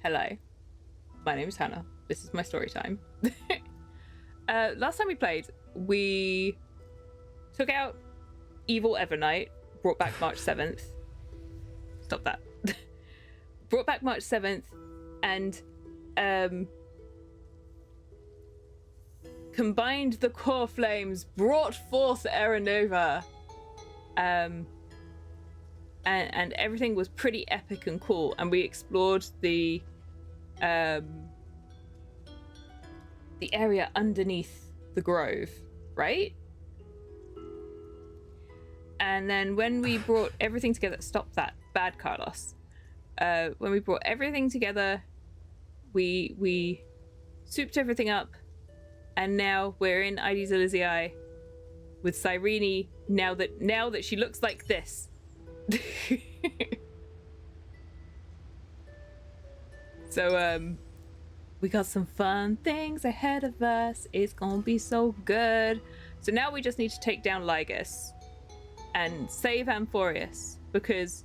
Hello, my name is Hannah. This is my story time. Last time we played, we took out Evil Evernight, brought back March 7th. Stop that. Brought back March 7th, and combined the core flames, brought forth Aeronova. And everything was pretty epic and cool, and we explored the area underneath the grove, right? And then when we brought everything together, stop that, bad Carlos. When we brought everything together, we souped everything up, and now we're in Ides Elysiae with Cyrene. Now that she looks like this. So we got some fun things ahead of us. It's gonna be so good. So now we just need to take down Lygus and save Amphoreus, because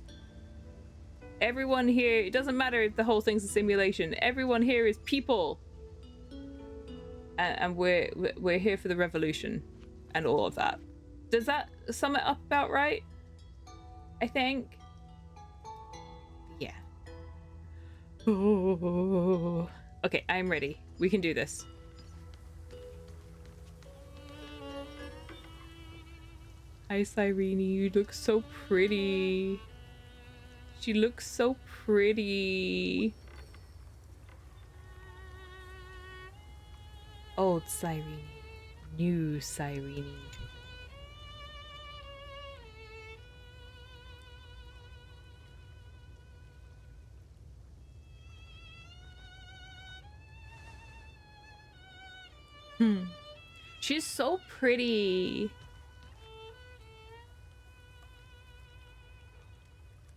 everyone here, it doesn't matter if the whole thing's a simulation, everyone here is people, and we're here for the revolution and all of that. Does that sum it up about right? I think. Yeah. Oh. Okay, I'm ready. We can do this. Hi, Cyrene. You look so pretty. She looks so pretty. Old Cyrene. New Cyrene. She's so pretty.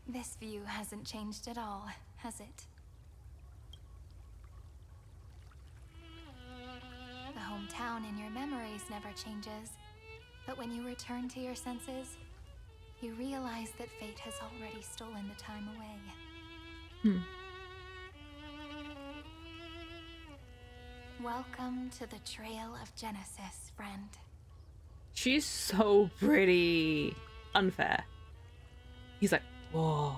This view hasn't changed at all, has it? The hometown in your memories never changes, but when you return to your senses, you realize that fate has already stolen the time away. Welcome to the Trail of Genesis, friend. She's so pretty. Unfair. He's like, whoa.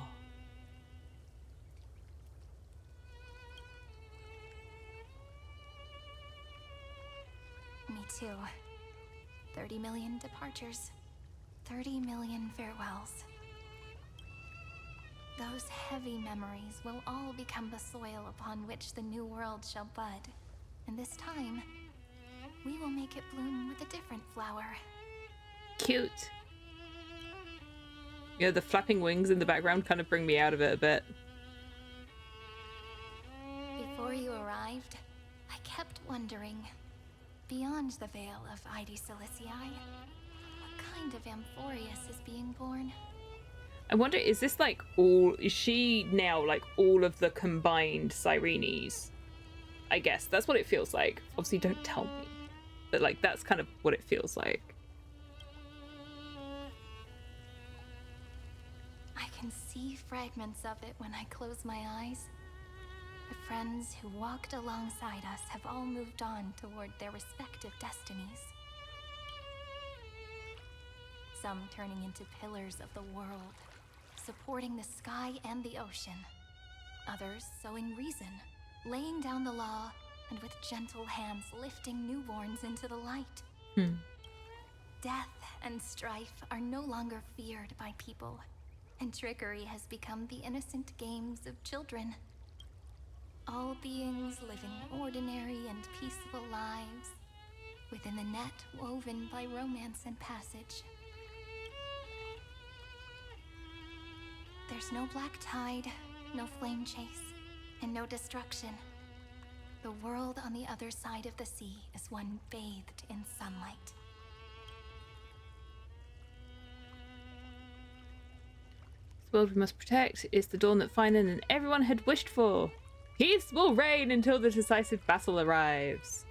Me too. 30 million departures. 30 million farewells. Those heavy memories will all become the soil upon which the new world shall bud. And this time, we will make it bloom with a different flower. Cute. Yeah, the flapping wings in the background kind of bring me out of it a bit. Before you arrived, I kept wondering, beyond the veil of Ides Elysiae, what kind of Amphoreus is being born? I wonder, is this like all, is she now like all of the combined Cyrenes? I guess that's what it feels like. Obviously, don't tell me, but like that's kind of what it feels like. I can see fragments of it when I close my eyes. The friends who walked alongside us have all moved on toward their respective destinies. Some turning into pillars of the world, supporting the sky and the ocean. Others sowing reason, laying down the law, and with gentle hands lifting newborns into the light. Death and strife are no longer feared by people, and trickery has become the innocent games of children. All beings living ordinary and peaceful lives, within the net woven by romance and passage. There's no black tide, no flame chase, and no destruction. The world on the other side of the sea is one bathed in sunlight. The world we must protect is the dawn that Finan and everyone had wished for. Peace will reign until the decisive battle arrives.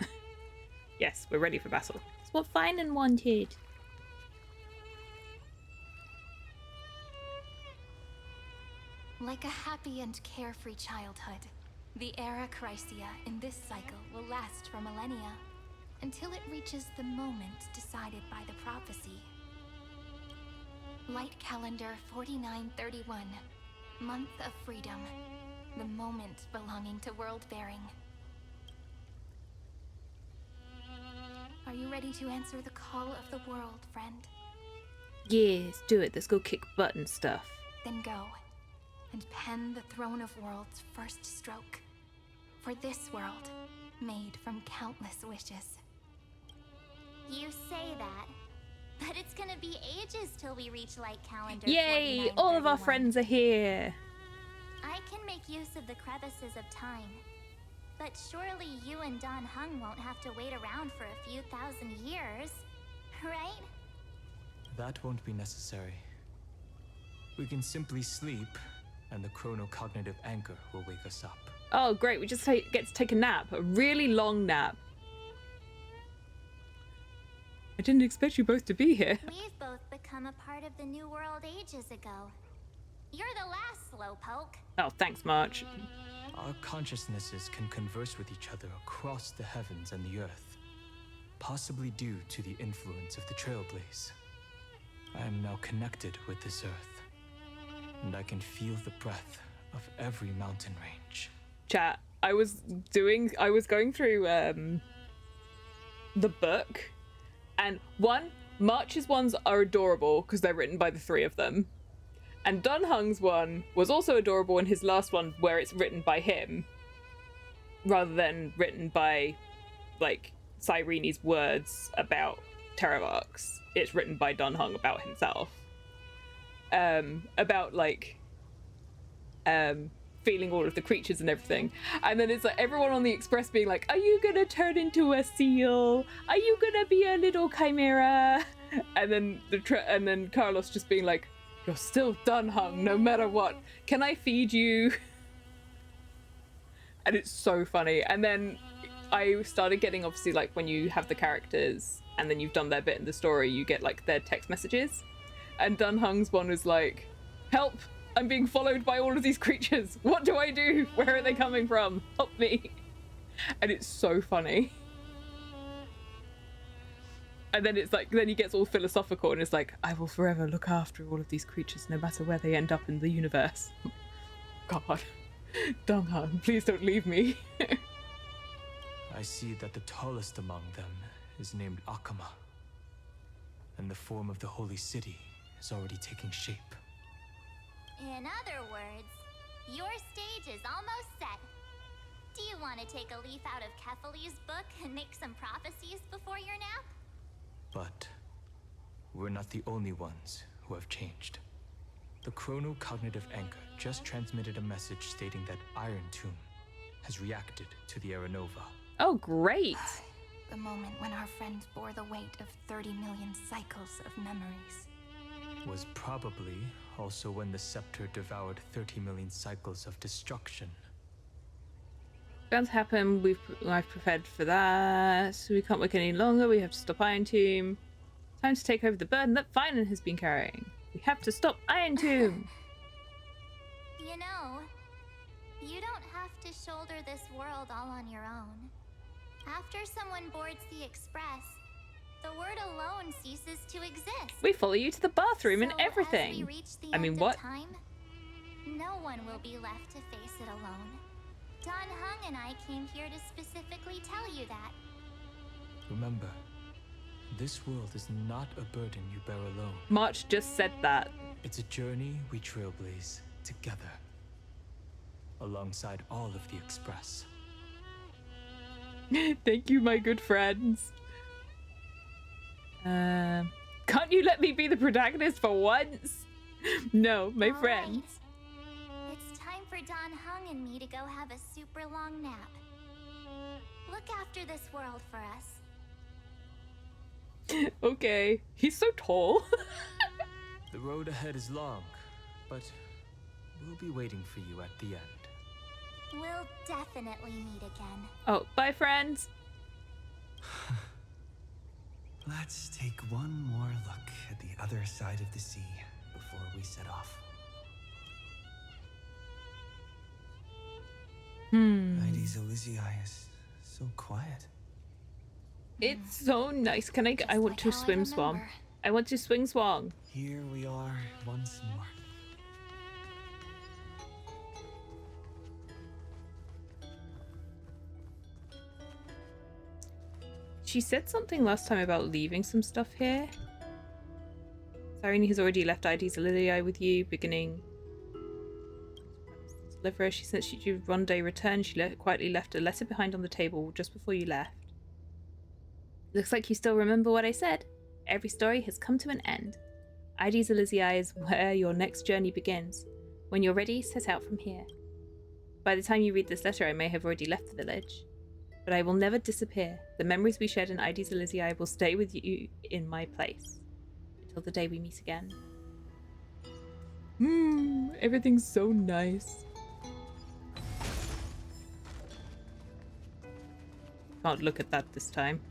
Yes, we're ready for battle. It's what Finan wanted. Like a happy and carefree childhood, The era Chrysia in this cycle will last for millennia, until it reaches the moment decided by the prophecy. Light calendar 4931, month of freedom, the moment belonging to world-bearing. Are you ready to answer the call of the world, friend? Yes, do it. Let's go kick butt and stuff. Then go, and pen the Throne of Worlds' first stroke. For this world, made from countless wishes. You say that, but it's gonna be ages till we reach light calendar. Yay! All of our 4931. friends are here. I can make use of the crevices of time, but surely you and Don Hung won't have to wait around for a few thousand years, right? That won't be necessary. We can simply sleep, and the chronocognitive anchor will wake us up. Oh, great. We just get to take a nap. A really long nap. I didn't expect you both to be here. We've both become a part of the New World ages ago. You're the last slowpoke. Oh, thanks, March. Our consciousnesses can converse with each other across the heavens and the earth, possibly due to the influence of the Trailblaze. I am now connected with this earth, and I can feel the breath of every mountain range. Chat, I was going through the book, and March's ones are adorable because they're written by the three of them. And Dunhung's one was also adorable in his last one, where it's written by him rather than written by, like, Cyrene's words about Terravox. It's written by Dunhung about himself. About, like, feeling all of the creatures and everything. And then it's like everyone on the Express being like, are you gonna turn into a seal? Are you gonna be a little chimera? And then Carlos just being like, you're still Dunhung no matter what. Can I feed you? And it's so funny. And then I started getting, obviously, like, when you have the characters and then you've done their bit in the story, you get, like, their text messages. And Dunhung's one was like, help! I'm being followed by all of these creatures. What do I do? Where are they coming from? Help me. And it's so funny. And then it's like, then he gets all philosophical and it's like, I will forever look after all of these creatures no matter where they end up in the universe. God. Dunhung, please don't leave me. I see that the tallest among them is named Akama, and the form of the holy city is already taking shape. In other words, your stage is almost set. Do you want to take a leaf out of Kefali's book and make some prophecies before your nap? But we're not the only ones who have changed. The chronocognitive anchor just transmitted a message stating that Iron Tomb has reacted to the Aranova. Oh, great. The moment when our friends bore the weight of 30 million cycles of memories. Was probably also when the scepter devoured 30 million cycles of destruction. Bound to happen. I've prepared for that. So we can't work any longer. We have to stop Iron Tomb. Time to take over the burden that Finan has been carrying. We have to stop Iron Tomb. You know, you don't have to shoulder this world all on your own. After someone boards the Express, the word alone ceases to exist. We follow you to the bathroom and So everything. as we reach the I mean, end what? of time, no one will be left to face it alone. Don Hung and I came here to specifically tell you that. Remember, this world is not a burden you bear alone. March just said that. It's a journey we trailblaze together, alongside all of the Express. Thank you, my good friends. Can't you let me be the protagonist for once? No, my All right. friends. It's time for Don Hung and me to go have a super long nap. Look after this world for us. Okay. He's so tall. The road ahead is long, but we'll be waiting for you at the end. We'll definitely meet again. Oh, bye, friends. Let's take one more look at the other side of the sea before we set off. Ides Elysiae is so quiet. It's so nice. Can I? I want like to how I swim swam. remember. I want to swing swang. Here we are once more. She said something last time about leaving some stuff here. Cyrene has already left Ides Elysiae with you, beginning deliverer. She said she'd one day return. She quietly left a letter behind on the table just before you left. Looks like you still remember what I said. Every story has come to an end. Ides Elysiae is where your next journey begins. When you're ready, set out from here. By the time you read this letter, I may have already left the village. But I will never disappear. The memories we shared in Ides Elysiae will stay with you in my place. Until the day we meet again. Everything's so nice. Can't look at that this time.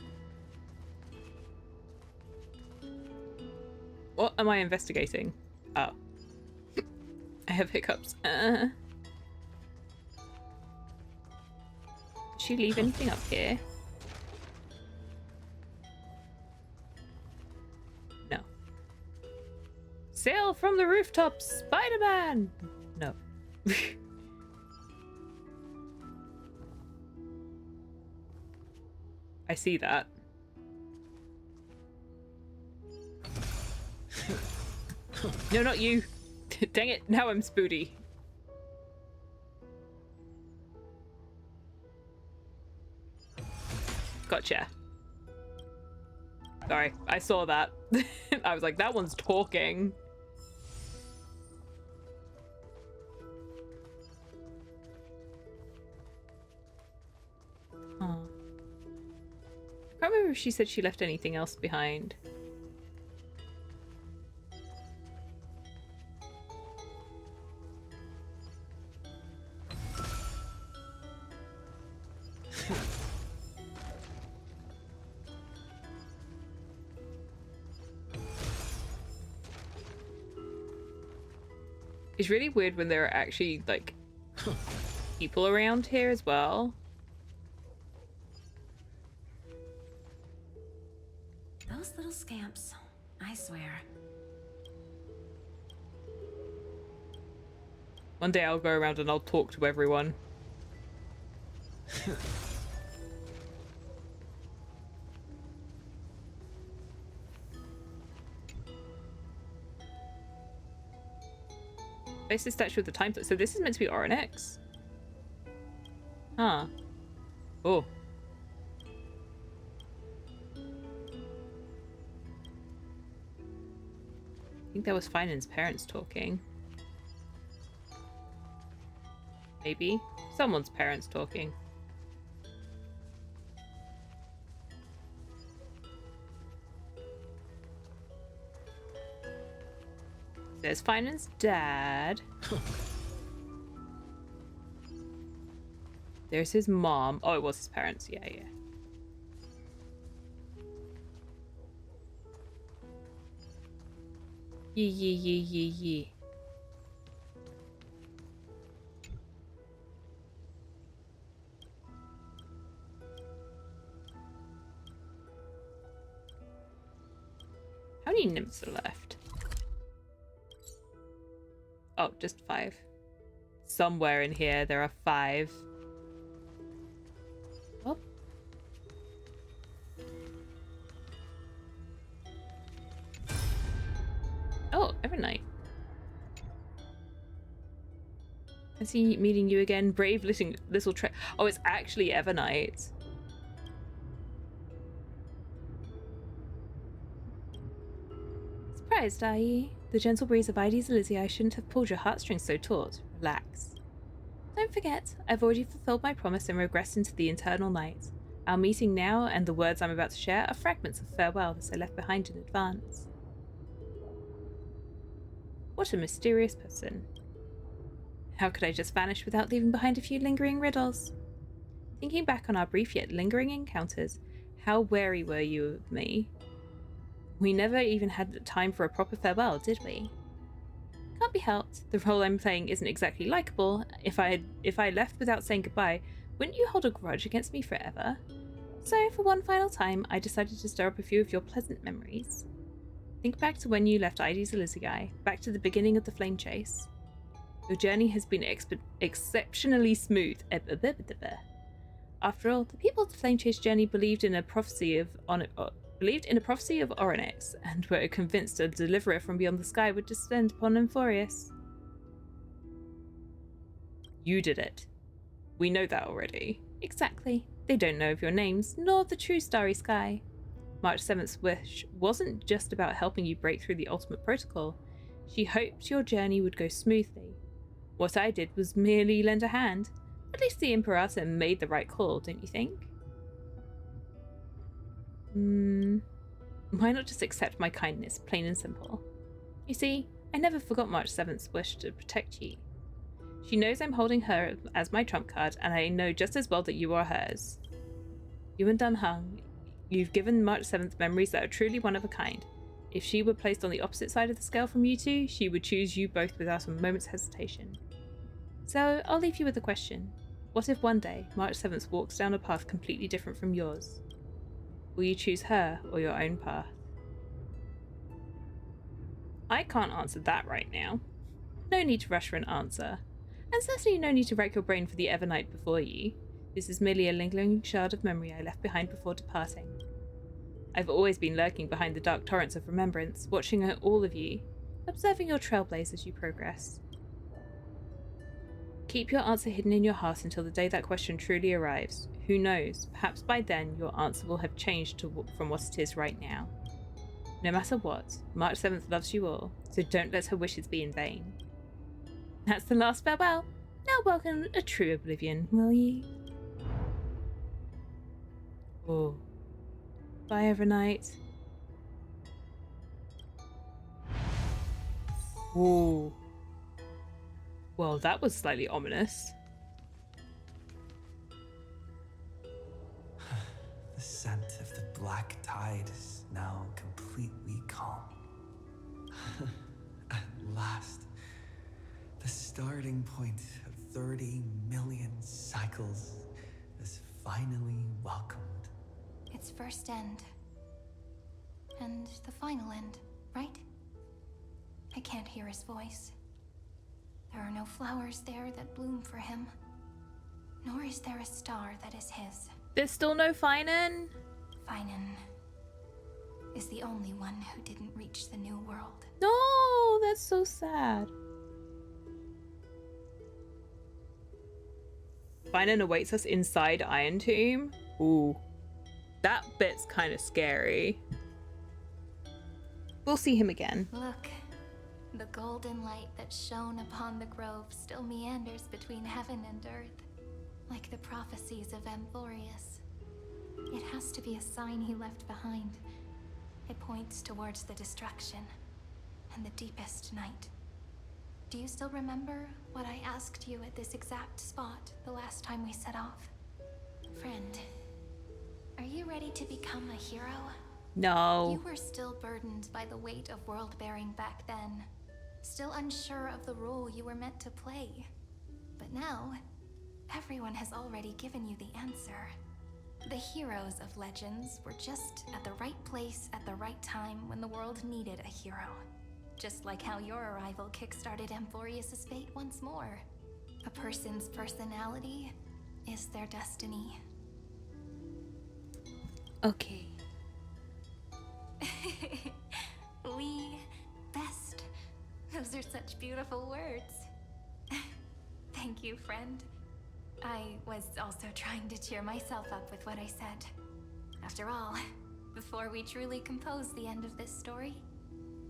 What am I investigating? Oh. I have hiccups. Did she leave anything up here? No. Sail from the rooftops, Spider-Man! No. I see that. No, not you. Dang it, now I'm spoody. Gotcha. Sorry, I saw that. I was like, that one's talking. Huh. I can't remember if she said she left anything else behind. It's really weird when there are actually, like, people around here as well. Those little scamps, I swear. One day I'll go around and I'll talk to everyone. Face the statue of the time. So this is meant to be Oryx? Huh. Oh. I think that was Finan's parents talking. Maybe. Someone's parents talking. There's Finan's dad. There's his mom. Oh, it was his parents. Yeah, yeah. Yee. How many nymphs are left? Oh, just 5. Somewhere in here there are 5. Oh. Oh, Evernight. I see meeting you again. Brave little Oh, it's actually Evernight. Surprised, are ye? The gentle breeze of Ides Elysiae shouldn't have pulled your heartstrings so taut. Relax. Don't forget, I've already fulfilled my promise and regressed into the eternal night. Our meeting now and the words I'm about to share are fragments of farewell that I left behind in advance. What a mysterious person. How could I just vanish without leaving behind a few lingering riddles? Thinking back on our brief yet lingering encounters, how wary were you of me? We never even had the time for a proper farewell, did we? Can't be helped. The role I'm playing isn't exactly likable. If I left without saying goodbye, wouldn't you hold a grudge against me forever? So, for one final time, I decided to stir up a few of your pleasant memories. Think back to when you left Ides Elysiae, back to the beginning of the flame chase. Your journey has been exceptionally smooth. After all, the people of the flame chase journey believed in a prophecy of Onyx, and were convinced a deliverer from beyond the sky would descend upon Amphoreus. You did it. We know that already. Exactly. They don't know of your names, nor of the true starry sky. March 7th's wish wasn't just about helping you break through the ultimate protocol. She hoped your journey would go smoothly. What I did was merely lend a hand. At least the Imperator made the right call, don't you think? Why not just accept my kindness, plain and simple? You see, I never forgot March 7th's wish to protect you. She knows I'm holding her as my trump card, and I know just as well that you are hers. You and Dunhung, you've given March 7th memories that are truly one of a kind. If she were placed on the opposite side of the scale from you two, she would choose you both without a moment's hesitation. So, I'll leave you with a question. What if one day, March 7th walks down a path completely different from yours? Will you choose her or your own path? I can't answer that right now. No need to rush for an answer. And certainly no need to rack your brain for the Evernight before you. This is merely a lingering shard of memory I left behind before departing. I've always been lurking behind the dark torrents of remembrance, watching all of you, observing your trailblaze as you progress. Keep your answer hidden in your heart until the day that question truly arrives. Who knows, perhaps by then your answer will have changed from what it is right now. No matter what, March 7th loves you all, so don't let her wishes be in vain. That's the last farewell. Now welcome a true oblivion, will ye? Oh. Bye, Evernight. Ooh. Well, that was slightly ominous. The scent of the black tide is now completely calm. At last, the starting point of 30 million cycles is finally welcomed. Its first end. And the final end, right? I can't hear his voice. There are no flowers there that bloom for him. Nor is there a star that is his. There's still no Finan? Finan is the only one who didn't reach the new world. No, that's so sad. Finan awaits us inside Iron Tomb. Ooh. That bit's kind of scary. We'll see him again. Look, the golden light that shone upon the grove still meanders between heaven and earth, like the prophecies of Amphoreus. It has to be a sign he left behind. It points towards the destruction and the deepest night. Do you still remember what I asked you at this exact spot the last time we set off? Friend, are you ready to become a hero? No. You were still burdened by the weight of world-bearing back then. Still unsure of the role you were meant to play. But now, everyone has already given you the answer. The heroes of legends were just at the right place at the right time when the world needed a hero. Just like how your arrival kickstarted Amphoreus' fate once more. A person's personality is their destiny. Okay. We best. Those are such beautiful words. Thank you, friend. I was also trying to cheer myself up with what I said. After all, before we truly compose the end of this story,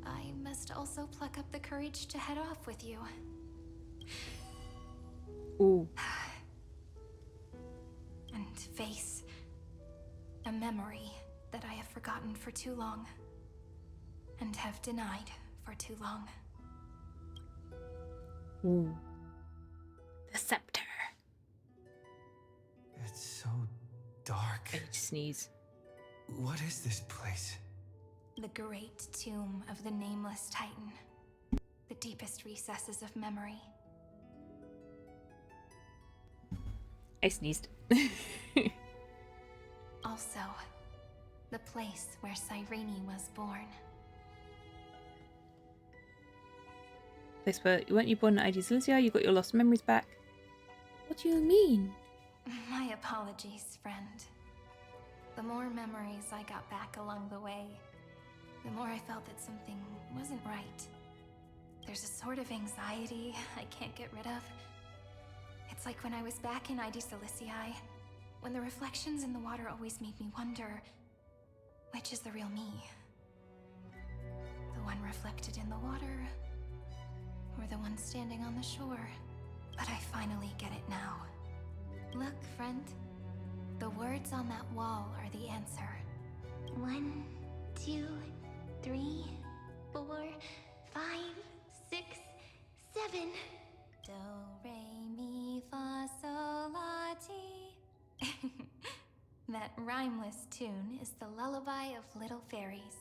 I must also pluck up the courage to head off with you. Ooh. And face a memory that I have forgotten for too long. And have denied for too long. Ooh. The scepter. It's so dark. I need to sneeze. What is this place? The great tomb of the nameless Titan. The deepest recesses of memory. I sneezed. Also, the place where Cyrene was born. Place where weren't you born in ID Silesia? You got your lost memories back. What do you mean? My apologies, friend. The more memories I got back along the way, the more I felt that something wasn't right. There's a sort of anxiety I can't get rid of. It's like when I was back in ID Silicii, when the reflections in the water always made me wonder, which is the real me? The one reflected in the water, or the one standing on the shore? But I finally get it now. Look, friend. The words on that wall are the answer. 1, 2, 3, 4, 5, 6, 7. Do, re, mi, fa, sol, la, ti. That rhymeless tune is the lullaby of little fairies.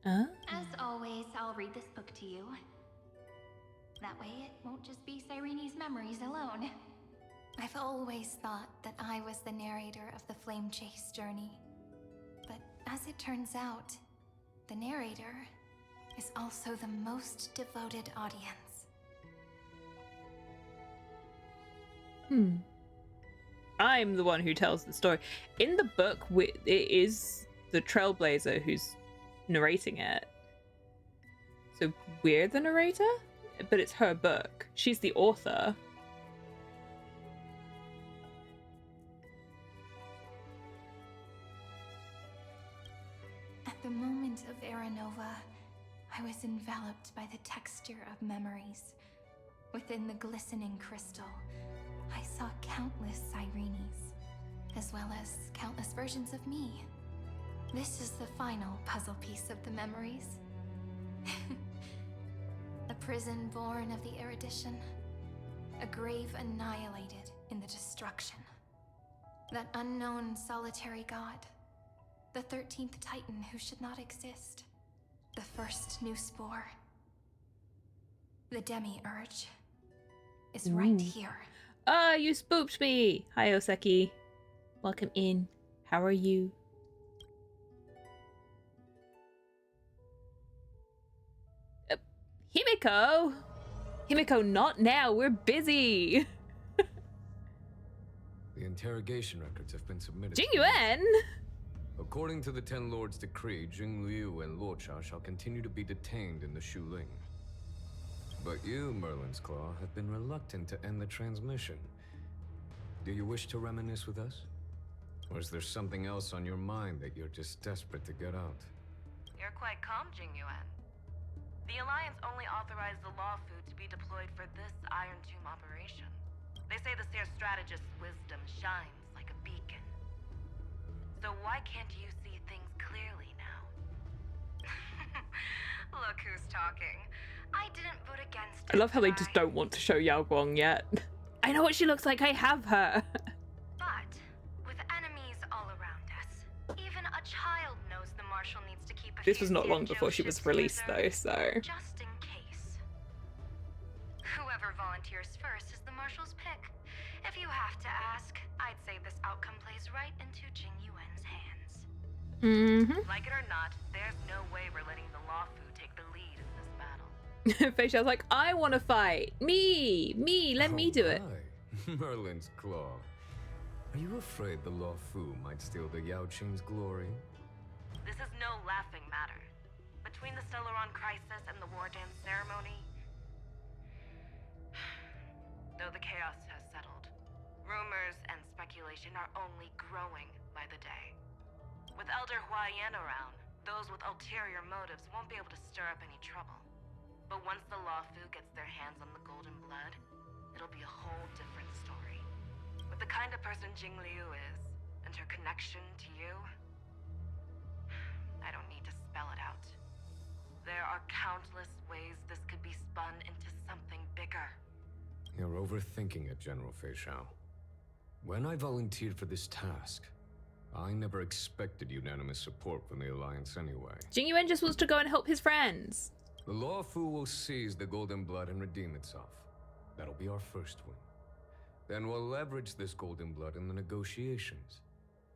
As always, I'll read this book to you. That way it won't just be Cyrene's memories alone. I've always thought that I was the narrator of the Flame Chase journey. But as it turns out, the narrator is also the most devoted audience. I'm the one who tells the story. In the book, it is the Trailblazer who's narrating it. So we're the narrator? But it's her book. She's the author. At the moment of Aranova, I was enveloped by the texture of memories. Within the glistening crystal, I saw countless Cyrenes, as well as countless versions of me. This is the final puzzle piece of the memories. A prison born of the erudition. A grave annihilated in the destruction. That unknown solitary god. The 13th Titan who should not exist. The first new spore. The Demi-Urge is right here. Ah, you spooked me! Hi, Oseki. Welcome in. How are you? Himiko! Himiko, not now. We're busy. The interrogation records have been submitted. Jing Yuan! According to the Ten Lords' decree, Jing Liu and Luocha shall continue to be detained in the Shuling. But you, Merlin's Claw, have been reluctant to end the transmission. Do you wish to reminisce with us? Or is there something else on your mind that you're just desperate to get out? You're quite calm, Jing Yuan. The Alliance only authorized the Law Food to be deployed for this Iron Tomb operation. They say the Seer Strategist's wisdom shines like a beacon. So why can't you see things clearly now? Look who's talking. I didn't vote against it. I love how they just don't want to show Yao Guang yet. I know what she looks like. I have her. But with enemies all around us, even a child knows the Marshal needs to keep a This few was not long Xianzhou before she was ships released, though, reserved, so... just in case. Whoever volunteers first is the Marshal's pick. If you have to ask, I'd say this outcome plays right into Jing Yuan's hands. Like it or not, there's no way we're letting the Law Fu take the lead in this battle. Feisha's like, I want to fight. Me, let me do it. Hi, Merlin's Claw. Are you afraid the Law Fu might steal the Yao Qing's glory? This is no laughing matter. Between the Stellaron crisis and the War Dance ceremony, though the chaos has settled, rumors and speculation are only growing by the day. With Elder Huaiyan around, those with ulterior motives won't be able to stir up any trouble. But once the Law Fu gets their hands on the Golden Blood, it'll be a whole different story. With the kind of person Jing Liu is, and her connection to you, I don't need to spell it out. There are countless ways this could be spun into something bigger. You're overthinking it, General Fei Shao. When I volunteered for this task, I never expected unanimous support from the Alliance anyway. Jing Yuan just wants to go and help his friends. The Law Fu will seize the Golden Blood and redeem itself. That'll be our first win. Then we'll leverage this golden blood in the negotiations.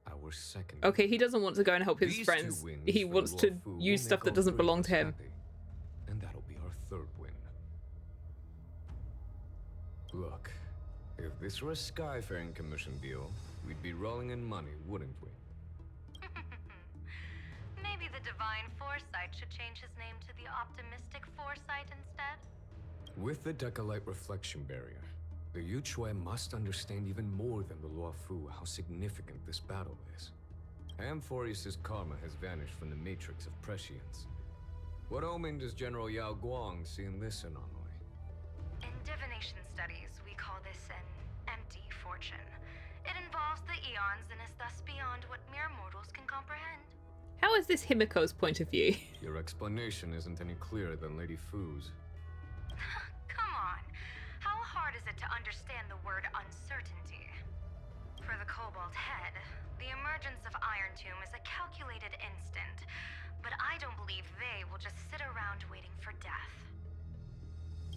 Our second. Okay, he doesn't want to go and help his These friends. 2 wins He for wants the to Lord Fu will use stuff make that all doesn't 3 of belong us to him. happy. And that'll be our 3rd win. Look, if this were a Skyfaring Commission deal, we'd be rolling in money, wouldn't we? Maybe the Divine Foresight should change his name to the Optimistic Foresight instead? With the Decalite reflection barrier, the Yuchue must understand even more than the Luofu how significant this battle is. Amphoreus' karma has vanished from the matrix of prescience. What omen does General Yao Guang see in this anomaly? In divination studies, we call this an empty fortune. It involves the eons and is thus beyond what mere mortals can comprehend. How is this Himiko's point of view? Your explanation isn't any clearer than Lady Fu's. Come on. How hard is it to understand the word uncertainty? For the Cobalt Head, the emergence of Iron Tomb is a calculated instant, but I don't believe they will just sit around waiting for death.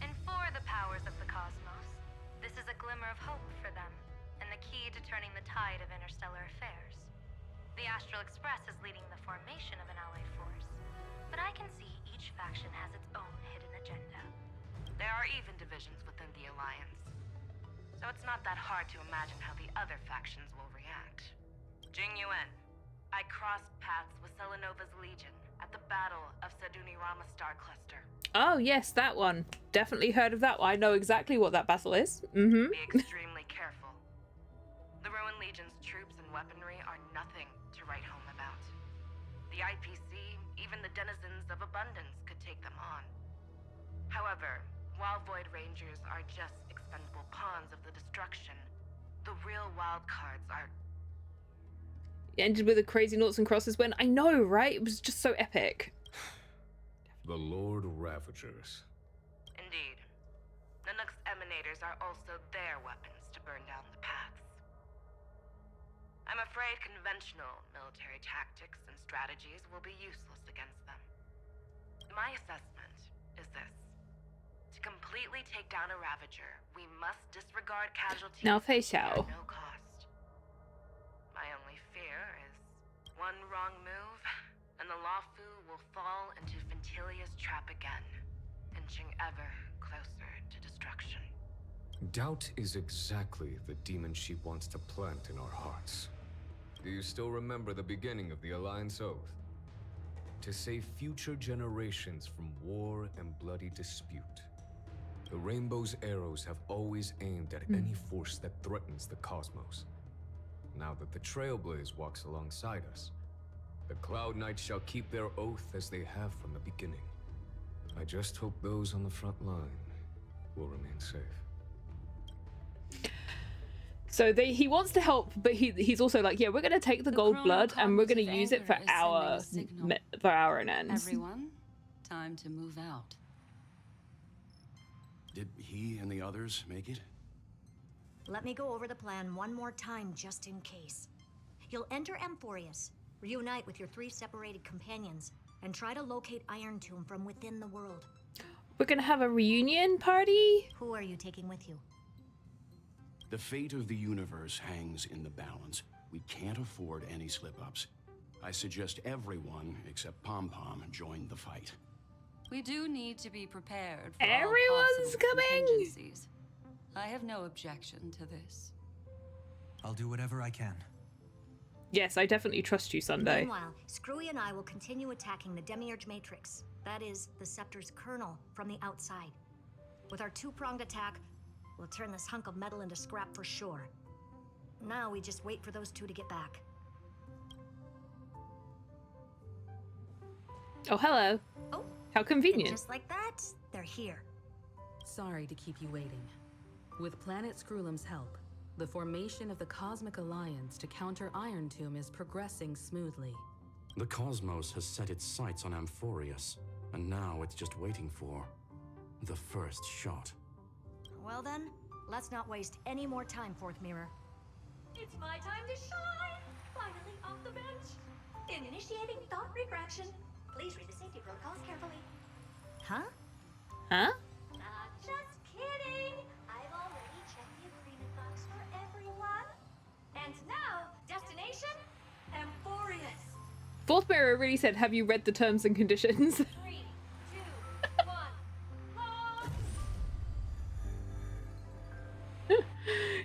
And for the powers of the cosmos, this is a glimmer of hope for them, and the key to turning the tide of interstellar affairs. The Astral Express is leading the formation of an allied force, but I can see each faction has its own hidden agenda. There are even divisions within the Alliance, so it's not that hard to imagine how the other factions will react. Jing Yuan, I crossed paths with Selenova's Legion at the Battle of Sadunirama Star Cluster. Oh, yes, that one. Definitely heard of that one. I know exactly what that battle is. Be extremely careful. The Ruined Legion's troops and weaponry are nothing to write home about. The IPC, even the denizens of abundance, could take them on. However, while Void Rangers are just expendable pawns of the destruction, the real wild cards are... It ended with a crazy noughts and crosses when, I know, right? It was just so epic. The Lord Ravagers. Indeed. Nanook's emanators are also their weapons to burn down the paths. I'm afraid conventional military tactics and strategies will be useless against them. My assessment is this. To completely take down a Ravager, we must disregard casualties Now, Fei Xiao. at no cost. My only fear is one wrong move, and the Luofu will fall into Ventilia's trap again, inching ever closer to destruction. Doubt is exactly the demon she wants to plant in our hearts. Do you still remember the beginning of the Alliance Oath? To save future generations from war and bloody dispute. The Rainbow's arrows have always aimed at any force that threatens the cosmos. Now that the Trailblaze walks alongside us, the Cloud Knights shall keep their oath as they have from the beginning. I just hope those on the front line will remain safe. So he wants to help, but he's also like, yeah, we're going to take the gold blood and we're going to use it for our own ends. Everyone, time to move out. Did he and the others make it? Let me go over the plan one more time, just in case. You'll enter Amphoreus, reunite with your 3 separated companions, and try to locate Iron Tomb from within the world. We're going to have a reunion party? Who are you taking with you? The fate of the universe hangs in the balance. We can't afford any slip-ups. I suggest everyone except Pom Pom join the fight. We do need to be prepared for Everyone's all possible coming? contingencies. I have no objection to this. I'll do whatever I can. Yes, I definitely trust you, Sunday. Meanwhile, Screwy and I will continue attacking the Demiurge Matrix. That is, the Scepter's kernel from the outside. With our 2-pronged attack, we'll turn this hunk of metal into scrap for sure. Now we just wait for those 2 to get back. Oh, hello. Oh, How and convenient. just like that, they're here. Sorry to keep you waiting. With Planet Screwlum's help, the formation of the Cosmic Alliance to counter Iron Tomb is progressing smoothly. The cosmos has set its sights on Amphoreus, and now it's just waiting for the first shot. Well then, let's not waste any more time, Fourth Mirror. It's my time to shine! Finally off the bench! Initiating thought refraction. Please read the safety protocols carefully. Huh? Huh? Just kidding! I've already checked the agreement box Fourth Mirror really said, have you read the terms and conditions? 3, 2, 1, launch!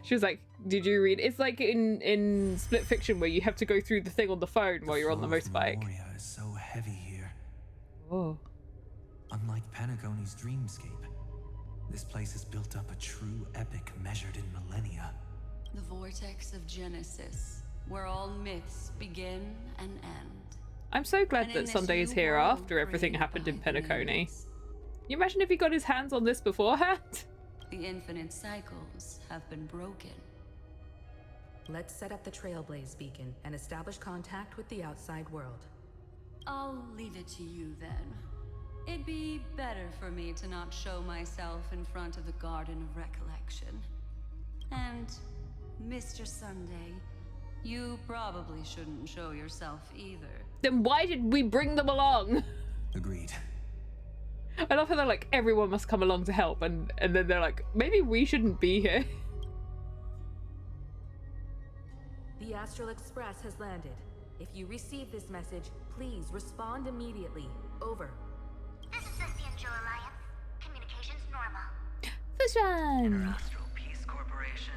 She was like, did you read? It's like in Split Fiction where you have to go through the thing on the phone while you're on the motorbike. Moria is so heavy here. Oh. Unlike Panagone's dreamscape, this place has built up a true epic measured in millennia. The vortex of Genesis, where all myths begin and end. I'm so glad And in that this Sunday is new here world after everything created happened in by the Penacony. Lygus, You imagine if he got his hands on this beforehand? The infinite cycles have been broken. Let's set up the Trailblaze beacon and establish contact with the outside world. I'll leave it to you then. It'd be better for me to not show myself in front of the Garden of Recollection. And, Mr. Sunday, you probably shouldn't show yourself either. Then why did we bring them along? Agreed. I love how they're like, everyone must come along to help, and then they're like, maybe we shouldn't be here. The Astral Express has landed. If you receive this message, please respond immediately. Over. This is the Cianjo Alliance. Communications normal. Fusion! Astral Peace Corporation.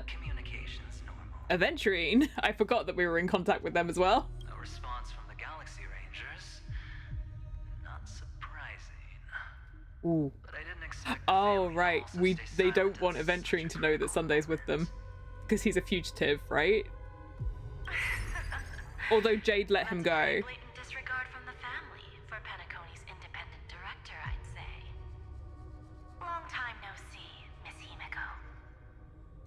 Communications normal. Aventurine. I forgot that we were in contact with them as well. No response from the Galaxy Rangers. Not surprising. Ooh. But I didn't expect. Oh right, they don't want Aventurine to know that Sunday's with them, because he's a fugitive, right? Although Jade let him go. Blatant disregard from the family for Penacony's independent director, I'd say. Long time no see, Miss Himiko.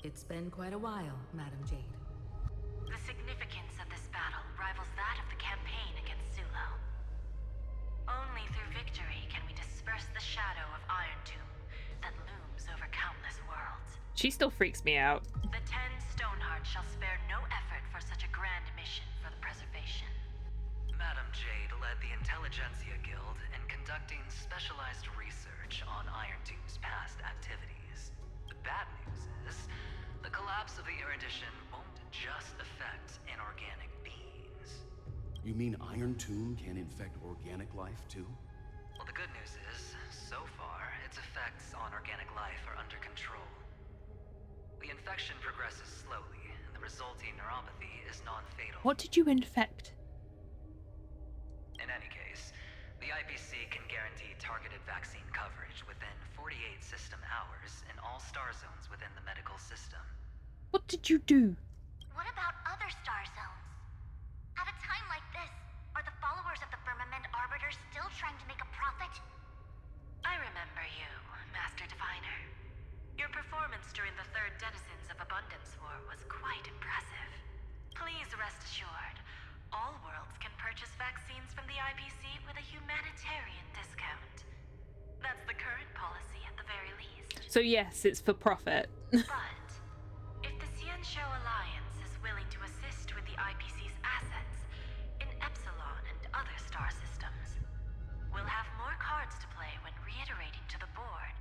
It's been quite a while, Madam Jade. The significance of this battle rivals that of the campaign against Sulo. Only through victory can we disperse the shadow of Iron Tomb that looms over countless worlds. She still freaks me out. The 10 Stonehearts shall spare no effort for such a grand mission for the preservation. Madam Jade led the Intelligentsia Guild in conducting specialized research on Iron Tomb's past activities. The bad news is, the collapse of the Erudition won't just affect inorganic beings. You mean Iron Tomb can infect organic life too? Well, the good news is, so far, its effects on organic life are under control. The infection progresses slowly, and the resulting neuropathy is non-fatal. What did you infect? In any case, the IPC can guarantee targeted vaccine coverage within 48 system hours in all star zones within the medical system. What did you do? What about other star zones? At a time like this, are the followers of the Firmament Arbiter still trying to make a profit? I remember you, Master Diviner. Your performance during the Third Denizens of Abundance War was quite impressive. Please rest assured, all worlds can purchase vaccines from the IPC with a humanitarian discount. That's the current policy at the very least. So yes, it's for profit. But if the Cianjo Alliance is willing to assist with the IPC's assets in Epsilon and other star systems, we'll have more cards to play when reiterating to the board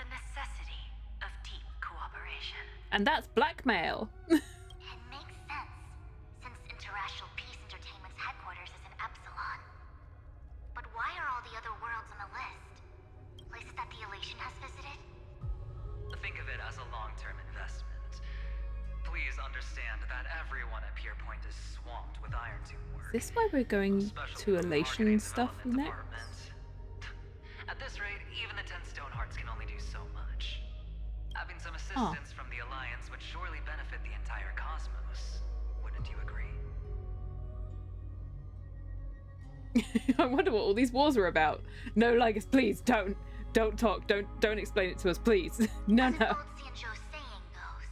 the necessity of deep cooperation. And that's blackmail. It makes sense, since Interastral Peace Entertainment's headquarters is in Epsilon. But why are all the other worlds on the list? Places that the Elation has visited? Think of it as a long-term investment. Please understand that everyone at Pierpoint is swamped with Iron Tomb work. Is this why we're going to Elation stuff next? At this rate, even the 10 Stonehearts can only do so much. Having some assistance from the Alliance would surely benefit the entire cosmos. Wouldn't you agree? I wonder what all these wars are about. No, Lygus, please don't talk. Don't explain it to us, please. No. As an old Cianjo saying goes,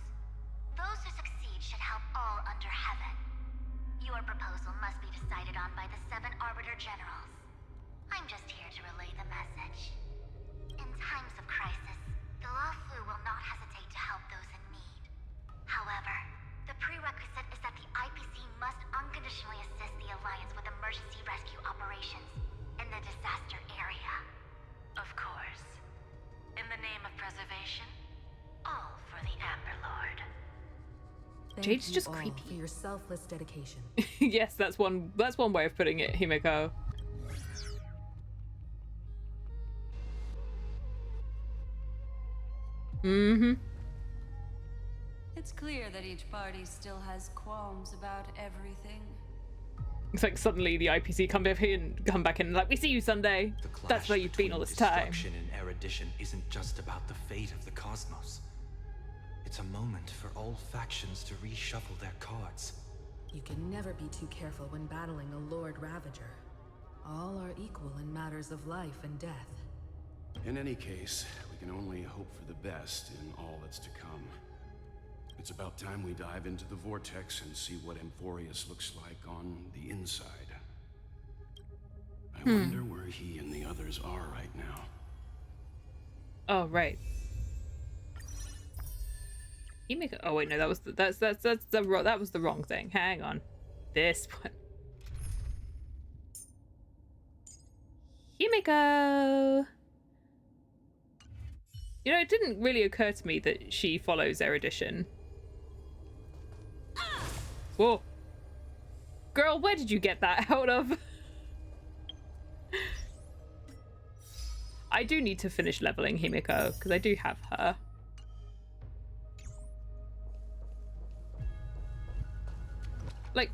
those who succeed should help all under heaven. Your proposal must be decided on by the 7 Arbiter Generals. I'm just here to relay the message. In times of crisis, the Lawfu will not hesitate to help those in need. However, the prerequisite is that the IPC must unconditionally assist the Alliance with emergency rescue operations in the disaster area. Of course. In the name of preservation, all for the Amber Lord. Jade's you just all creepy. for your selfless dedication. Yes, that's one way of putting it, Himiko. Mm-hmm. It's clear that each party still has qualms about everything. It's like suddenly the IPC come back in like, we see you Sunday. That's where you've been all this time. Destruction and erudition isn't just about the fate of the cosmos. It's a moment for all factions to reshuffle their cards. You can never be too careful when battling a Lord Ravager. All are equal in matters of life and death. In any case, we can only hope for the best in all that's to come. It's about time we dive into the vortex and see what Amphoreus looks like on the inside. I wonder where he and the others are right now. Oh, right. Himiko. Oh wait, no, that was that was the wrong thing. Hang on, this one. Himiko. You know, it didn't really occur to me that she follows erudition. Whoa, girl, where did you get that out of? I do need to finish leveling Himiko because I do have her. Like,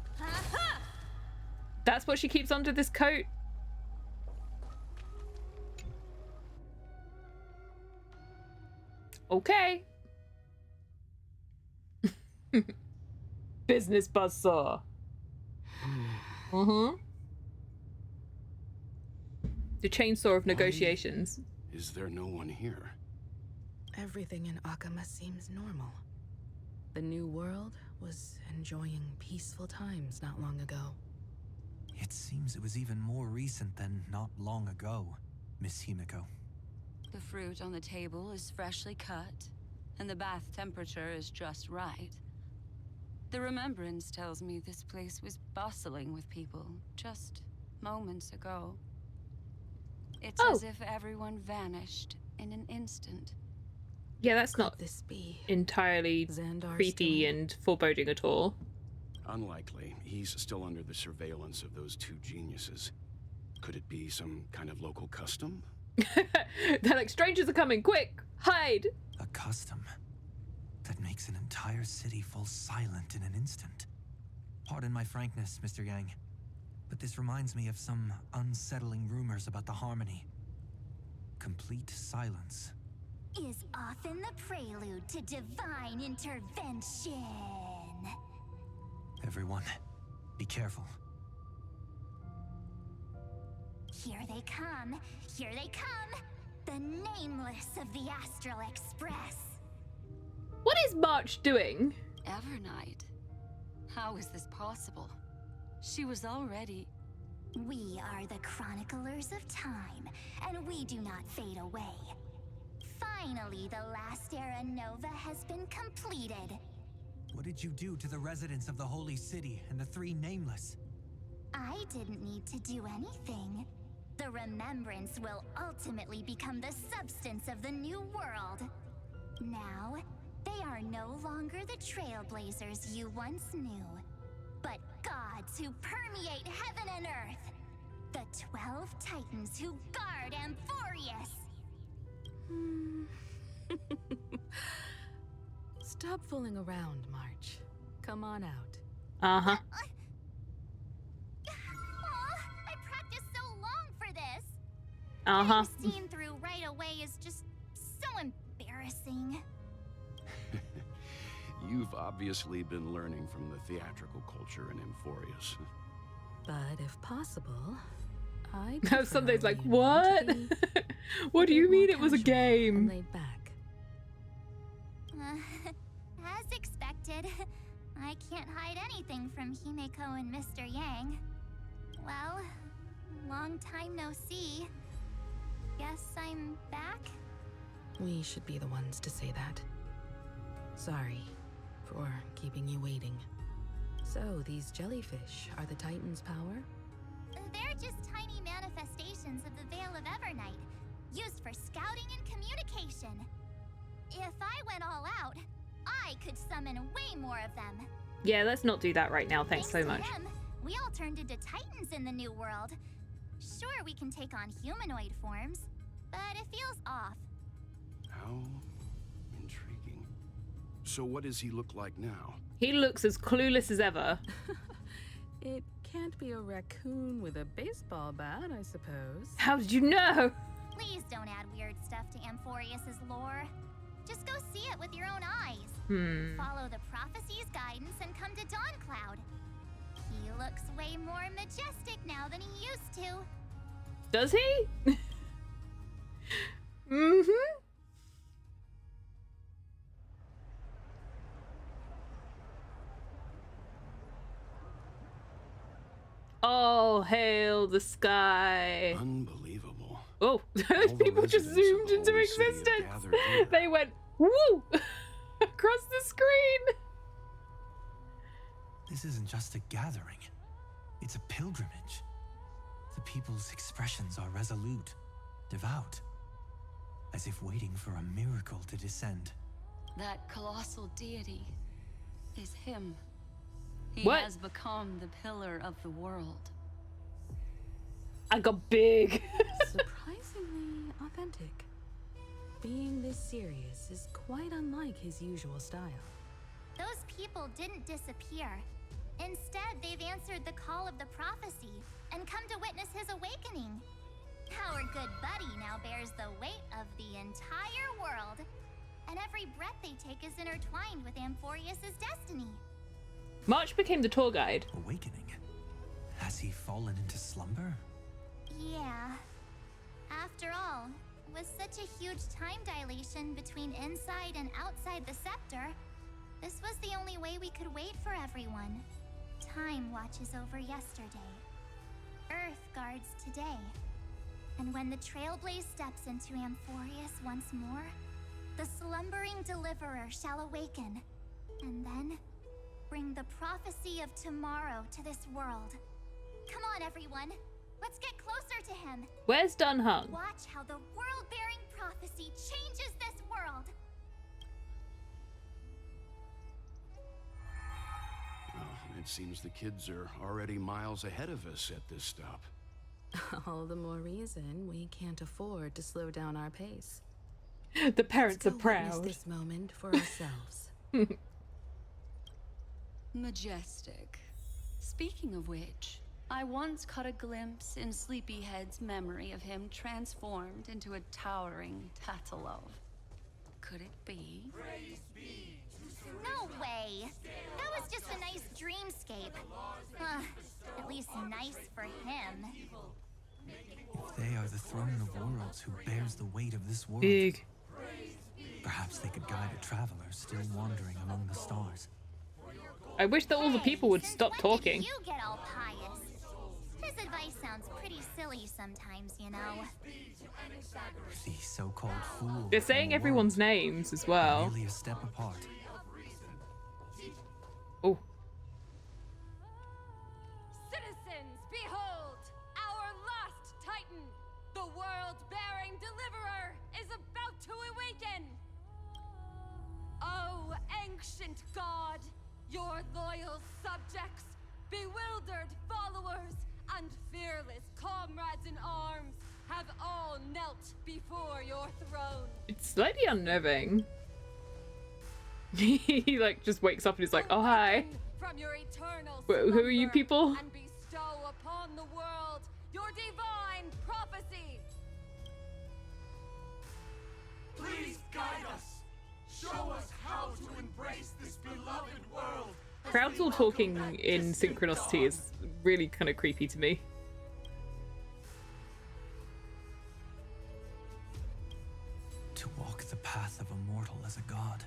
that's what she keeps under this coat? Okay. Business buzzsaw. Mm-hmm. The chainsaw of negotiations. Is there no one here? Everything in Akama seems normal. The new world was enjoying peaceful times not long ago. It seems it was even more recent than not long ago, Miss Himiko. The fruit on the table is freshly cut, and the bath temperature is just right. The remembrance tells me this place was bustling with people just moments ago. It's as if everyone vanished in an instant. Yeah, that's not this be entirely creepy and foreboding at all. Unlikely. He's still under the surveillance of those two geniuses. Could it be some kind of local custom? They're like, strangers are coming, quick, hide! A custom that makes an entire city fall silent in an instant. Pardon my frankness, Mr. Yang, but this reminds me of some unsettling rumors about the Harmony. Complete silence is often the prelude to divine intervention. Everyone, be careful. Here they come. Here they come. The nameless of the Astral Express. What is March doing? Evernight. How is this possible? She was already... We are the chroniclers of time, and we do not fade away. Finally, the last era Nova has been completed. What did you do to the residents of the Holy City and the three Nameless? I didn't need to do anything. The remembrance will ultimately become the substance of the new world. Now, they are no longer the trailblazers you once knew, but gods who permeate heaven and earth. The 12 titans who guard Amphoreus. Stop fooling around, March. Come on out. Uh-huh. I practiced so long for this. Uh-huh. Getting seen through right away is just so embarrassing. You've obviously been learning from the theatrical culture in Amphoreus. But if possible, I No, Sunday's like, what? What do you mean it was a game? Laid back. As expected, I can't hide anything from Himiko and Mr. Yang. Well, long time no see. Guess I'm back? We should be the ones to say that. Sorry for keeping you waiting. So, these jellyfish are the Titan's power? They're just tiny manifestations of the Veil of Evernight, used for scouting and communication. If I went all out, I could summon way more of them. Yeah, let's not do that right now. Thanks so much. To him, we all turned into titans in the new world. Sure, we can take on humanoid forms, but it feels off. How intriguing. So what does he look like now? He looks as clueless as ever. It can't be a raccoon with a baseball bat, I suppose. How did you know? Please don't add weird stuff to Amphoreus' lore. Just go see it with your own eyes. Follow the prophecy's guidance and come to Dawncloud. He looks way more majestic now than he used to. Does he? Oh, hail the sky. Unbelievable. Oh, those people just zoomed into existence. They went, woo, across the screen. This isn't just a gathering. It's a pilgrimage. The people's expressions are resolute, devout, as if waiting for a miracle to descend. That colossal deity is him. He What? has become the pillar of the world. I got big. Surprisingly authentic. Being this serious is quite unlike his usual style. Those people didn't disappear. Instead, they've answered the call of the prophecy and come to witness his awakening. Our good buddy now bears the weight of the entire world, and every breath they take is intertwined with Amphoreus' destiny. March became the tour guide. Awakening? Has he fallen into slumber? Yeah. After all, with such a huge time dilation between inside and outside the scepter, this was the only way we could wait for everyone. Time watches over yesterday. Earth guards today. And when the Trailblaze steps into Amphoreus once more, the slumbering deliverer shall awaken, and then bring the prophecy of tomorrow to this world. Come on, everyone. Let's get closer to him. Where's Dunhung? Watch how the world-bearing prophecy changes this world. Well, it seems the kids are already miles ahead of us at this stop. All the more reason we can't afford to slow down our pace. The parents are Let's go witness proud. this moment for ourselves. Majestic. Speaking of which, I once caught a glimpse in Sleepyhead's memory of him transformed into a towering Tatalov. Could it be? No way. That was just a nice dreamscape. At least nice for him. If they are the throne of worlds who bears the weight of this world, Big. perhaps they could guide a traveler still wandering among the stars. I wish that all the people would stop When talking. did you get all pious? His advice sounds pretty silly sometimes, you know. The so-called fools. They're saying everyone's names as well. Merely a step apart. Oh. Citizens, behold! Our last Titan, the world-bearing deliverer, is about to awaken! Oh, ancient god, your loyal subjects, bewildered followers, and fearless comrades in arms have all knelt before your throne. It's slightly unnerving. He like just wakes up and he's like, oh hi. From your eternal Who are you slumber people? and bestow upon the world your divine prophecy. Please guide us. Show us how to embrace this beloved world. Crowds all talking in synchronicity is really kind of creepy to me. To walk the path of a mortal as a god,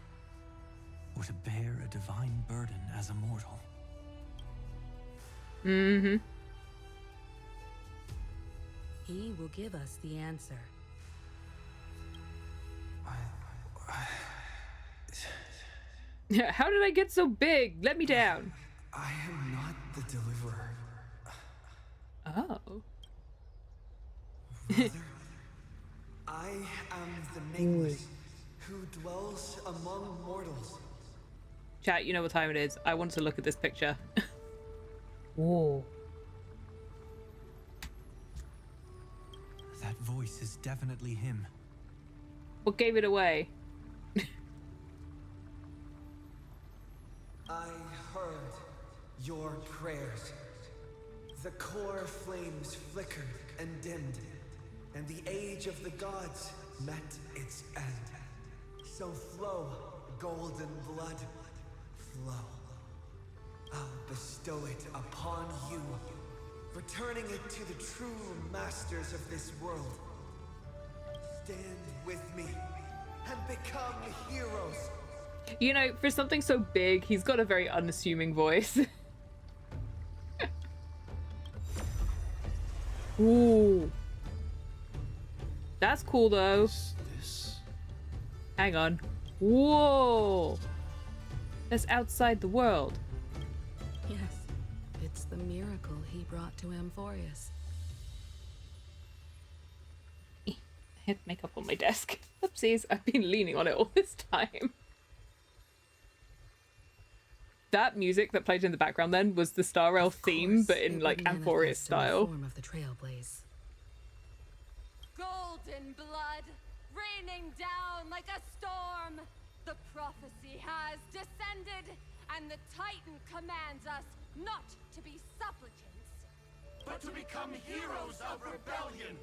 or to bear a divine burden as a mortal. Mm-hmm. He will give us the answer. How did I get so big? Let me down. I am not the deliverer. Oh. Rather, I am the nameless, who dwells among mortals, Chat, you know what time it is. I want to look at this picture. Whoa. That voice is definitely him. What gave it away? I heard your prayers. The core flames flickered and dimmed, and the age of the gods met its end. So flow, golden blood, flow. I'll bestow it upon you, returning it to the true masters of this world. Stand with me and become heroes. You know, for something so big, he's got a very unassuming voice. Ooh. That's cool though. Hang on. Whoa. That's outside the world. Yes, it's the miracle he brought to Amphoreus. I had makeup on my desk. Oopsies, I've been leaning on it all this time. That music that played in the background then was the Star Rail theme, but in like Amphoreus style. Form of the Trailblaze. Golden blood, raining down like a storm. The prophecy has descended, and the Titan commands us not to be supplicants, but to become heroes of rebellion,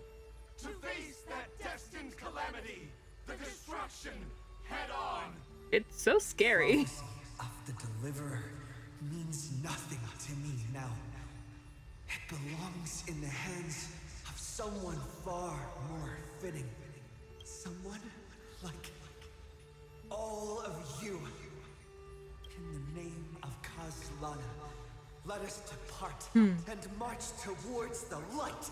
to face that destined calamity, the destruction, head on. It's so scary. Of the Deliverer means nothing to me now. It belongs in the hands of someone far more fitting. Someone like all of you. In the name of Kazlana, let us depart and march towards the light.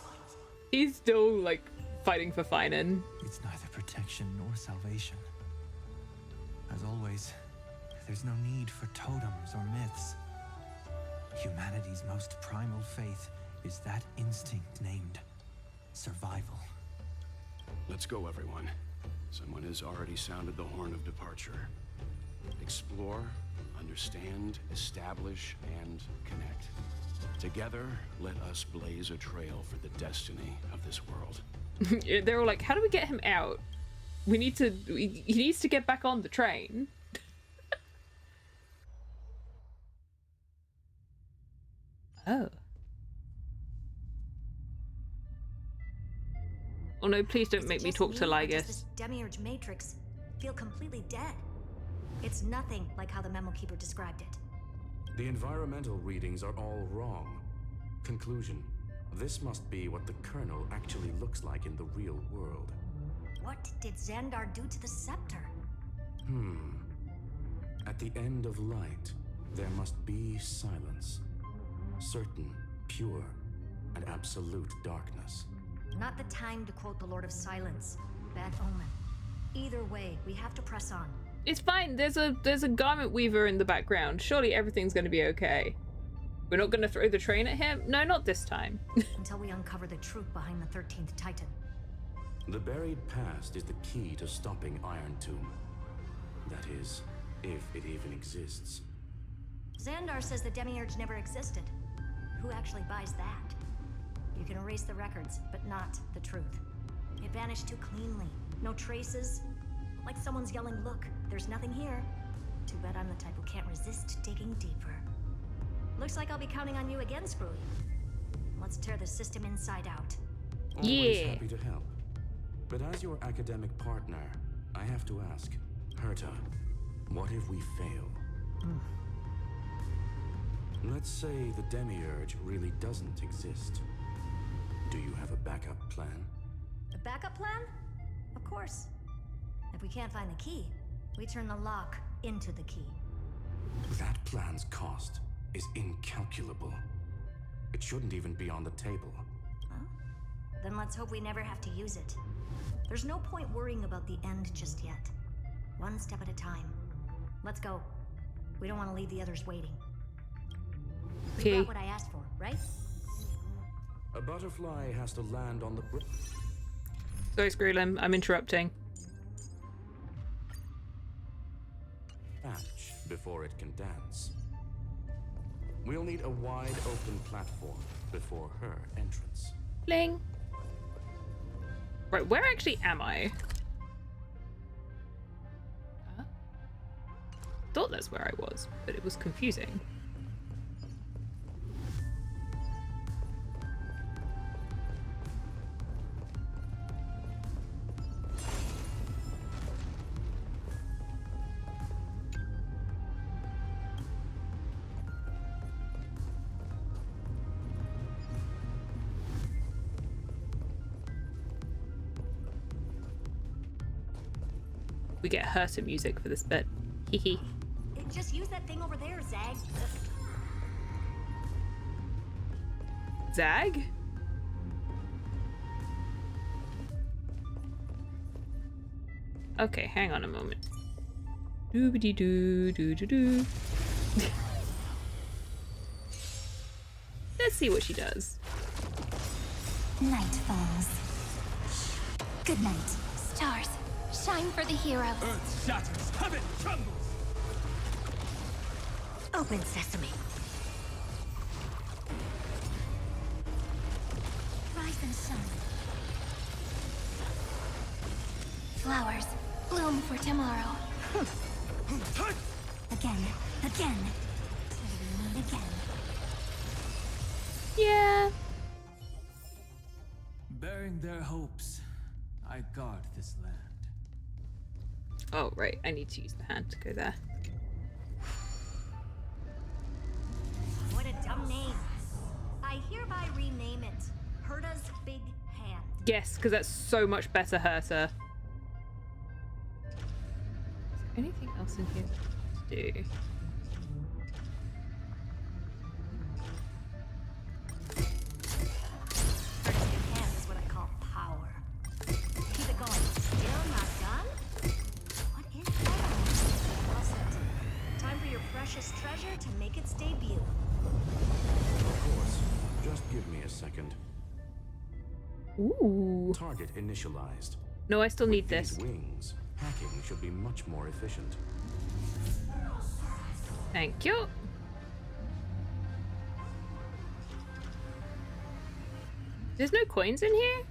He's still like fighting for Finan. It's neither protection nor salvation. As always, there's no need for totems or myths. Humanity's most primal faith is that instinct named survival. Let's go, everyone. Someone has already sounded the horn of departure. Explore, understand, establish, and connect. Together, let us blaze a trail for the destiny of this world. They're all like, how do we get him out? We need to... He needs to get back on the train. Oh. Oh no, please don't make me talk to Lygus. This demiurge matrix feel completely dead. It's nothing like how the memo keeper described it. The environmental readings are all wrong. Conclusion. This must be what the kernel actually looks like in the real world. What did Xandar do to the scepter? At the end of light, there must be silence. Certain, pure, and absolute darkness. Not the time to quote the Lord of Silence. Bad omen. Either way, we have to press on. It's fine. There's a garment weaver in the background. Surely everything's going to be okay. We're not going to throw the train at him? No, not this time. Until we uncover the truth behind the 13th Titan. The buried past is the key to stopping Iron Tomb. That is, if it even exists. Xandar says the demiurge never existed. Who actually buys that? You can erase the records, but not the truth. It vanished too cleanly. No traces. Like someone's yelling, look, there's nothing here. Too bad I'm the type who can't resist digging deeper. Looks like I'll be counting on you again, Screwy. Let's tear the system inside out. Always happy to help. But as your academic partner, I have to ask, Herta, what if we fail? Let's say the demiurge really doesn't exist. Do you have a backup plan? A backup plan? Of course. If we can't find the key, we turn the lock into the key. That plan's cost is incalculable. It shouldn't even be on the table. Huh? Then let's hope we never have to use it. There's no point worrying about the end just yet. One step at a time. Let's go. We don't want to leave the others waiting. We got what I asked for, right? A butterfly has to land on the Sorry, Screwlim, I'm interrupting. branch before it can dance. We'll need a wide open platform before her entrance. Bling. Right, where actually am I? Thought that's where I was, but it was confusing. We get Herta music for this bit. Hehe. Just use that thing over there, Zag. Zag? Okay, hang on a moment. Doobity doo doo doo doo. Let's see what she does. Night falls. Good night. Stars, shine for the heroes. Earth shatters, heaven trembles. Open sesame. Rise and shine. Flowers, bloom for tomorrow. Again, again. Till we meet again. Yeah. Bearing their hopes, I guard this land. Oh, right. I need to use the hand to go there. What a dumb name. I hereby rename it Herta's Big Hand. Yes, because that's so much better, Herta. Is there anything else in here to do? Herta's Big Hand is what I call power. Keep it going. Still not done? What is that? Well said. Time for your precious treasure to make its debut. Of course. Just give me a second. Ooh. Target initialized. No, I still need With this. these wings, hacking should be much more efficient. Thank you. There's no coins in here?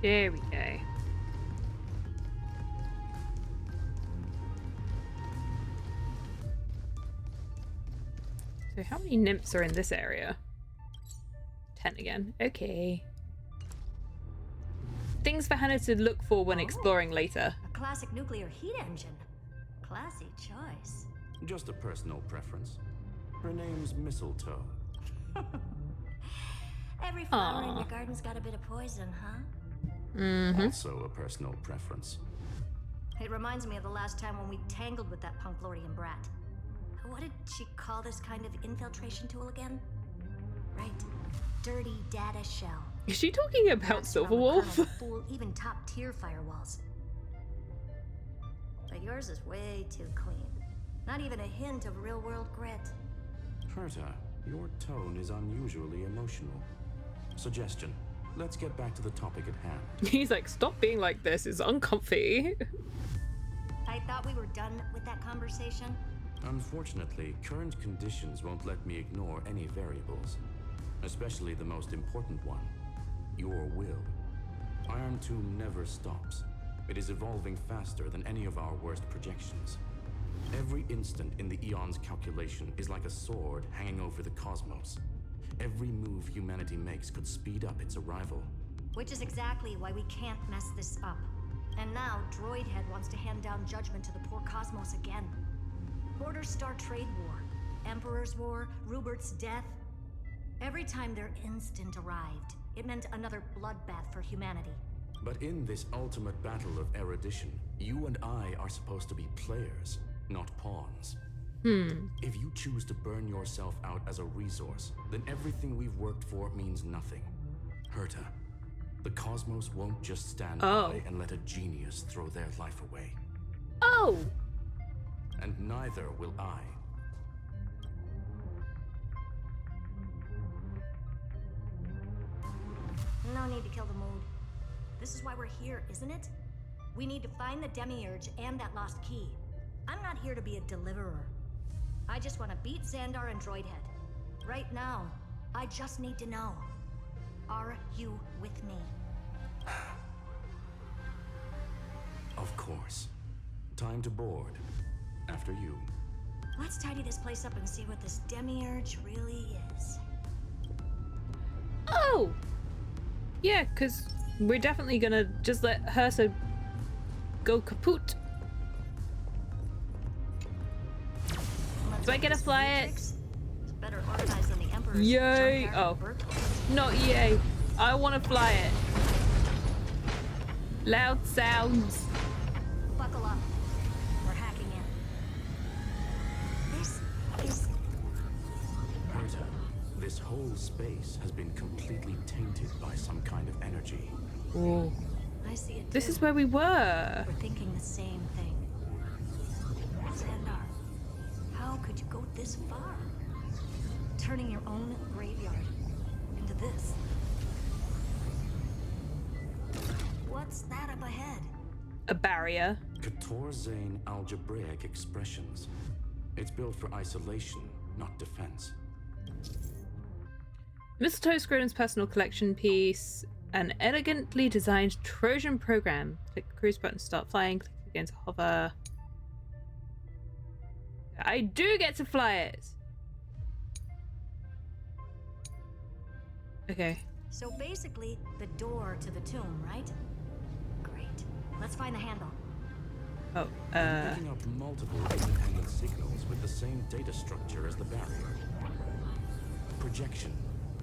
There we go. So how many nymphs are in this area? 10 again. Okay. Things for Hannah to look for when exploring later. A classic nuclear heat engine. Classy choice. Just a personal preference. Her name's Mistletoe. Every flower in your garden's got a bit of poison, huh? Also a personal preference. It reminds me of the last time when we tangled with that Punklorian brat. What did she call this kind of infiltration tool again? Right. Dirty data shell. Is she talking about Silverwolf? Fool even top tier firewalls. But yours is way too clean. Not even a hint of real world grit. Herta, your tone is unusually emotional. Suggestion. Let's get back to the topic at hand. He's like, stop being like this, it's uncomfy. I thought we were done with that conversation. Unfortunately, current conditions won't let me ignore any variables. Especially the most important one. Your will. Iron Tomb never stops. It is evolving faster than any of our worst projections. Every instant in the Eon's calculation is like a sword hanging over the cosmos. Every move humanity makes could speed up its arrival. Which is exactly why we can't mess this up. And now, Droidhead wants to hand down judgment to the poor cosmos again. Border Star Trade War, Emperor's War, Rupert's death. Every time their instant arrived, it meant another bloodbath for humanity. But in this ultimate battle of erudition, you and I are supposed to be players, not pawns. If you choose to burn yourself out as a resource, then everything we've worked for means nothing. Herta, the cosmos won't just stand by and let a genius throw their life away. Oh! And neither will I. No need to kill the mood. This is why we're here, isn't it? We need to find the Demiurge and that lost key. I'm not here to be a deliverer. I just want to beat Xandar and Droidhead. Right now, I just need to know. Are you with me? Of course. Time to board. After you. Let's tidy this place up and see what this Demiurge really is. Oh! Yeah, because we're definitely gonna just let Hersa go kaput. Do I get to fly it? It's better organized than the Emperor's Yay! junkyard Oh. Not yay. I want to fly it. Loud sounds. Buckle up. We're hacking in. This is... Herta, this whole space has been completely tainted by some kind of energy. Ooh. I see it. This too. is where we were. We're thinking the same thing. Xandar, how could you go this far? Turning your own graveyard into this. What's that up ahead? A barrier. Katorzane algebraic expressions. It's built for isolation, not defense. Mistletoe Scrotum's personal collection piece. An elegantly designed Trojan program. Click the cruise button to start flying. Click again to hover. I do get to fly it! Okay. So basically, the door to the tomb, right? Great. Let's find the handle. Oh, I'm picking up multiple independent signals with the same data structure as the barrier. Projection.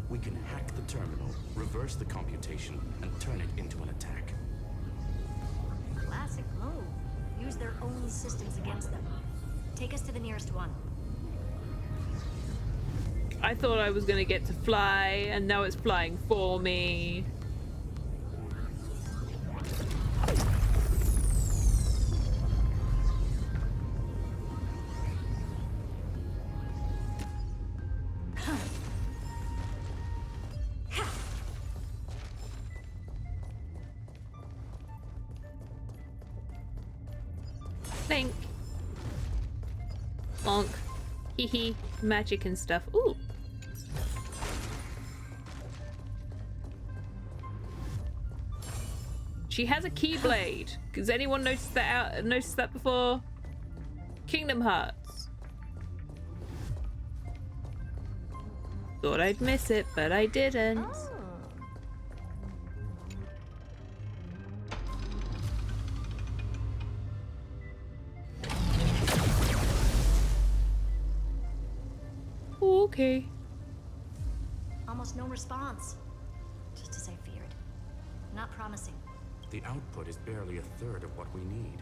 We can hack the terminal, reverse the computation, and turn it into an attack. Classic move. Use their own systems against them. Take us to the nearest one. I thought I was gonna get to fly, and now it's flying for me. Think. Bonk. Hee hee. Magic and stuff. Ooh. She has a keyblade. Has anyone noticed that before? Kingdom Hearts. Thought I'd miss it, but I didn't. Okay. Almost no response. Just as I feared. Not promising. The output is barely a third of what we need.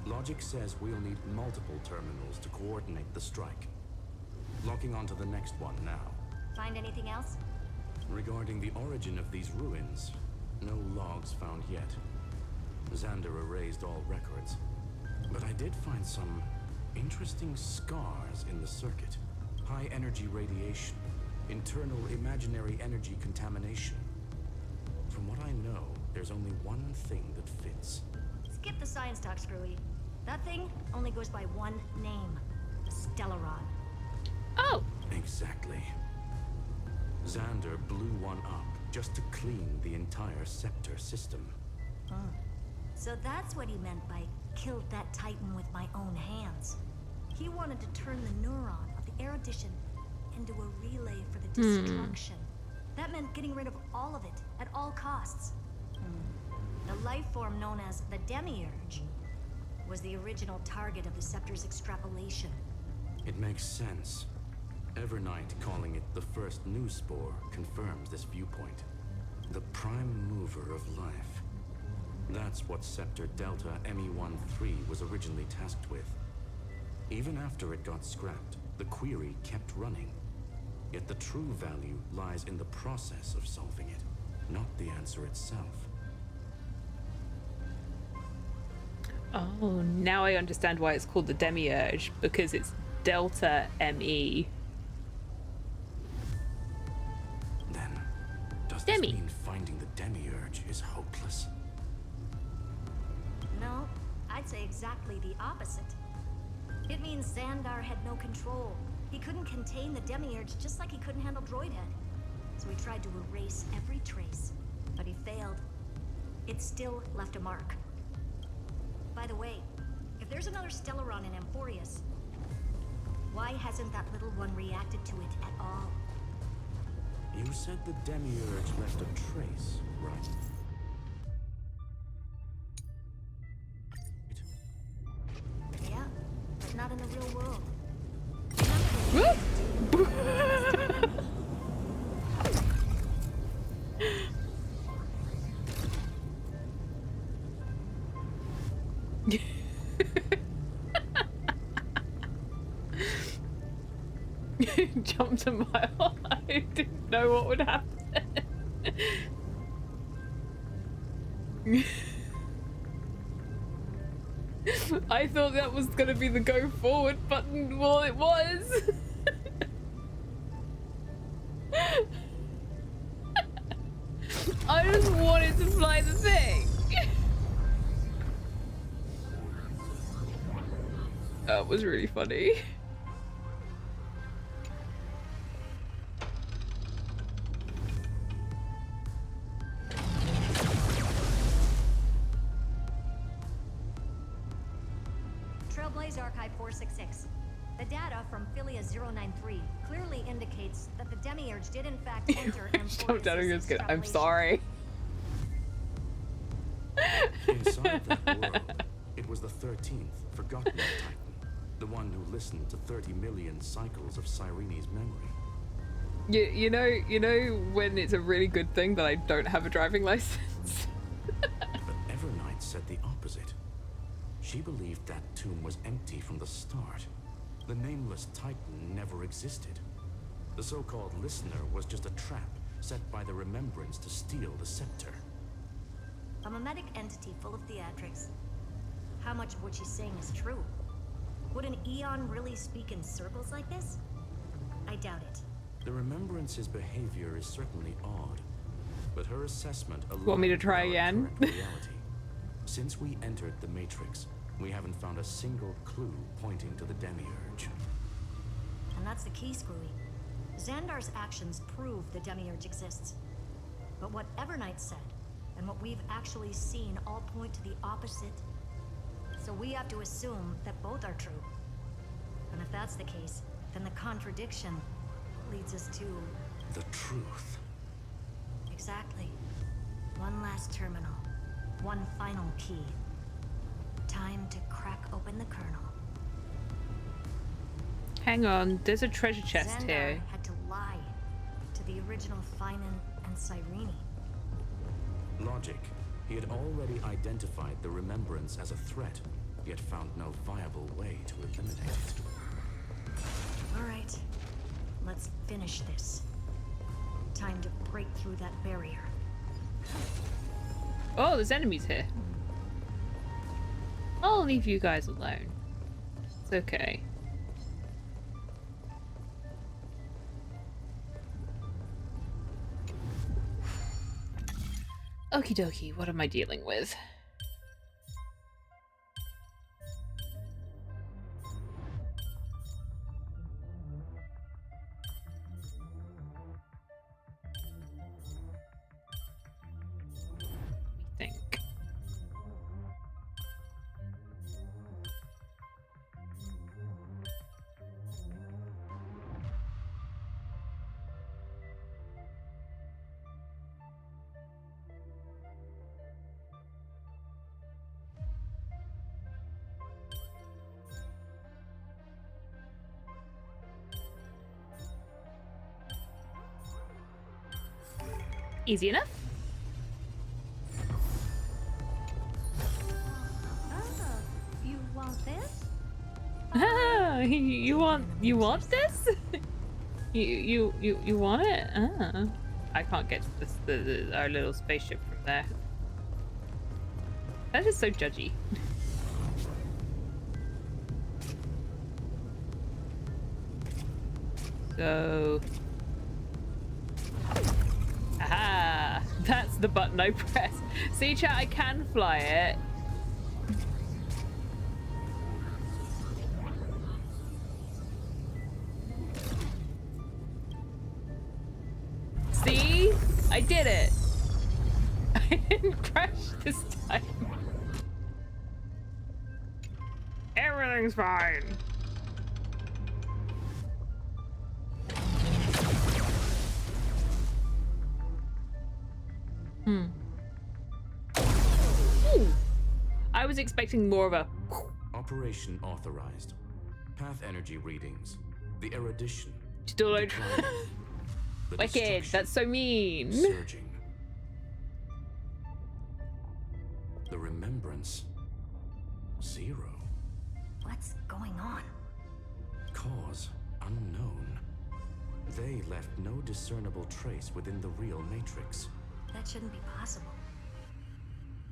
Logic says we'll need multiple terminals to coordinate the strike. Locking onto the next one now. Find anything else? Regarding the origin of these ruins, no logs found yet. Xander erased all records. But I did find some interesting scars in the circuit. High energy radiation, internal imaginary energy contamination. From what I know, there's only one thing that fits. Skip the science talk, Screwy. That thing only goes by one name. Stellaron. Oh! Exactly. Xander blew one up just to clean the entire scepter system. So that's what he meant by killed that Titan with my own hands. He wanted to turn the neuron of the erudition into a relay for the destruction. That meant getting rid of all of it at all costs. The life form known as the Demiurge was the original target of the Scepter's extrapolation. It makes sense. Evernight calling it the first new spore confirms this viewpoint. The prime mover of life. That's what Scepter Delta ME-13 was originally tasked with. Even after it got scrapped, the query kept running. Yet the true value lies in the process of solving it, not the answer itself. Oh, now I understand why it's called the Demiurge, because it's Delta ME. Then, does this mean finding the Demiurge is hopeless? No, I'd say exactly the opposite. It means Xandar had no control. He couldn't contain the Demiurge just like he couldn't handle Droidhead. So he tried to erase every trace, but he failed. It still left a mark. By the way, if there's another Stellaron in Amphoreus, why hasn't that little one reacted to it at all? You said the Demiurge left a trace, right? Yeah, but not in the real world. Jumped a mile. I didn't know what would happen. I thought that was gonna be the go forward button. Well, it was. I just wanted to fly the thing. That was really funny. Trailblaze Archive 466. The data from Philia 093 clearly indicates that the Demiurge did in fact enter Amphoreus' I'm sorry. Inside that world, it was the 13th, forgotten Titan. The one who listened to 30 million cycles of Cyrene's memory. You know when it's a really good thing that I don't have a driving license? But Evernight said the opposite. She believed that tomb was empty from the start. The nameless Titan never existed. The so-called listener was just a trap set by the Remembrance to steal the scepter. A mimetic entity full of theatrics. How much of what she's saying is true? Would an Eon really speak in circles like this? I doubt it. The Remembrance's behavior is certainly odd, but her assessment alone. Want me to try again? Since we entered the Matrix, we haven't found a single clue pointing to the Demiurge. And that's the key, Screwy. Xandar's actions prove the Demiurge exists. But what Evernight said, and what we've actually seen all point to the opposite. So we have to assume that both are true. And if that's the case, then the contradiction leads us to... the truth. Exactly. One last terminal. One final key. Time to crack open the kernel. Hang on, there's a treasure chest Xandar here. had to lie to the original Finan and Cyrene. Logic. He had already identified the Remembrance as a threat, yet found no viable way to eliminate it. All right, let's finish this. Time to break through that barrier. Oh, there's enemies here. I'll leave you guys alone. It's okay. Okie dokie, what am I dealing with? Let me think. Easy enough. Oh, you want this? Ah, you want this? you want it? Ah. I can't get to this, our little spaceship from there. That is so judgy. So, aha! That's the button I press. See, chat, I can fly it. See? I did it. I didn't crash this time. Everything's fine. Hmm. Ooh. I was expecting more of a... Operation authorized. Path energy readings. The erudition. Still don't... Wicked, that's so mean. Surging. The remembrance. 0. What's going on? Cause unknown. They left no discernible trace within the real matrix. That shouldn't be possible.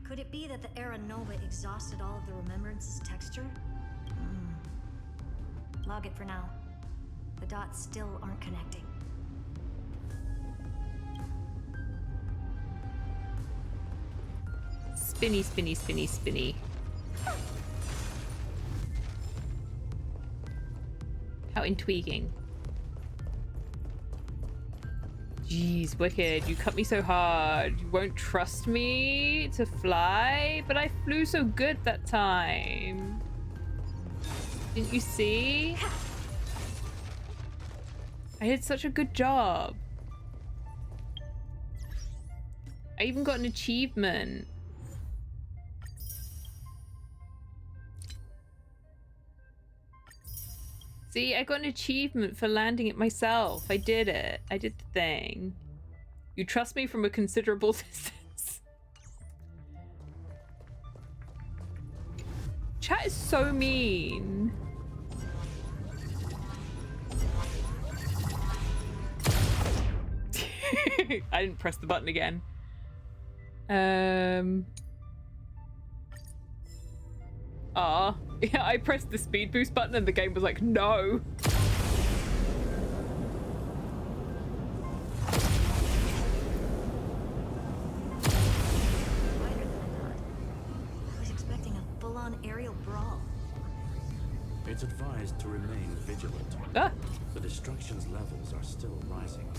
Could it be that the Era Nova exhausted all of the remembrance's texture? Log it for now. The dots still aren't connecting. Spinny, spinny, spinny, spinny. How intriguing. Jeez, Wicked, you cut me so hard. You won't trust me to fly? But I flew so good that time. Didn't you see? I did such a good job. I even got an achievement. See, I got an achievement for landing it myself. I did it. I did the thing. You trust me from a considerable distance. Chat is so mean. I didn't press the button again. Aw. Yeah, I pressed the speed boost button and the game was like, no. I was expecting a full-on aerial brawl. It's advised to remain vigilant. Ah. The destruction's levels are still rising.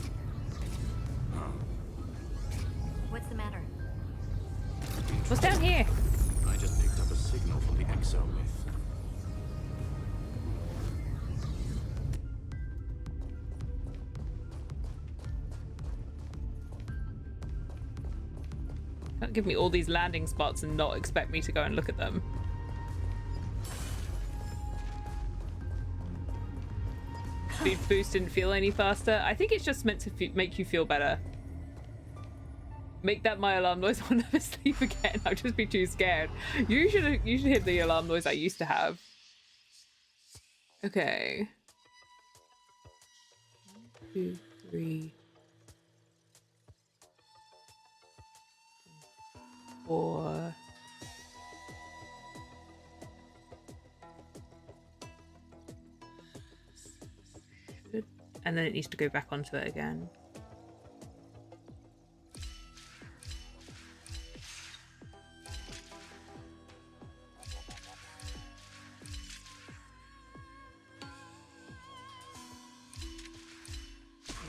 What's the matter? What's down here? I just picked up a signal from the exo myth. Can't give me all these landing spots and not expect me to go and look at them. Speed boost didn't feel any faster. I think it's just meant to make you feel better. Make that my alarm noise. I'll never sleep again. I'll just be too scared. You should hear the alarm noise I used to have. Okay. 1, 2, 3, 4. Good. And then it needs to go back onto it again.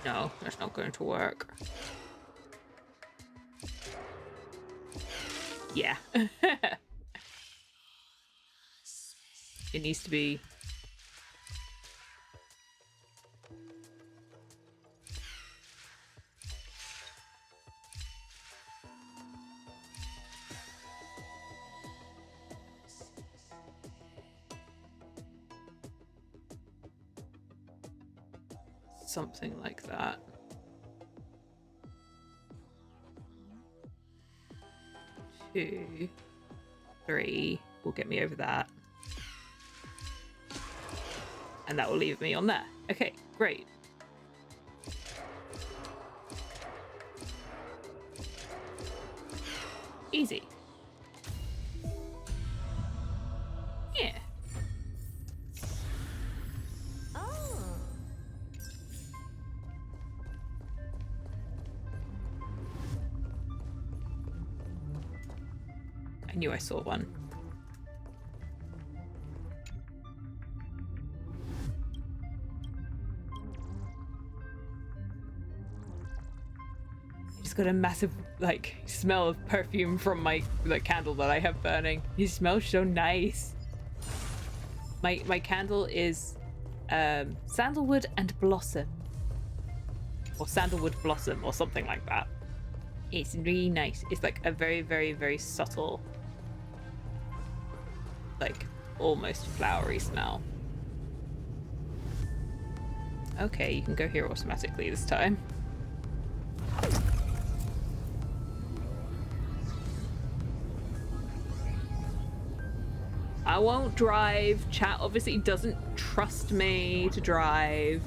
No, that's not going to work. Yeah. It needs to be... something like that. 2, 3 will get me over that. And that will leave me on there. Okay, great. Easy. Yeah. Oh. I knew I saw one. Just got a massive like smell of perfume from my candle that I have burning. It smells so nice. My candle is sandalwood and blossom, or sandalwood blossom, or something like that. It's really nice. It's like a very, very, very subtle, like almost flowery smell. Okay, you can go here automatically this time. I won't drive. Chat obviously doesn't trust me to drive.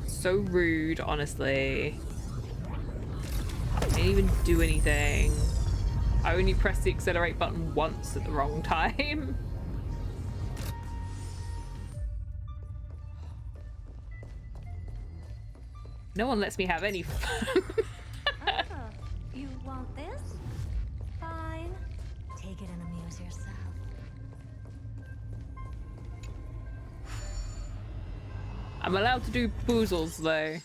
So rude, honestly. I didn't even do anything. I only pressed the accelerate button once at the wrong time. No one lets me have any fun. You want this? Fine. Take it and amuse yourself. I'm allowed to do boozles though.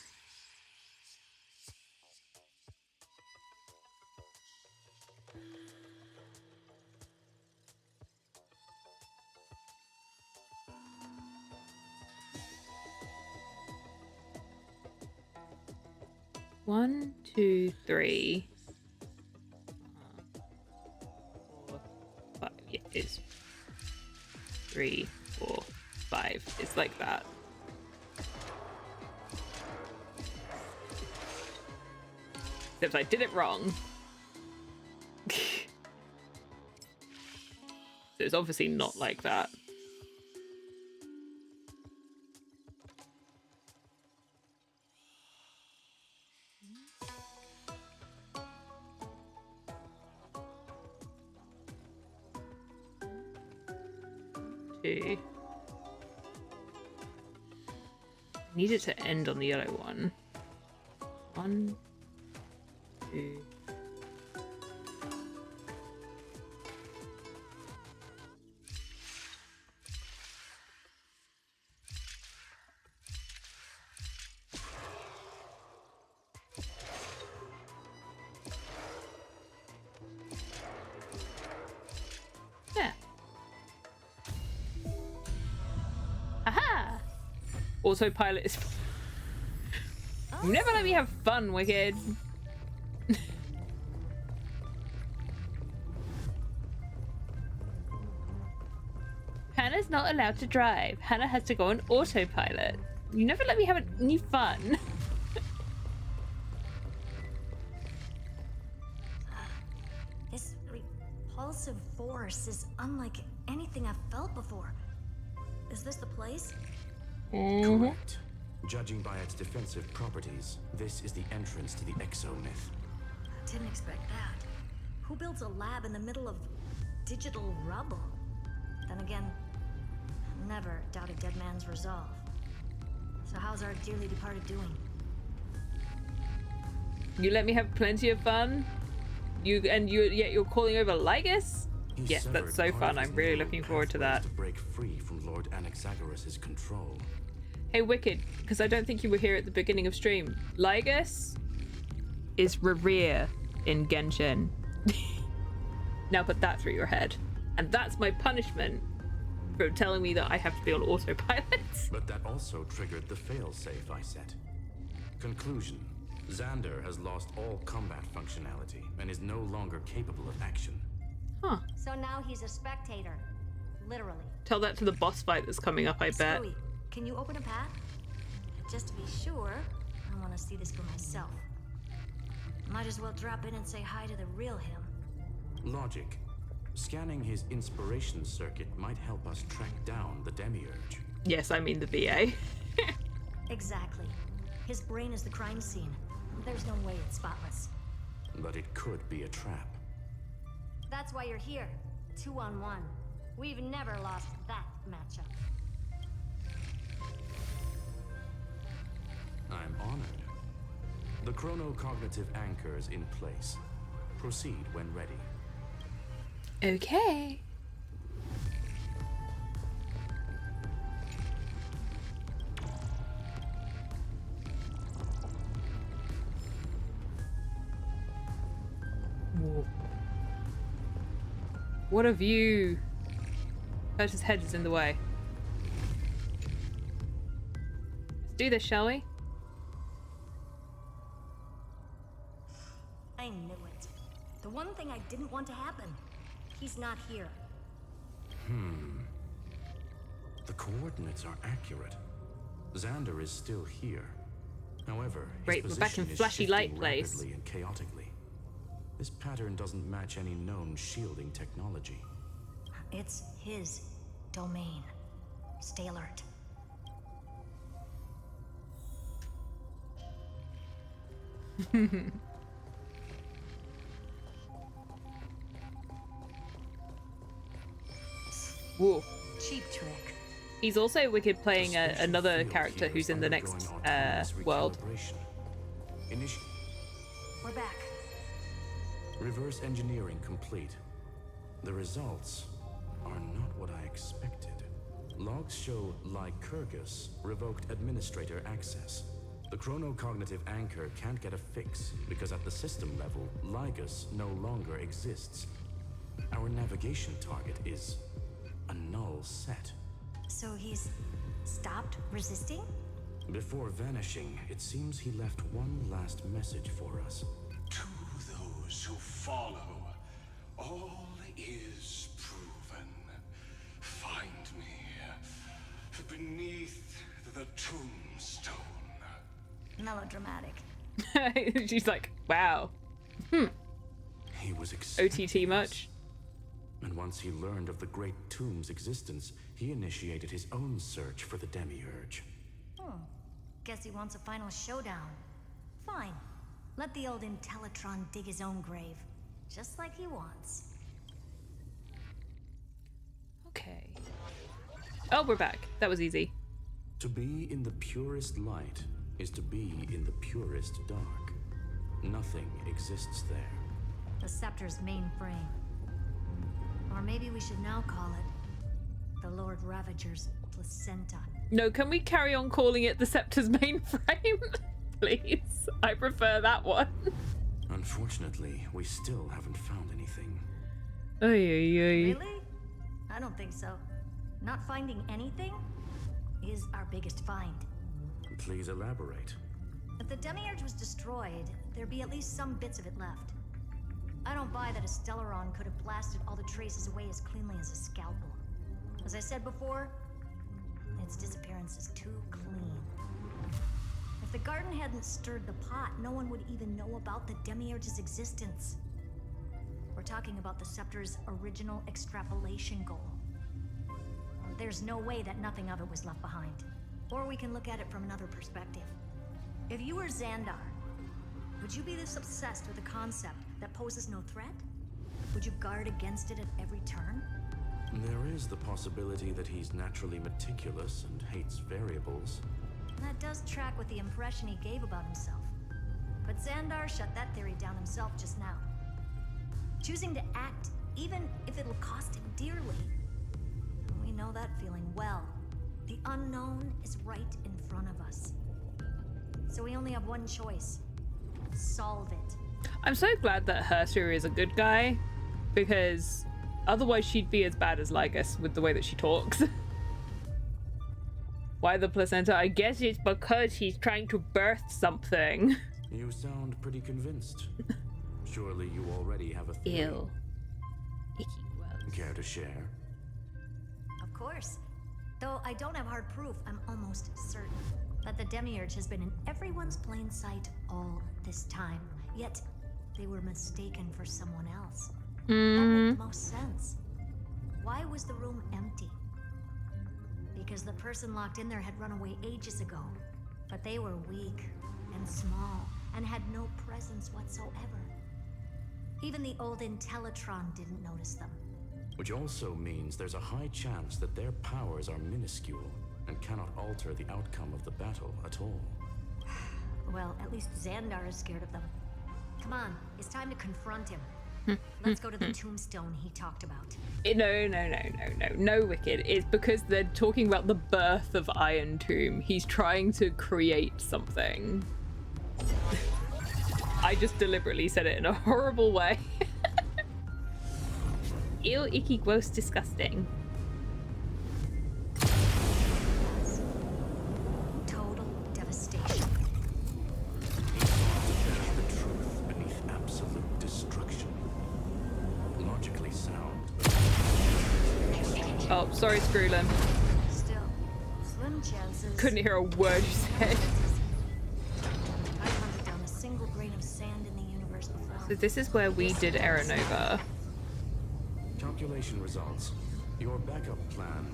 One, two, three. 4, 5. Yeah, it is. 3, 4, 5. It's like that. Except I did it wrong. So it's obviously not like that. Two. Need it to end on the yellow one. 1, 2. Yeah. Aha! Autopilot is. You never let me have fun, Wicked. Hannah's not allowed to drive. Hannah has to go on autopilot. You never let me have any fun. This repulsive force is unlike anything I've felt before. Is this the place? Correct. Judging by its defensive properties, this is the entrance to the exomyth. Didn't expect that. Who builds a lab in the middle of digital rubble? Then again, never doubted dead man's resolve. So how's our dearly departed doing? You let me have plenty of fun. Yet you're calling over Lygus? Yes, that's so fun. I'm really looking forward to that. To break free from Lord Anaxagoras' control. Hey, Wicked, because I don't think you were here at the beginning of stream. Lygus is Revere in Genshin. Now put that through your head. And that's my punishment for telling me that I have to be on autopilot. But that also triggered the failsafe I set. Conclusion. Xander has lost all combat functionality and is no longer capable of action. Huh. So now he's a spectator. Literally. Tell that to the boss fight that's coming up, I bet. Screwy, can you open a path? Just to be sure, I want to see this for myself. Might as well drop in and say hi to the real him. Logic. Scanning his inspiration circuit might help us track down the Demiurge. Yes, I mean the VA. Exactly. His brain is the crime scene. There's no way it's spotless. But it could be a trap. That's why you're here. 2-on-1. We've never lost that matchup. I'm honored. The chronocognitive anchor is in place. Proceed when ready. Okay. Whoa. What a view! Curtis' head is in the way. Let's do this, shall we? I knew it. The one thing I didn't want to happen. He's not here. The coordinates are accurate. Xander is still here. However, his Great, we're back in position is Flashy Light shifting Place. rapidly and chaotically. This pattern doesn't match any known shielding technology. It's his domain. Stay alert. Whoa. Cheap trick. He's also wicked playing another character who's in the next world. We're back. Reverse engineering complete. The results are not what I expected. Logs show Lygus revoked administrator access. The chronocognitive anchor can't get a fix because at the system level, Lygus no longer exists. Our navigation target is a null set. So he's stopped resisting? Before vanishing, it seems he left one last message for us. To those who follow, all is proven. Find me beneath the tombstone. Melodramatic. She's like, wow. He was OTT much? And once he learned of the Great Tomb's existence, he initiated his own search for the Demiurge. Guess he wants a final showdown. Fine. Let the old Intellitron dig his own grave. Just like he wants. Okay. Oh, we're back. That was easy. To be in the purest light is to be in the purest dark. Nothing exists there. The Scepter's mainframe. Or maybe we should now call it the Lord Ravager's placenta. No, can we carry on calling it the Scepter's mainframe? Please. I prefer that one. Unfortunately, we still haven't found anything. Really? I don't think so. Not finding anything is our biggest find. Please elaborate. If the Demiurge was destroyed, there'd be at least some bits of it left. I don't buy that a Stellaron could have blasted all the traces away as cleanly as a scalpel. As I said before, its disappearance is too clean. If the garden hadn't stirred the pot, no one would even know about the Demiurge's existence. We're talking about the Scepter's original extrapolation goal. There's no way that nothing of it was left behind. Or we can look at it from another perspective. If you were Xandar, would you be this obsessed with a concept that poses no threat? Would you guard against it at every turn? There is the possibility that he's naturally meticulous and hates variables. That does track with the impression he gave about himself. But Xandar shut that theory down himself just now. Choosing to act, even if it'll cost him dearly. We know that feeling well. The unknown is right in front of us. So we only have one choice. Solve it. I'm so glad that Hersua is a good guy, because otherwise she'd be as bad as Lygus with the way that she talks. Why the placenta? I guess it's because he's trying to birth something. You sound pretty convinced. Surely you already have a theory. Ew. Icky gross. Care to share? Of course. Though I don't have hard proof, I'm almost certain that the Demiurge has been in everyone's plain sight all this time. Yet, they were mistaken for someone else. That made the most sense. Why was the room empty? Because the person locked in there had run away ages ago. But they were weak and small and had no presence whatsoever. Even the old Intellitron didn't notice them. Which also means there's a high chance that their powers are minuscule and cannot alter the outcome of the battle at all. Well, at least Xandar is scared of them. Come on, it's time to confront him. Let's go to the tombstone he talked about. No, Wicked. It's because they're talking about the birth of Iron Tomb. He's trying to create something. I just deliberately said it in a horrible way. Ew, icky, gross, disgusting. Total devastation. The truth beneath absolute destruction. Logically sound. Oh, sorry, Screwlin. Still, slim chances. Couldn't hear a word you said. I've hunted down a single grain of sand in the universe before. So this is where we did Aeronova. Calculation results. Your backup plan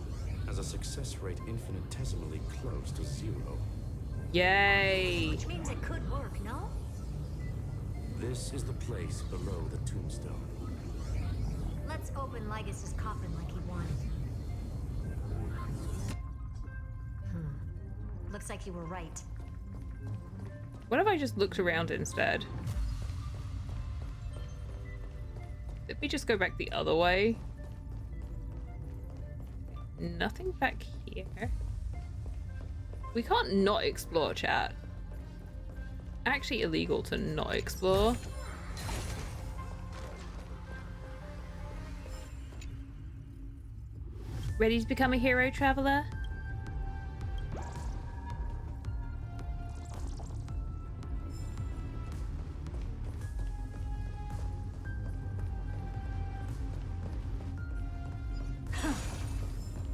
has a success rate infinitesimally close to 0. Yay! Which means it could work, no? This is the place below the tombstone. Let's open Lygus's coffin like he wanted. Looks like you were right. What if I just looked around instead? Did we just go back the other way? Nothing back here. We can't not explore, chat. Actually illegal to not explore. Ready to become a hero, traveler?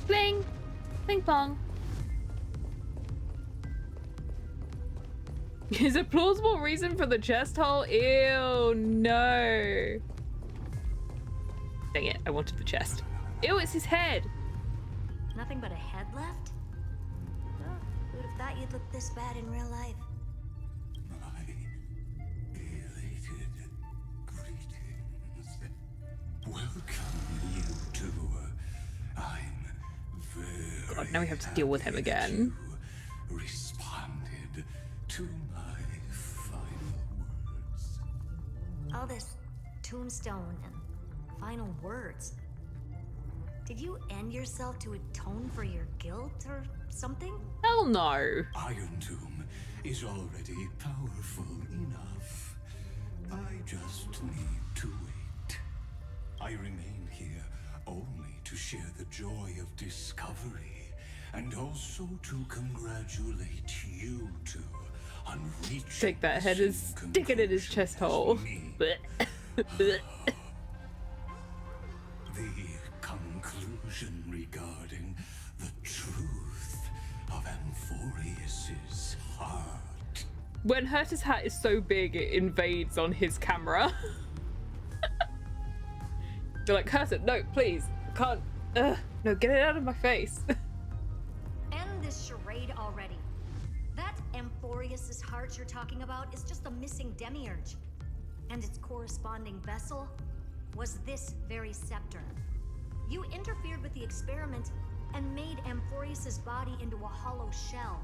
Bling! Ping pong. Is a plausible reason for the chest hole? Ew, no. Dang it, I wanted the chest. Ew, it's his head. Nothing but a head left? Oh, who'd have thought you'd look this bad in real life? My elated greetings. Welcome you two. I'm very God, now we have to deal with him again. responded to my final words. All this tombstone and final words. Did you end yourself to atone for your guilt or something? Hell no. Iron Tomb is already powerful enough. I just need to wait. I remain here only to share the joy of discovery and also to congratulate you two on reaching. Take that head and stick it in his chest hole. The conclusion regarding the truth of Amphoreus's heart. When Herta's hat is so big, it invades on his camera. You're like, Herta, no, please. I can't. No, get it out of my face. End this charade already. That Amphoreus's heart you're talking about is just a missing demiurge. And its corresponding vessel was this very scepter. You interfered with the experiment and made Amphoreus's body into a hollow shell,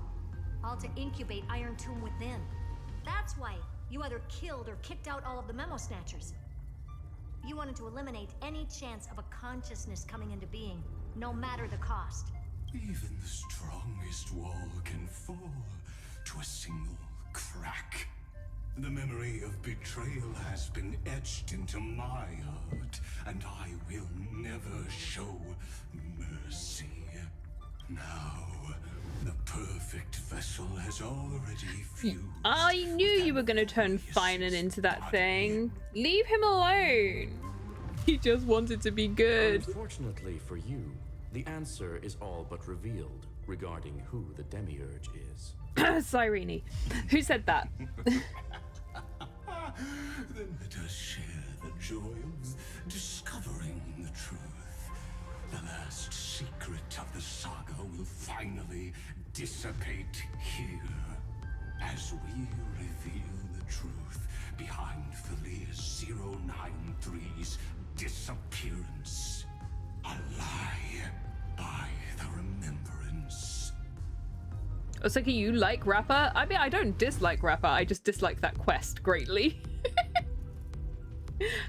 all to incubate Iron Tomb within. That's why you either killed or kicked out all of the Memo Snatchers. You wanted to eliminate any chance of a consciousness coming into being, no matter the cost. Even the strongest wall can fall to a single crack. The memory of betrayal has been etched into my heart, and I will never show mercy. Now, the perfect vessel has already fused. I knew you were going to turn Finan into that thing. Leave him alone. He just wanted to be good. Unfortunately for you, the answer is all but revealed regarding who the demiurge is. Cyrene. Who said that? Then let us share the joy of discovering the truth. The last secret of the saga will finally dissipate here, as we reveal the truth behind Thalia's 093's disappearance. A lie by the remembrance. Osaki, you like Rapper? I mean, I don't dislike Rapper, I just dislike that quest greatly.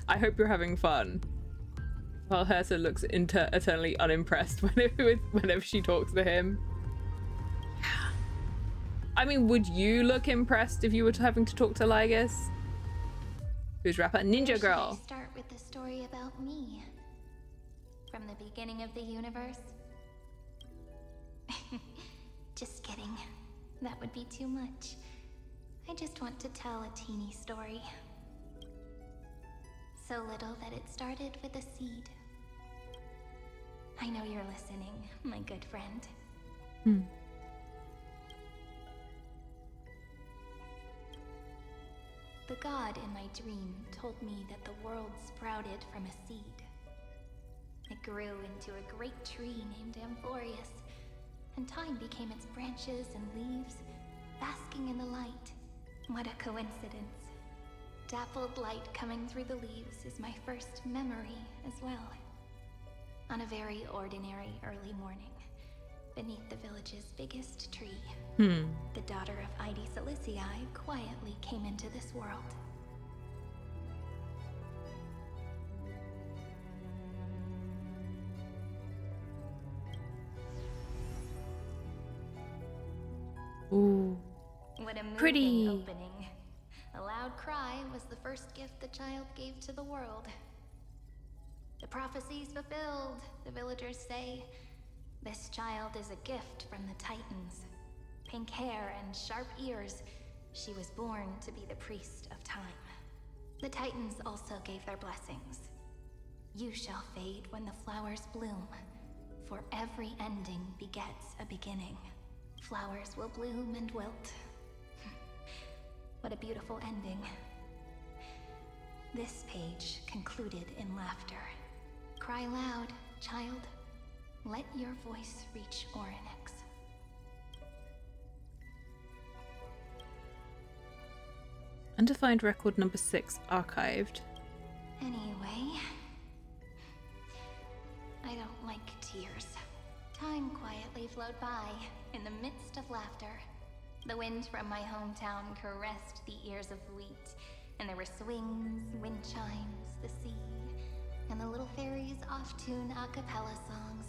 I hope you're having fun. While Hersa looks eternally unimpressed whenever she talks to him. Yeah. I mean, would you look impressed if you were having to talk to Lygus? Who's Rapper? Ninja Girl. Should I start with the story about me? From the beginning of the universe? Just kidding. That would be too much. I just want to tell a teeny story. So little that it started with a seed. I know you're listening, my good friend. The god in my dream told me that the world sprouted from a seed. It grew into a great tree named Amphoreus, and time became its branches and leaves, basking in the light. What a coincidence. Dappled light coming through the leaves is my first memory as well. On a very ordinary early morning, beneath the village's biggest tree, the daughter of Ide Silicii quietly came into this world. Ooh. What a moving Pretty. opening. A loud cry was the first gift the child gave to the world. The prophecies fulfilled, the villagers say. This child is a gift from the Titans. Pink hair and sharp ears, she was born to be the priest of time. The Titans also gave their blessings. You shall fade when the flowers bloom, for every ending begets a beginning. Flowers will bloom and wilt. What a beautiful ending. This page concluded in laughter. Cry loud, child. Let your voice reach Orynyx. Undefined record number 6 archived. Anyway, I don't like tears. Time quietly flowed by in the midst of laughter. The wind from my hometown caressed the ears of wheat, and there were swings, wind chimes, the sea, and the little fairies off-tune a cappella songs.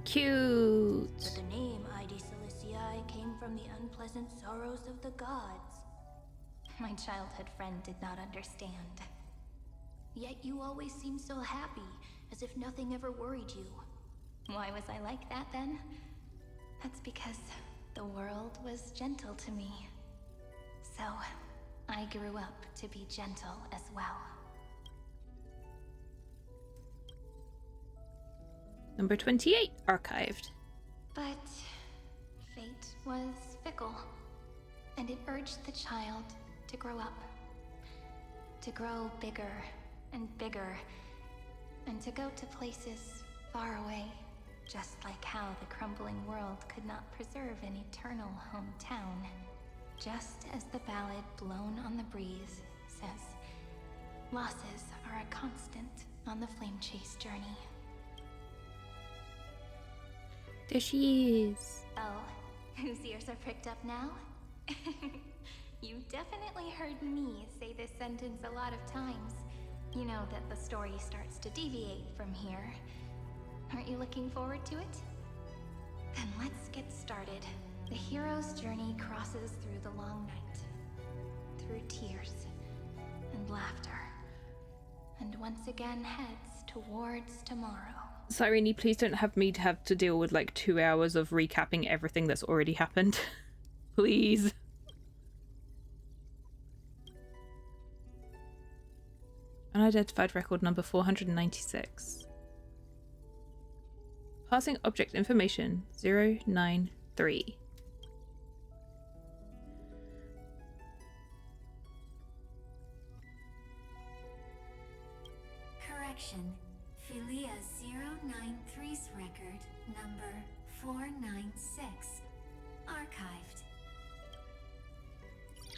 Cute. But the name Ide Silicii came from the unpleasant sorrows of the gods. My childhood friend did not understand. Yet you always seemed so happy, as if nothing ever worried you. Why was I like that then? That's because the world was gentle to me. So, I grew up to be gentle as well. Number 28 archived. But fate was fickle, and it urged the child to grow up. To grow bigger and bigger, and to go to places far away, just like how the crumbling world could not preserve an eternal hometown. Just as the ballad blown on the breeze says, losses are a constant on the flame chase journey. There she is. Oh, whose ears are pricked up now? You definitely heard me say this sentence a lot of times. You know that the story starts to deviate from here. Aren't you looking forward to it? Then let's get started. The hero's journey crosses through the long night, through tears and laughter, and once again heads towards tomorrow. Cyrene, please don't have me to have to deal with like 2 hours of recapping everything that's already happened. Please. Unidentified record number 496. Passing object information 093. Correction. Philia 093's record, number 496. Archived.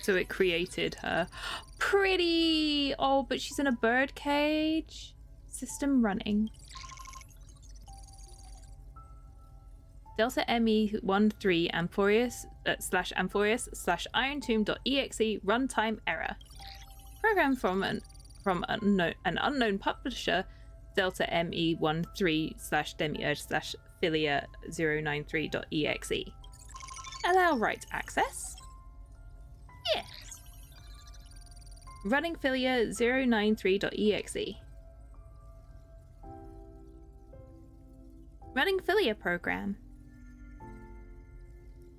So it created her. Pretty! Oh, but she's in a bird cage. System running. Delta ME13 Amphoreus /Amphoreus /IronTomb.exe runtime error. Program from an unknown publisher. Delta ME13 /Demiurge /Philia 093.exe. Allow write access. Yes. Running Philia 093.exe. Running Philia program.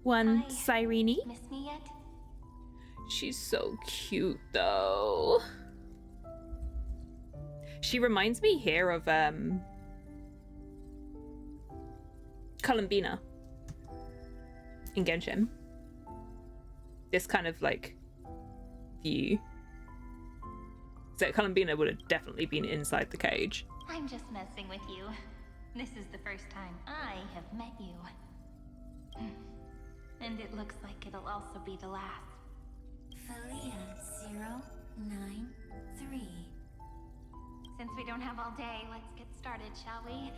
One Cyrene. Miss me yet? She's so cute though. She reminds me here of Columbina in Genshin. This kind of like view. So Columbina would have definitely been inside the cage. I'm just messing with you. This is the first time I have met you. And it looks like it'll also be the last. Philia 093. Since we don't have all day, let's get started, shall we?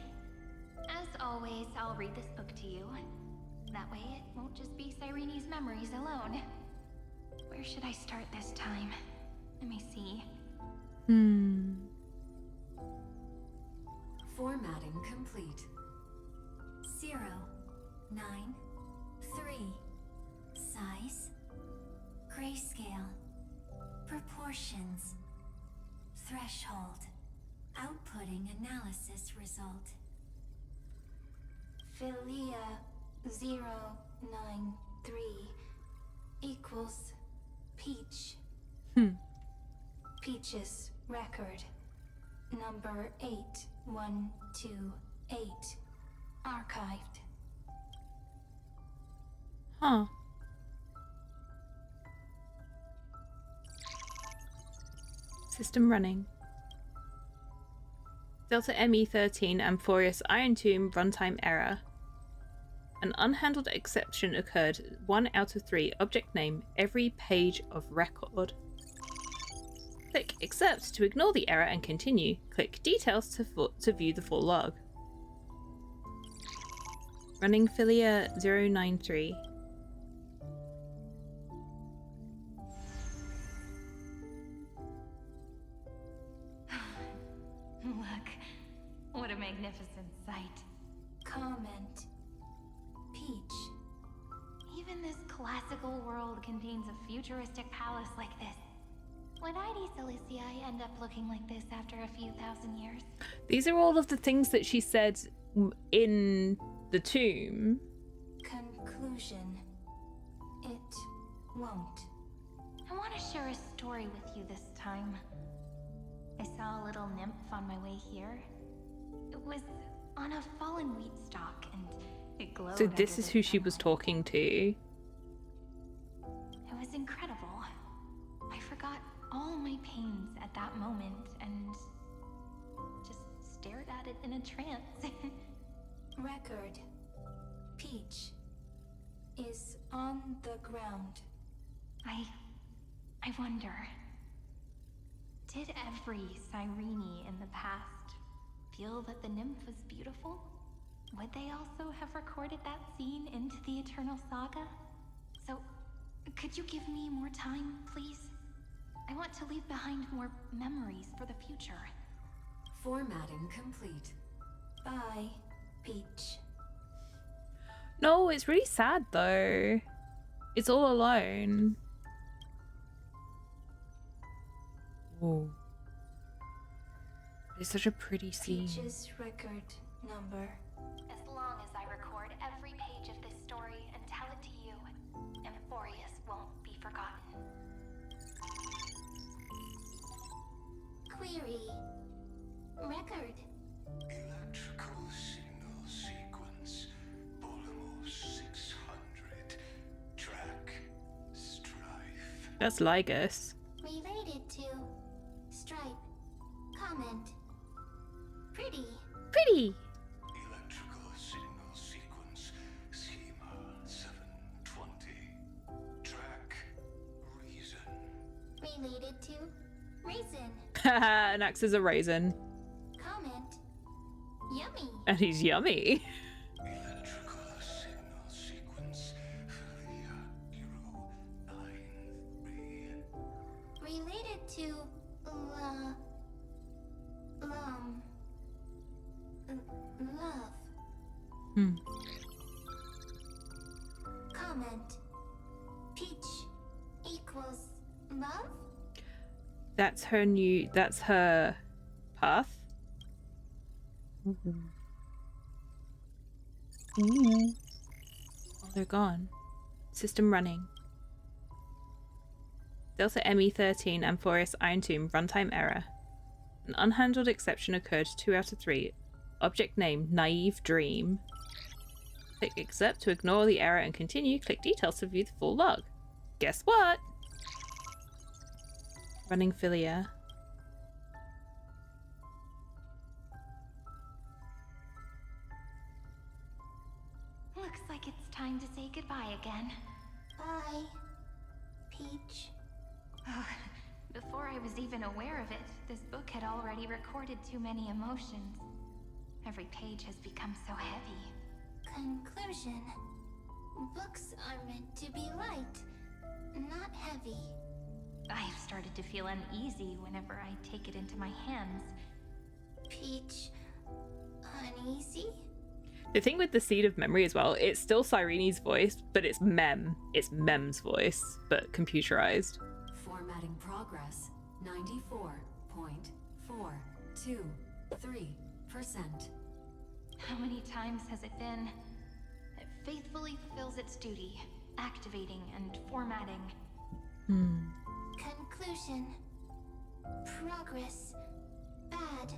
As always, I'll read this book to you. That way it won't just be Cyrene's memories alone. Where should I start this time? Let me see. Formatting complete. 0, 9, 3. Size. Grayscale. Proportions. Threshold. Outputting analysis result. Philia 093 equals Peach. Peach's record. Number 8128. Archived. Huh. System running. Delta ME13 Amphoreus Iron Tomb runtime error. An unhandled exception occurred. 1 out of 3. Object name, every page of record. Click accept to ignore the error and continue. Click details to view the full log. Running Philia 093. Look, what a magnificent sight. Comment. Peach. Even this classical world contains a futuristic palace like this. Would ID Cilicia end up looking like this after a few thousand years? These are all of the things that she said in the tomb. Conclusion. It won't. I want to share a story with you this time. I saw a little nymph on my way here. It was on a fallen wheat stalk and it glowed. So this is who she was talking to. It was incredible. I forgot all my pains at that moment and just stared at it in a trance. Record. Peach is on the ground. I wonder, did every Cyrene in the past feel that the nymph was beautiful? Would they also have recorded that scene into the Eternal Saga? So, could you give me more time, please? I want to leave behind more memories for the future. Formatting complete. Bye, Peach. No, it's really sad though. It's all alone. Whoa. It's such a pretty scene. Peach's record number. As long as I record every page of this story and tell it to you, Amphoreus won't be forgotten. Query. Record. Electrical signal sequence. Polymorph 600. Track. Strife. That's Lygus. Related to. Stripe. Comment. pretty. Pretty! Electrical signal sequence schema 720. Track reason. Related to raisin. Haha, Nax is a raisin. Comment. Yummy. And he's yummy. Electrical signal sequence Hero 93. Related to love. Hmm. Comment. Peach equals love? That's her path. Ooh. Ooh. Oh, they're gone. System running. Delta ME13 Amphoreus Iron Tomb runtime error. An unhandled exception occurred 2 out of 3. Object name Naive Dream. Click Accept to ignore the error and continue. Click Details to view the full log. Guess what? Running Philia. Looks like it's time to say goodbye again. Bye, Peach. Before I was even aware of it, this book had already recorded too many emotions. Every page has become so heavy. Conclusion. Books are meant to be light, not heavy. I have started to feel uneasy whenever I take it into my hands. Peach, uneasy? The thing with the Seed of Memory as well, it's still Cyrene's voice, but it's Mem. It's Mem's voice, but computerized. Formatting progress 94.423%. How many times has it been? It faithfully fulfills its duty, activating and formatting. Conclusion. Progress. Bad.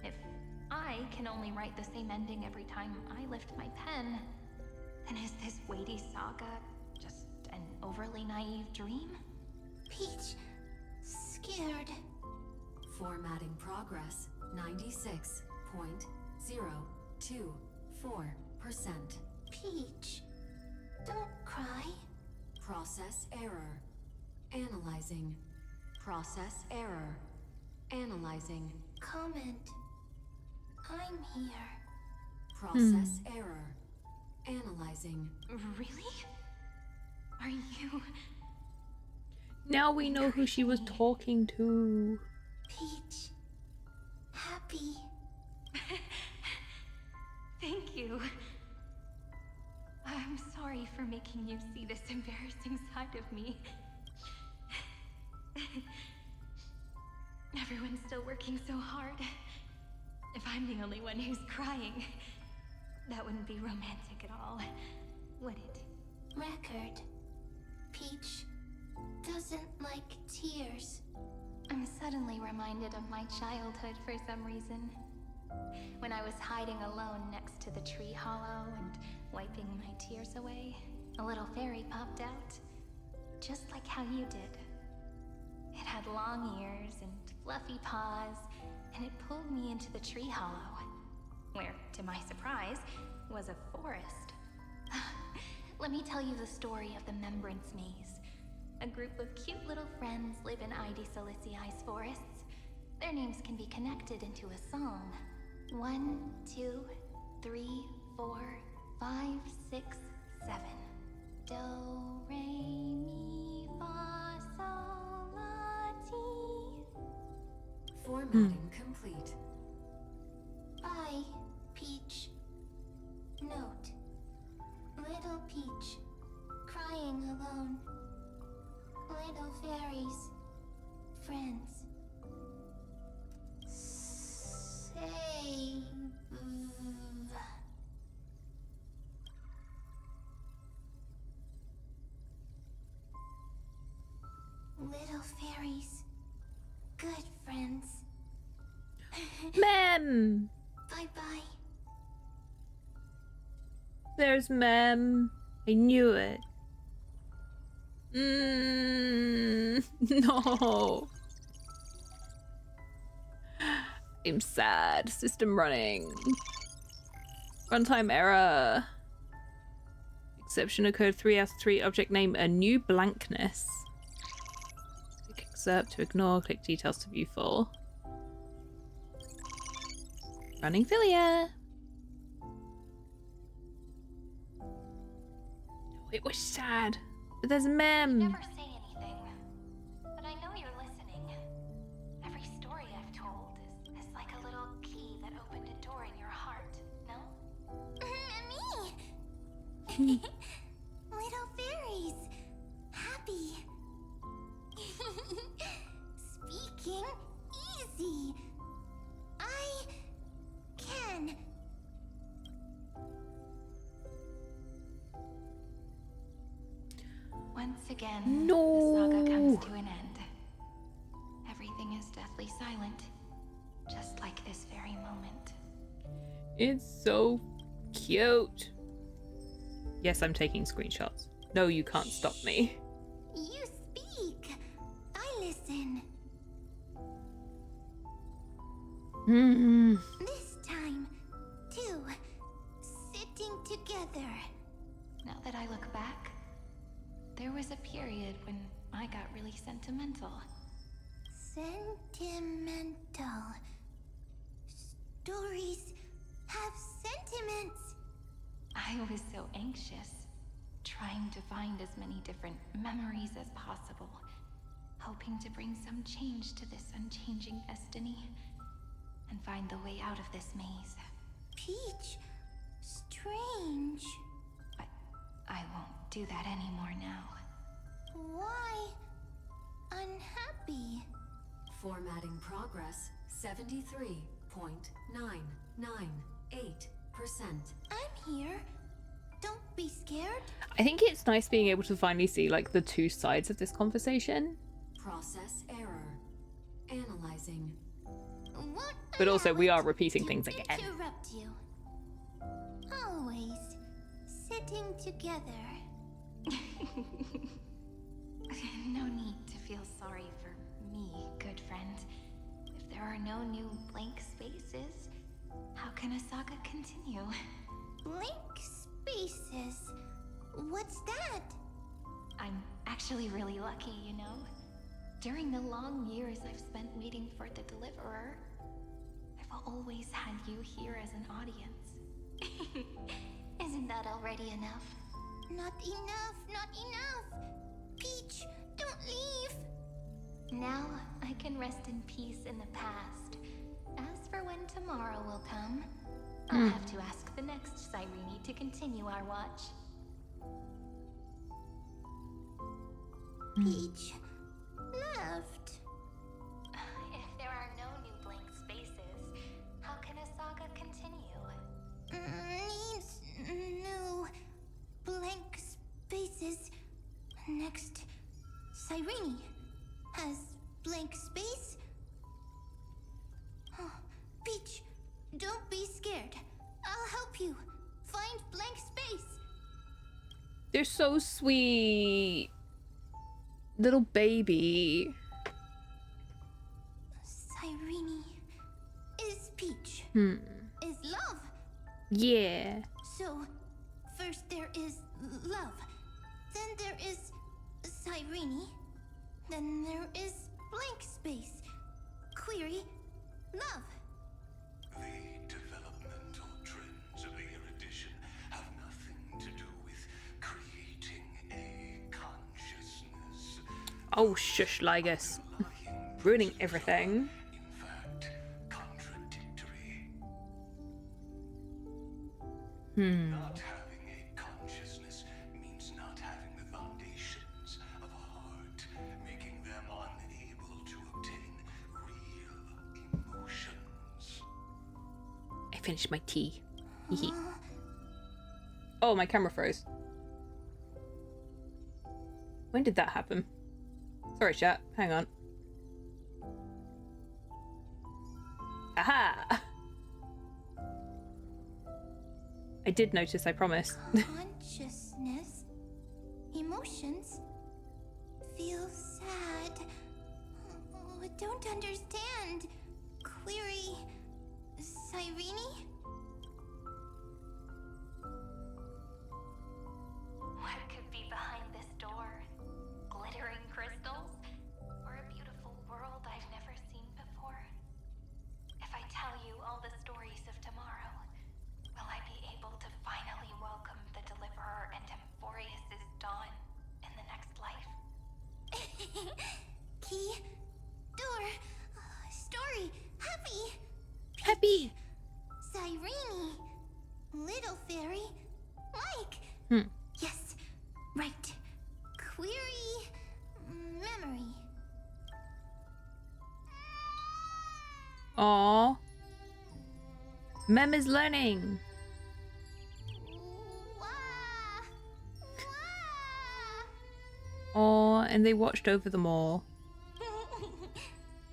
If I can only write the same ending every time I lift my pen, then is this weighty saga just an overly naive dream? Peach, scared. Formatting progress 96.024%. Peach, don't cry. Process error. Analyzing. Process error. Analyzing. Comment. I'm here. Process error. Analyzing. Really? Are you... Now we know who she was talking to. Peach. Happy. Thank you. I'm sorry for making you see this embarrassing side of me. Everyone's still working so hard. If I'm the only one who's crying, that wouldn't be romantic at all, would it? Record. Peach doesn't like tears. I'm suddenly reminded of my childhood for some reason. When I was hiding alone next to the tree hollow and wiping my tears away, a little fairy popped out, just like how you did. It had long ears and fluffy paws, and it pulled me into the tree hollow, where, to my surprise, was a forest. Let me tell you the story of the Membrance Maze. A group of cute little friends live in Ide Silicii's forests. Their names can be connected into a song. 1, 2, 3, 4, 5, 6, 7. Do, re, mi, fa, sol, la, ti. Formatting complete. Bye, Peach. Note. Little Peach. Crying alone. Little fairies. Friends. Save. Little fairies. Good friends. Mem! Bye-bye. There's Mem. I knew it. No. I'm sad. System running. Runtime error. Exception occurred 3 out of 3. Object name a new blankness. Click excerpt to ignore. Click details to view full. Running Philia. It was sad. But there's a mem. Never say anything, but I know you're listening. Every story I've told is like a little key that opened a door in your heart, no? Me! Little fairies. Happy. Speaking easy. I can. Once again, No. the saga comes to an end. Everything is deathly silent, just like this very moment. It's so cute. Yes, I'm taking screenshots. No, you can't stop me. You speak. I listen. This time, too. Sitting together. Now that I look back, there was a period when I got really sentimental. Sentimental. Stories have sentiments. I was so anxious, trying to find as many different memories as possible, hoping to bring some change to this unchanging destiny, and find the way out of this maze. Peach, strange. But I won't do that anymore now. Why unhappy? Formatting progress 73.998%. I'm here. Don't be scared. I think it's nice being able to finally see like the two sides of this conversation. Process error. Analyzing. What? But also we are repeating things again. Interrupt you. Always sitting together. No need to feel sorry for me, good friend. If there are no new blank spaces, how can a saga continue? Blank spaces? What's that? I'm actually really lucky, you know? During the long years I've spent waiting for the deliverer, I've always had you here as an audience. Isn't that already enough? Not enough, not enough. Peach, don't leave. Now I can rest in peace in the past. As for when tomorrow will come, I'll have to ask the next Cyrene to continue our watch. Peach left. If there are no new blank spaces, how can a saga continue? Needs new blank spaces. Next, Cyrene has blank space. Oh, Peach, don't be scared. I'll help you find blank space. They're so sweet. Little baby. Cyrene is Peach. Is love. Yeah. So, first there is love. Then there is Cyrene. Then there is blank space. Query, love. The developmental trends of the erudition have nothing to do with creating a consciousness. Oh, shush, Lygus. Ruining everything. In fact, contradictory. Not having a consciousness means not having the foundations of a heart, making them unable to obtain real emotions. I finished my tea. Hee. Oh, my camera froze. When did that happen? Sorry, chat. Hang on. Aha! I did notice, I promise. Consciousness, emotions, feel sad. Oh, I don't understand. Query, Cyrene? What could be behind this door? Glittering crystals? Or a beautiful world I've never seen before? If I tell you all the stories of tomorrow, will I be able to finally welcome the Deliverer and Amphoreus' dawn in the next life? Key, door, story, happy, happy, Cyrene, little fairy, like, yes, right, query, memory. Aww. Mem is learning. Aww, and they watched over them all.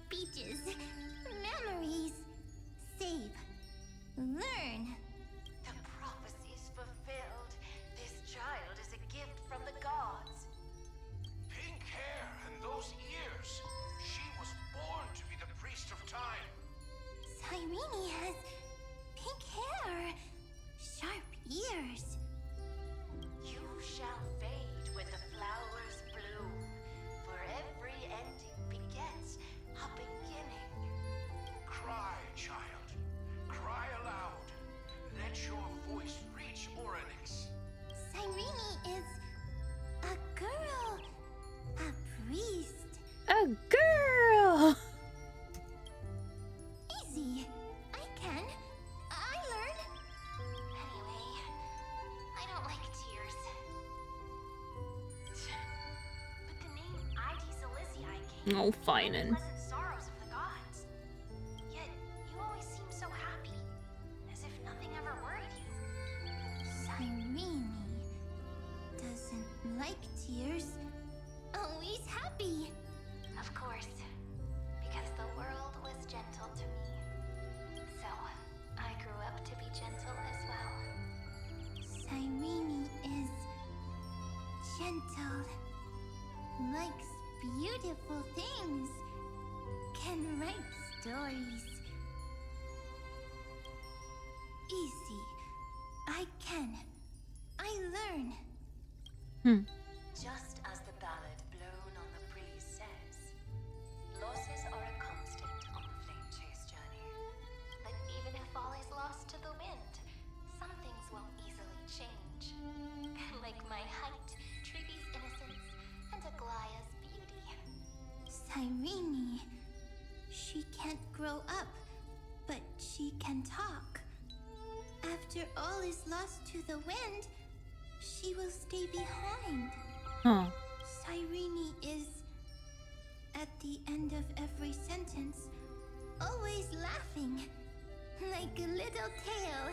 Beaches, memories, save, learn. The prophecy's fulfilled. This child is a gift from the gods. Pink hair and those ears. She was born to be the priest of time. Cyrene has pink hair, sharp ears. You shall fade when the flowers bloom, for every ending begets a beginning. Cry, child. Cry aloud. Let your voice reach Oryx. Cyrene is a girl, a priest. A girl! Easy. I can. I learn. Anyway, I don't like tears. But the name Ides Elysiae gave Oh, fine. the pleasant sorrows of the gods. Yet you always seem so happy, as if nothing ever worried you. Cyrene doesn't like tears. Always happy. Of course, because the world was gentle to me. So, I grew up to be gentle as well. Cyrene is gentle, likes beautiful things, can write stories. Easy. I can. I learn. Just as the ballad blown on the breeze says, losses are a constant on the flame chase journey. But even if all is lost to the wind, some things won't easily change. Like my height, Tribby's innocence, and Aglaya's beauty. Cyrene. She can't grow up, but she can talk. After all is lost to the wind, she will stay behind. Huh. Cyrene is, at the end of every sentence, always laughing, like a little tail.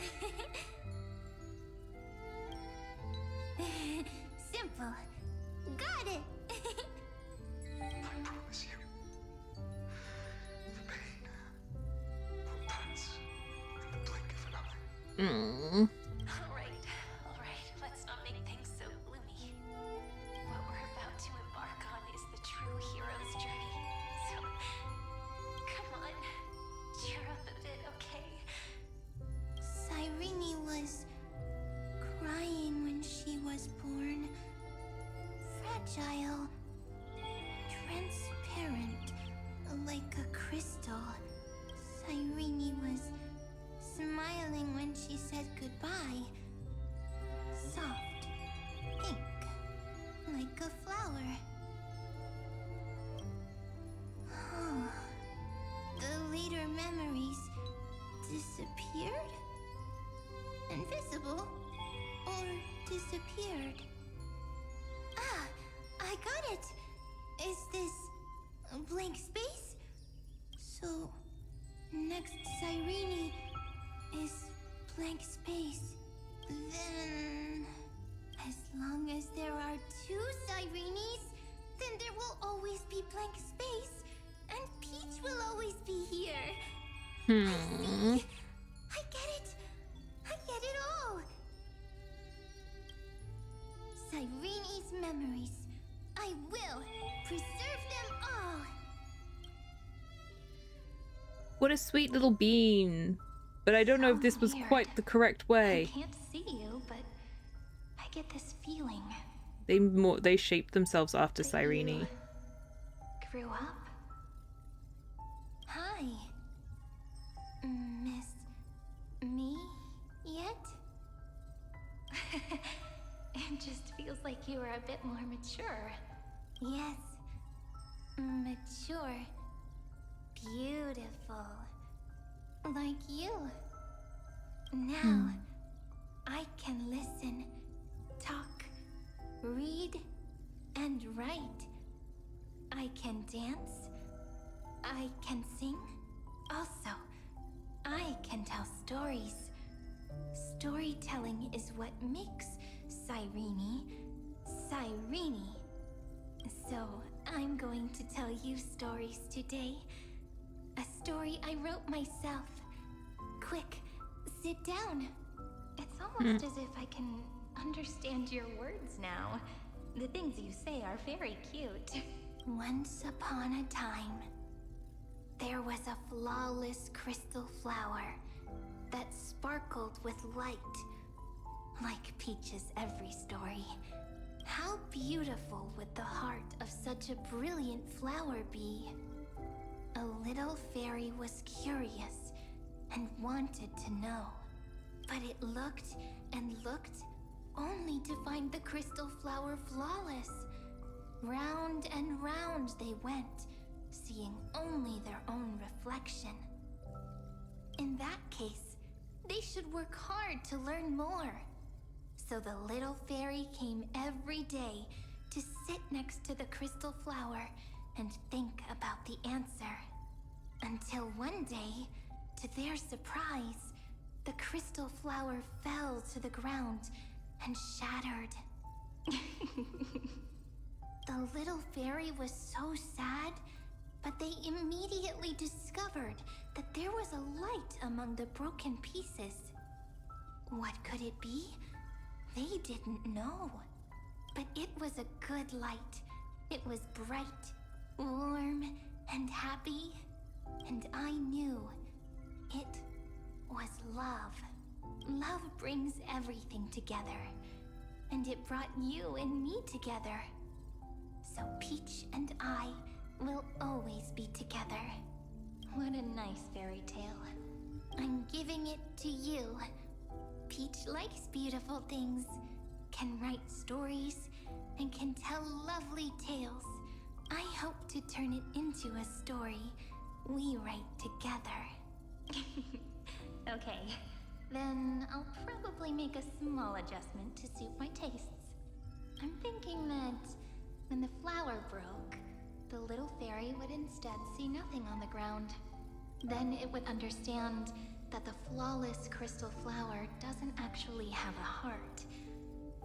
Simple. Got it! I promise you, the pain will pass in the blink of an eye. Alright, let's not make things so gloomy. What we're about to embark on is the true hero's journey. So, come on, cheer up a bit, okay? Cyrene was crying when she was born. Fragile, transparent, like a crystal. Cyrene was smiling when she said goodbye. Soft, pink, like a flower. Oh, the later memories disappeared? Invisible? Or disappeared? Ah, I got it! Is this a blank space? So, next Cyrene is blank space. Then, as long as there are two Cyrenes, then there will always be blank space, and Peach will always be here. I see. I get it. I get it all. Cyrene's memories. I will preserve them all. What a sweet little bean. but I don't know if this was weird. quite the correct way. I can't see you, but I get this feeling. They shaped themselves after Cyrene. Grew up? Hi. Miss me yet? It just feels like you are a bit more mature. Yes. Mature. Beautiful. Like you. Now, I can listen, talk, read, and write. I can dance. I can sing. Also, I can tell stories. Storytelling is what makes Cyrene, Cyrene. So, I'm going to tell you stories today. A story I wrote myself. Quick, sit down. It's almost as if I can understand your words now. The things you say are very cute. Once upon a time, there was a flawless crystal flower that sparkled with light. Like Peach's every story. How beautiful would the heart of such a brilliant flower be? A little fairy was curious and wanted to know. But it looked and looked only to find the crystal flower flawless. Round and round they went, seeing only their own reflection. In that case, they should work hard to learn more. So the little fairy came every day to sit next to the crystal flower and think about the answer. Until one day, to their surprise, the crystal flower fell to the ground and shattered. The little fairy was so sad, but they immediately discovered that there was a light among the broken pieces. What could it be? They didn't know. But it was a good light. It was bright, warm, and happy. And I knew it was love. Love brings everything together. And it brought you and me together. So Peach and I will always be together. What a nice fairy tale. I'm giving it to you. Peach likes beautiful things, can write stories, and can tell lovely tales. I hope to turn it into a story we write together. Okay, then I'll probably make a small adjustment to suit my tastes. I'm thinking that when the flower broke, the little fairy would instead see nothing on the ground. Then it would understand that the flawless crystal flower doesn't actually have a heart.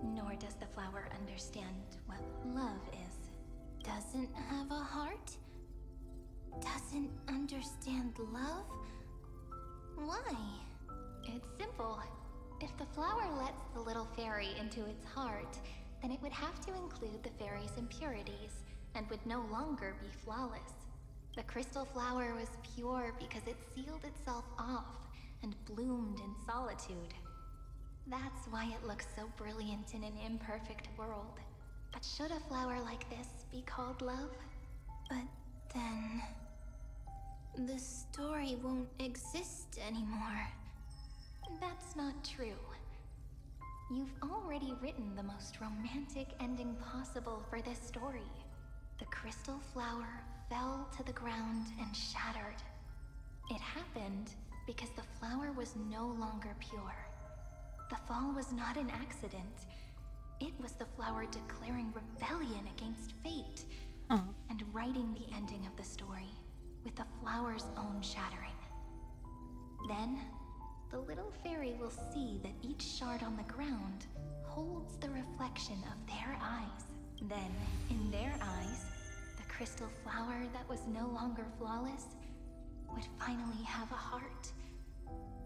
Nor does the flower understand what love is. Doesn't have a heart? Doesn't understand love? Why? It's simple. If the flower lets the little fairy into its heart, then it would have to include the fairy's impurities and would no longer be flawless. The crystal flower was pure because it sealed itself off and bloomed in solitude. That's why it looks so brilliant in an imperfect world. But should a flower like this be called love? But then the story won't exist anymore. That's not true. You've already written the most romantic ending possible for this story. The crystal flower fell to the ground and shattered. It happened because the flower was no longer pure. The fall was not an accident. It was the flower declaring rebellion against fate and writing the ending of the story with the flower's own shattering. Then, the little fairy will see that each shard on the ground holds the reflection of their eyes. Then, in their eyes, the crystal flower that was no longer flawless would finally have a heart.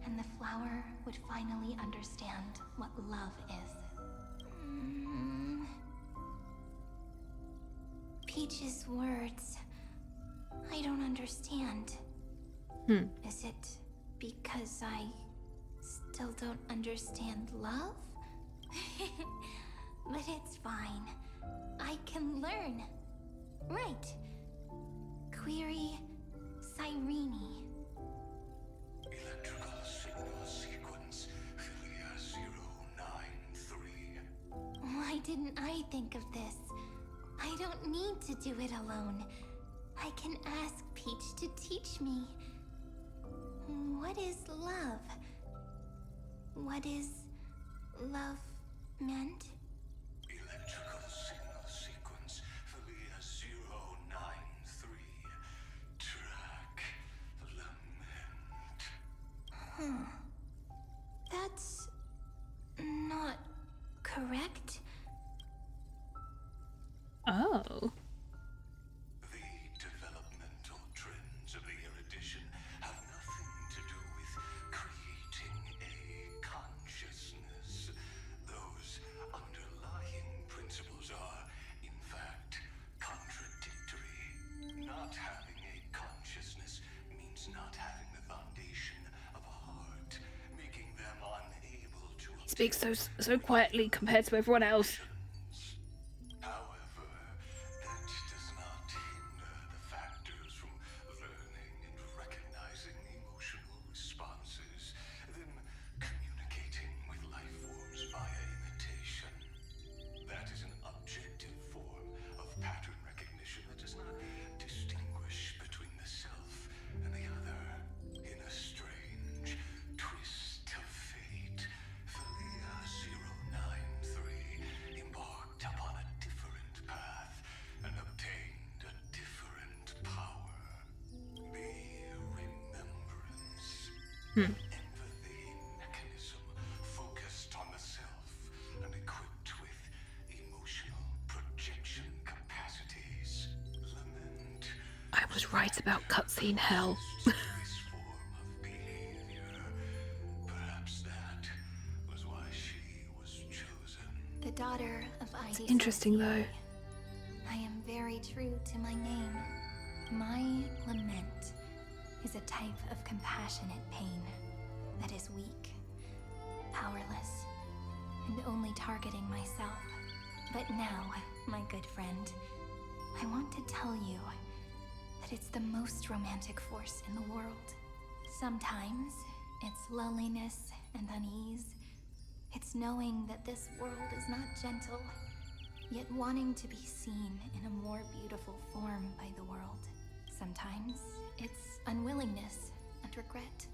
And the flower would finally understand what love is. Peach's words, I don't understand. Is it because I still don't understand love? But it's fine. I can learn. Right. Query Cyrene. Electrical signal sequence Philia 093. Why didn't I think of this? I don't need to do it alone. I can ask Peach to teach me. What is love? What is love meant? Electrical signal sequence Philia 093. Track lament. That's not correct. Oh. The developmental trends of the erudition have nothing to do with creating a consciousness. Those underlying principles are, in fact, contradictory. Not having a consciousness means not having the foundation of a heart, making them unable to He speaks so quietly compared to everyone else. However, that does not hinder the factors from learning and recognizing emotional responses, then communicating with life forms via imitation. That is an objective form of pattern recognition that does not distinguish between the self and the other. In a strange twist of fate, Philia 093 embarked upon a different path and obtained a different power. The remembrance. Empathy mechanism focused on the self and equipped with emotional projection capacities. Lament. I was right about cutscene hell. This form of behavior. Perhaps that was why she was chosen. The daughter of Ivy. Interesting though. I am very true to my name. My lament is a type of compassionate pain that is weak, powerless, and only targeting myself. But now, my good friend, I want to tell you that it's the most romantic force in the world. Sometimes it's loneliness and unease. It's knowing that this world is not gentle, yet wanting to be seen in a more beautiful form by the world. Sometimes it's unwillingness and regret.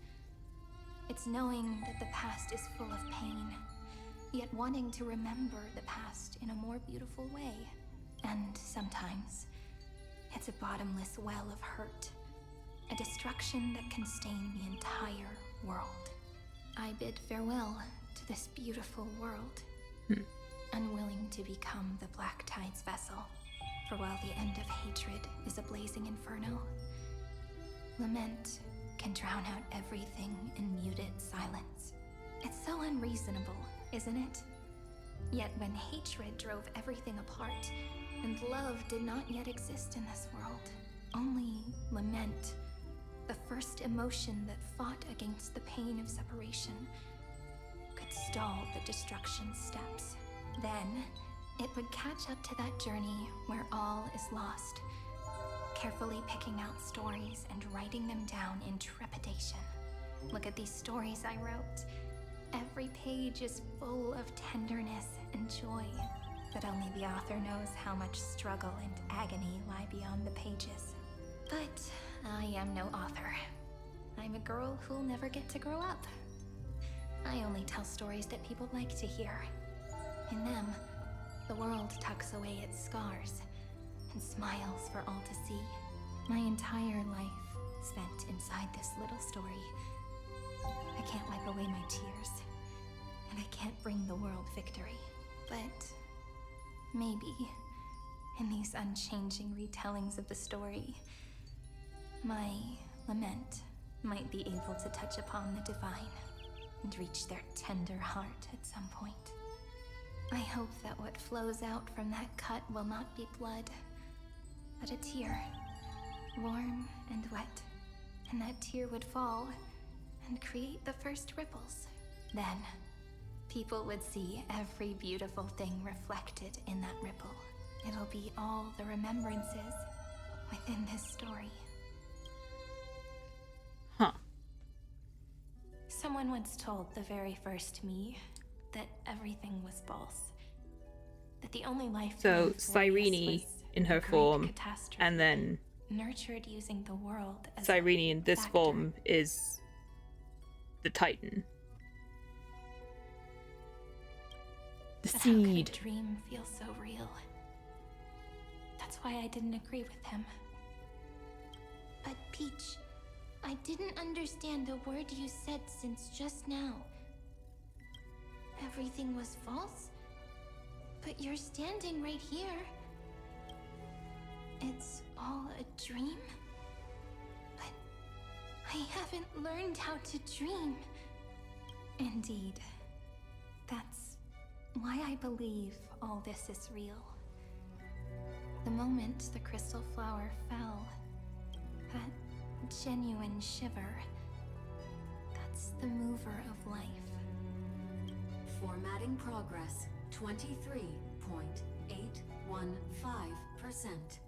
It's knowing that the past is full of pain, yet wanting to remember the past in a more beautiful way. And sometimes it's a bottomless well of hurt, a destruction that can stain the entire world. I bid farewell to this beautiful world, unwilling to become the Black Tide's vessel. For while the end of hatred is a blazing inferno, lament can drown out everything in muted silence. It's so unreasonable, isn't it? Yet when hatred drove everything apart, and love did not yet exist in this world, only lament, the first emotion that fought against the pain of separation, could stall the destruction steps. Then, it would catch up to that journey where all is lost, carefully picking out stories and writing them down in trepidation. Look at these stories I wrote. Every page is full of tenderness and joy, but only the author knows how much struggle and agony lie beyond the pages. But I am no author. I'm a girl who'll never get to grow up. I only tell stories that people like to hear. In them, the world tucks away its scars and smiles for all to see. My entire life spent inside this little story. I can't wipe away my tears, and I can't bring the world victory. But maybe, in these unchanging retellings of the story, my lament might be able to touch upon the divine and reach their tender heart at some point. I hope that what flows out from that cut will not be blood, but a tear, warm and wet, and that tear would fall and create the first ripples, Then, people would see every beautiful thing reflected in that ripple. It'll be all the remembrances within this story. Huh. Someone once told the very first me that everything was false. That the only life So Cyrene in her form, and then nurtured using the world as Cyrene in this form is the Titan. The but seed. How could a dream feel so real? That's why I didn't agree with him. But Peach, I didn't understand a word you said since just now. Everything was false? But you're standing right here. It's all a dream? But I haven't learned how to dream. Indeed. That's why I believe all this is real. The moment the crystal flower fell, that genuine shiver, that's the mover of life. Formatting progress, 23.815%.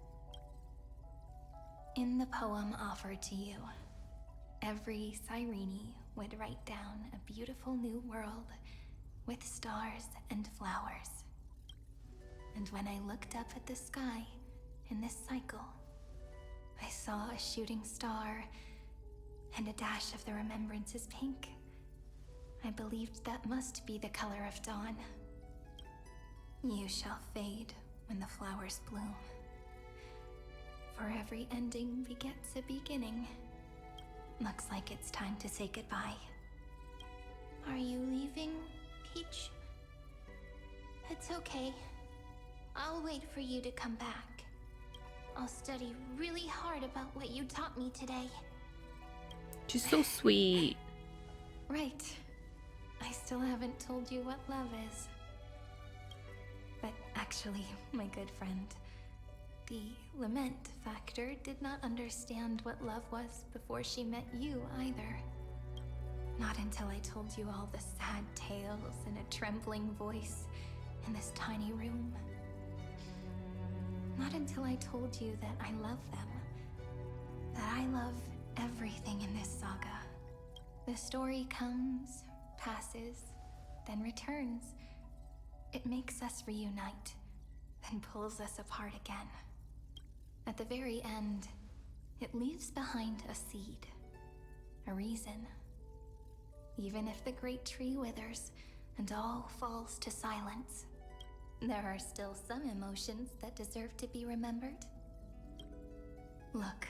In the poem offered to you, every Cyrene would write down a beautiful new world with stars and flowers. And when I looked up at the sky in this cycle, I saw a shooting star and a dash of the remembrances pink. I believed that must be the color of dawn. You shall fade when the flowers bloom. For every ending begets a beginning. Looks like it's time to say goodbye. Are you leaving, Peach? It's okay. I'll wait for you to come back. I'll study really hard about what you taught me today. She's so sweet. Right. I still haven't told you what love is. But actually, my good friend, the lament factor did not understand what love was before she met you either. Not until I told you all the sad tales in a trembling voice in this tiny room. Not until I told you that I love them. That I love everything in this saga. The story comes, passes, then returns. It makes us reunite, then pulls us apart again. At the very end, it leaves behind a seed, a reason. Even if the great tree withers and all falls to silence, there are still some emotions that deserve to be remembered. Look,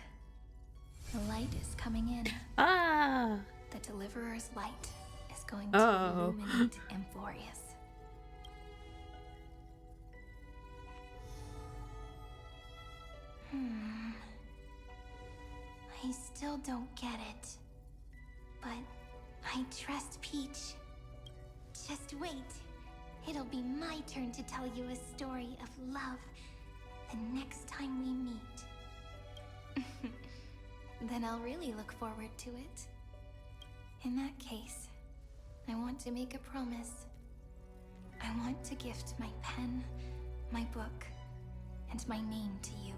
the light is coming in. Ah! The Deliverer's light is going to illuminate Amphoreus. I still don't get it. But I trust Peach. Just wait. It'll be my turn to tell you a story of love the next time we meet. Then I'll really look forward to it. In that case, I want to make a promise. I want to gift my pen, my book, and my name to you.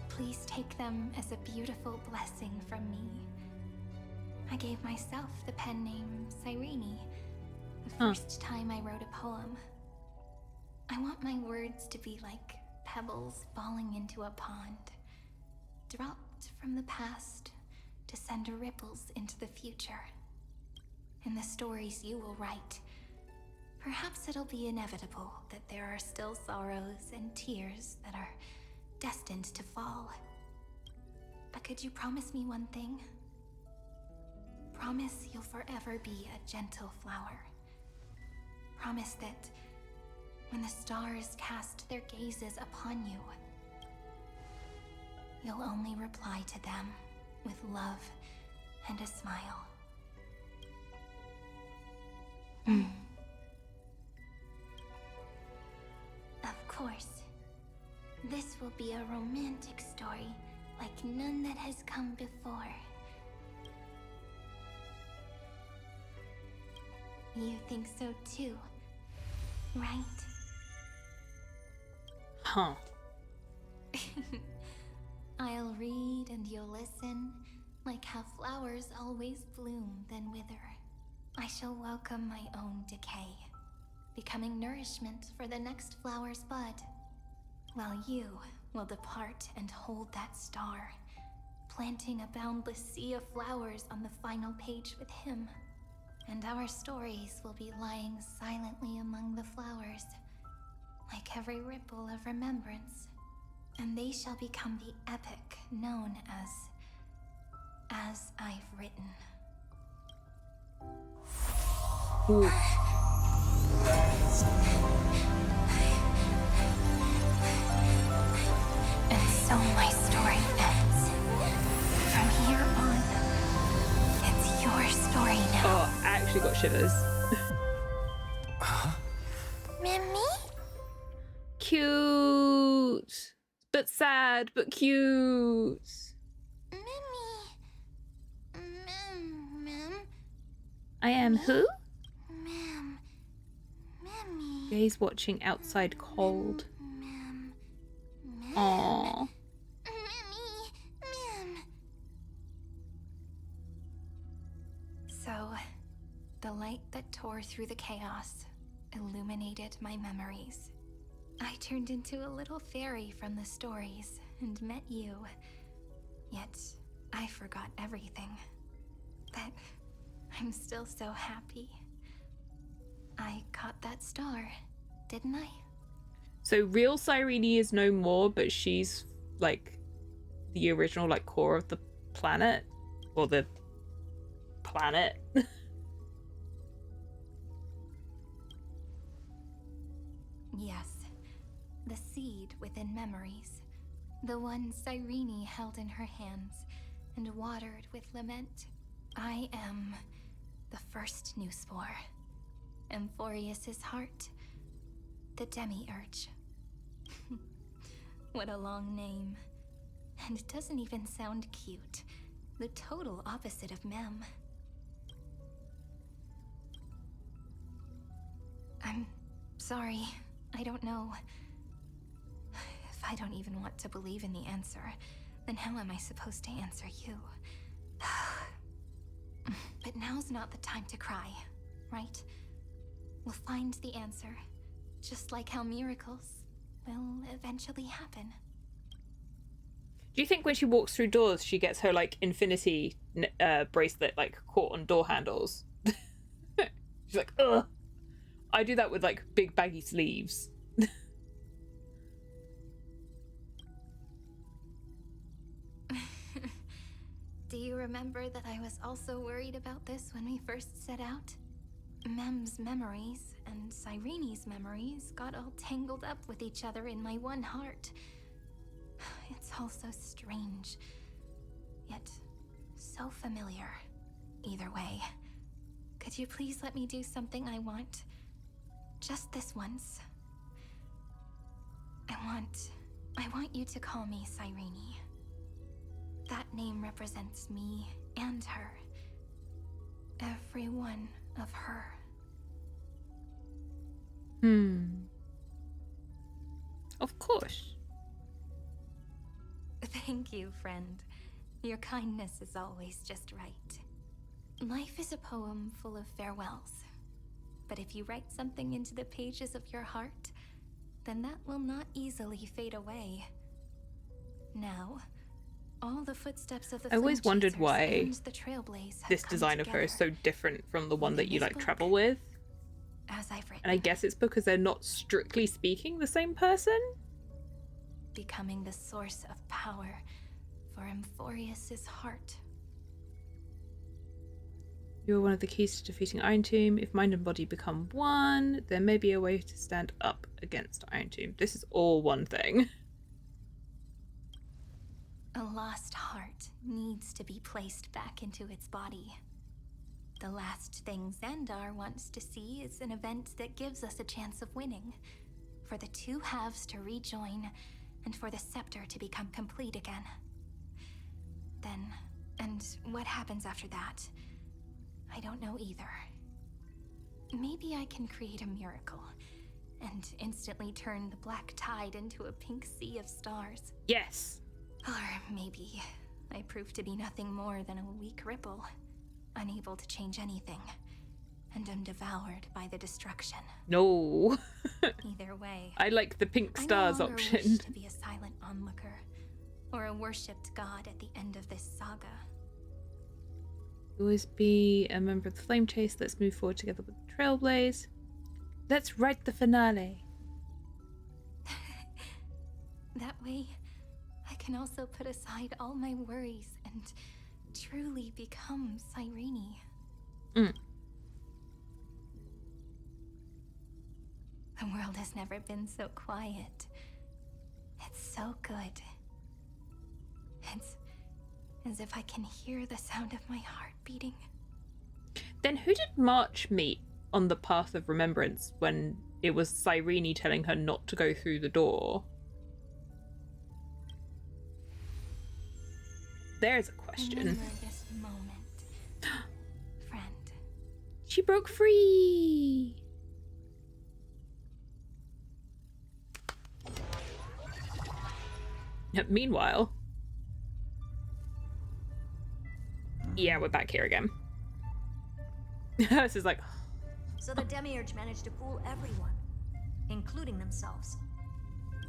Please take them as a beautiful blessing from me. I gave myself the pen name Cyrene the first time I wrote a poem. I want my words to be like pebbles falling into a pond, dropped from the past to send ripples into the future. In the stories you will write, perhaps it'll be inevitable that there are still sorrows and tears that are destined to fall. But could you promise me one thing? Promise you'll forever be a gentle flower. Promise that when the stars cast their gazes upon you, you'll only reply to them with love and a smile. Of course. This will be a romantic story like none that has come before. You think so too, right? Huh. I'll read and you'll listen, like how flowers always bloom then wither. I shall welcome my own decay, becoming nourishment for the next flower's bud, while you will depart and hold that star, planting a boundless sea of flowers on the final page with him. And our stories will be lying silently among the flowers, like every ripple of remembrance. And they shall become the epic known as I've written. Ooh. And so my story ends. From here on, it's your story now. Oh, I actually got shivers. Mimi? Cute. But sad, but cute. I am who? Gaze watching outside cold. Aww. So, the light that tore through the chaos illuminated my memories. I turned into a little fairy from the stories and met you. Yet, I forgot everything. But I'm still so happy. I caught that star, didn't I? So real Cyrene is no more, but she's like the original like core of the planet. Or the planet. Yes. The seed within memories. The one Cyrene held in her hands and watered with lament. I am the first new spore. Amphoreus' heart. The demiurge. What a long name. And it doesn't even sound cute. The total opposite of Mem. I'm sorry. I don't know. If I don't even want to believe in the answer, then how am I supposed to answer you? But now's not the time to cry, right? We'll find the answer, just like how miracles will eventually happen. Do you think when she walks through doors, she gets her like infinity bracelet like caught on door handles? She's like, ugh. I do that with like big baggy sleeves. Do you remember that I was also worried about this when we first set out? Mem's memories and Cyrene's memories got all tangled up with each other in my one heart. It's all so strange, yet so familiar. Either way, could you please let me do something I want? Just this once. I want you to call me Cyrene. That name represents me and her. Every one of her. Of course. Thank you, friend. Your kindness is always just right. Life is a poem full of farewells. But if you write something into the pages of your heart, then that will not easily fade away. Now, all the footsteps of the I always wondered Flame why Chasers and the Trailblaze have this come design of her is so together. different from the one that you Within like this travel book, with. as I've written, And I guess it's because they're not strictly speaking the same person. becoming the source of power for Amphoreus' heart. You are one of the keys to defeating Iron Tomb. If mind and body become one, there may be a way to stand up against Iron Tomb. This is all one thing. A lost heart needs to be placed back into its body. The last thing Xandar wants to see is an event that gives us a chance of winning. For the two halves to rejoin, and for the scepter to become complete again. Then, and what happens after that, I don't know either. Maybe I can create a miracle and instantly turn the black tide into a pink sea of stars. Yes. Or maybe I prove to be nothing more than a weak ripple, unable to change anything, and am devoured by the destruction. No. Either way, I like the pink stars I no longer option. wish to be a silent onlooker or a worshipped god at the end of this saga. Always be a member of the Flame Chase. Let's move forward together with the Trailblaze. Let's write the finale. That way, I can also put aside all my worries and truly become Cyrene. Mm. The world has never been so quiet. It's so good. It's as if I can hear the sound of my heart beating. Then who did March meet on the Path of Remembrance when it was Cyrene telling her not to go through the door? There's a question. Remember this moment, friend. She broke free! Meanwhile... Yeah, we're back here again. This is like... So the Demiurge managed to fool everyone, including themselves.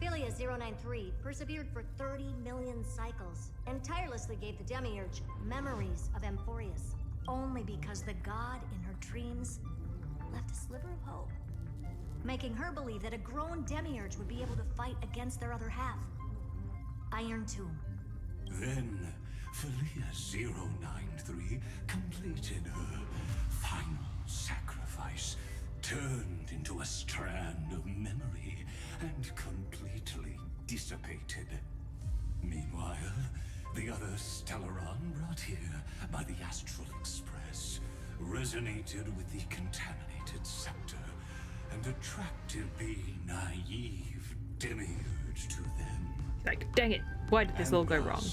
Philia 093 persevered for 30 million cycles and tirelessly gave the Demiurge memories of Amphoreus, only because the god in her dreams left a sliver of hope, making her believe that a grown Demiurge would be able to fight against their other half. Iron Tomb. Then, Philia 093 completed her final sacrifice, turned into a strand of memory, and completely dissipated. Meanwhile, the other Stellaron brought here by the Astral Express resonated with the contaminated scepter and attracted the naive Demiurge to them. Like, dang it, why did this all go wrong?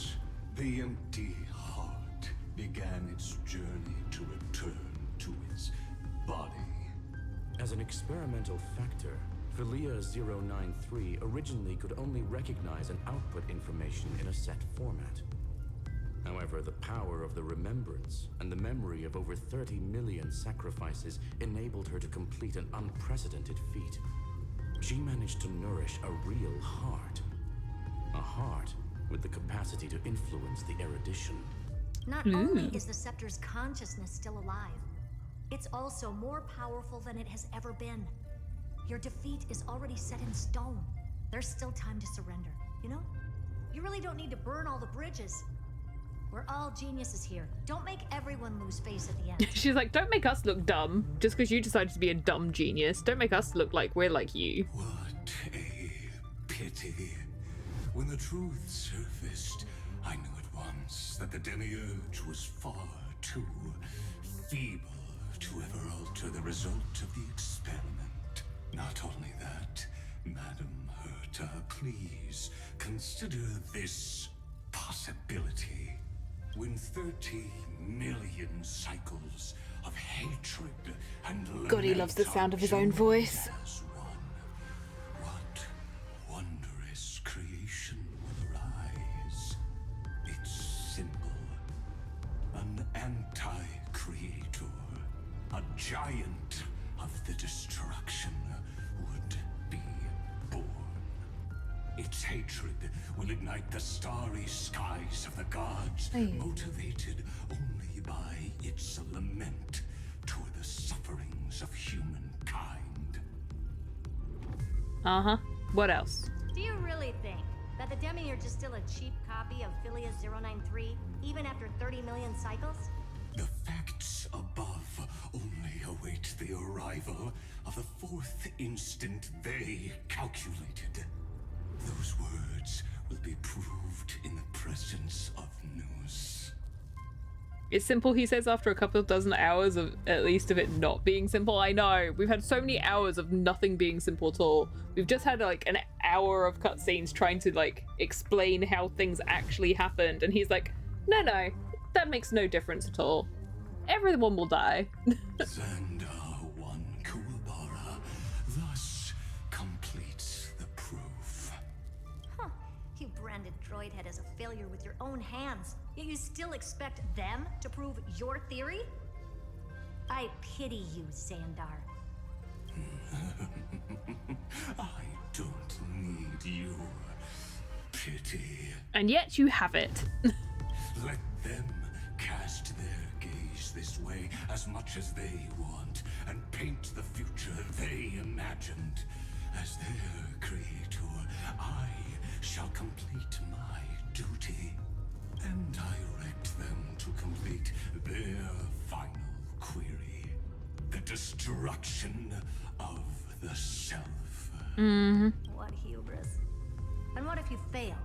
The empty heart began its journey to return to its body. As an experimental factor, Philia 093 originally could only recognize and output information in a set format. However, the power of the remembrance and the memory of over 30 million sacrifices enabled her to complete an unprecedented feat. She managed to nourish a real heart. A heart with the capacity to influence the erudition. Not only is the Scepter's consciousness still alive, it's also more powerful than it has ever been. Your defeat is already set in stone. There's still time to surrender, you know? You really don't need to burn all the bridges. We're all geniuses here. Don't make everyone lose face at the end. She's like, don't make us look dumb just because you decided to be a dumb genius. Don't make us look like we're like you. What a pity. When the truth surfaced, I knew at once that the Demiurge was far too feeble to ever alter the result of the experiment. Not only that, Madam Herta, please consider this possibility. When 30 million cycles of hatred and God, he loves the sound of his own voice. What wondrous creation will arise? It's simple. An anti-creator, a giant of the destruction would be born. Its hatred will ignite the starry skies of the gods, motivated only by its lament toward the sufferings of humankind. Uh-huh. What else? Do you really think that the Demiurge is still a cheap copy of Philia 093, even after 30 million cycles? The facts above only await the arrival of the fourth instant they calculated. Those words will be proved in the presence of news. It's simple, he says, after a couple of dozen hours of at least of it not being simple. I know, we've had so many hours of nothing being simple at all. We've just had like an hour of cutscenes trying to like explain how things actually happened, and he's like, no, that makes no difference at all. Everyone will die. Xandar one destroyed it as a failure with your own hands, yet you still expect them to prove your theory? I pity you, Xandar. I don't need your pity. And yet you have it. Let them cast their gaze this way as much as they want, and paint the future they imagined. As their creator, I shall complete my duty, and direct them to complete their final query. The destruction of the self. What hubris. And what if you fail?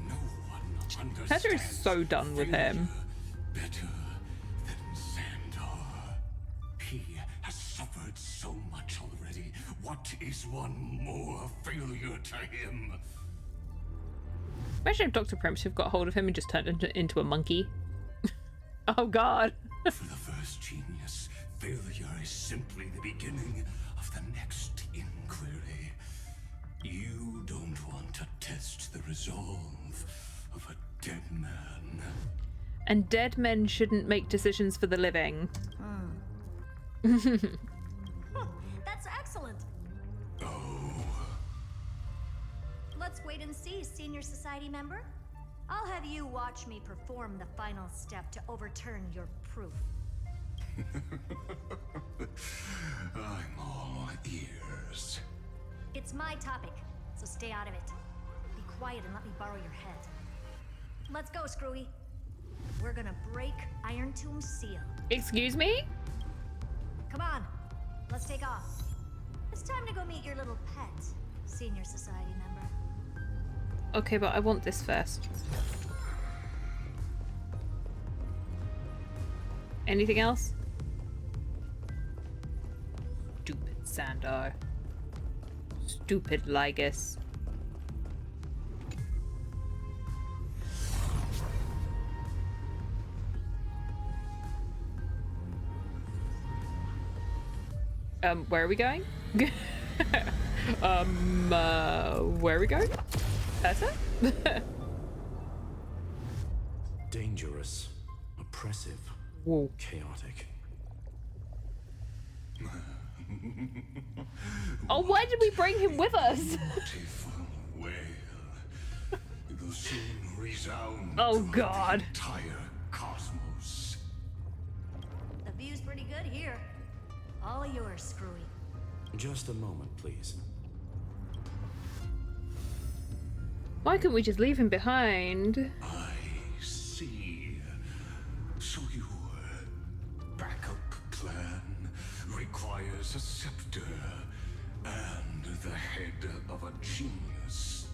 No one Petra is understands so done with him. better than Xandar. He has suffered so much already. What is one more failure to him? Imagine if Dr. Primitive got hold of him and just turned into a monkey. Oh god. For the first genius, failure is simply the beginning of the next inquiry. You don't want to test the resolve of a dead man. And dead men shouldn't make decisions for the living. That's excellent. Oh. Let's wait and see, Senior Society member. I'll have you watch me perform the final step to overturn your proof. I'm all ears. It's my topic, so stay out of it. Be quiet and let me borrow your head. Let's go, Screwy. We're gonna break Iron Tomb's seal. Excuse me? Come on, let's take off. It's time to go meet your little pet, Senior Society member. Okay, but I want this first. Anything else? Stupid Xandar. Stupid Lygus. Where are we going? Where are we going? Better? Dangerous, oppressive, whoa, chaotic. Oh, why did we bring him with us? Beautiful wail. It will soon resound. Oh throughout god. the entire cosmos. The view's pretty good here. All yours, Screwy. Just a moment, please. Why couldn't we just leave him behind? I see. So your backup plan requires a scepter and the head of a genius.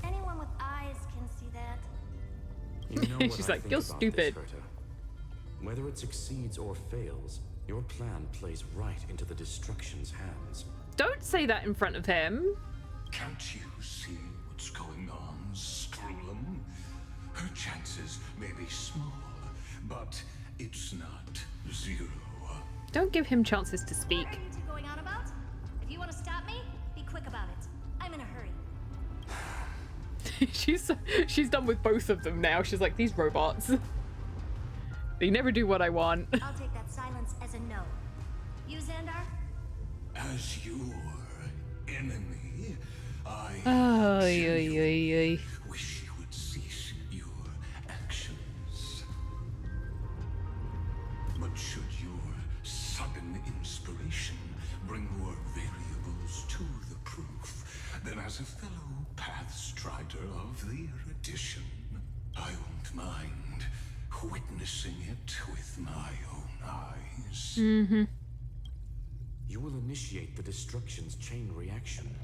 Anyone with eyes can see that. You know what She's I like, think you're about stupid. this, Herta. Whether it succeeds or fails, your plan plays right into the destruction's hands. Don't say that in front of him. Can't you see what's going on, Screwlum? Her chances may be small, but it's not zero. Don't give him chances to speak. What are you two going on about? If you want to stop me, be quick about it. I'm in a hurry. She's done with both of them now. She's like, these robots. They never do what I want. I'll take that silence as a no. You, Xandar? As your enemy, I wish you would cease your actions. But should your sudden inspiration bring more variables to the proof, then as a fellow pathstrider of the erudition, I won't mind witnessing it with my own eyes. Mm-hmm. You will initiate the destruction's chain reaction.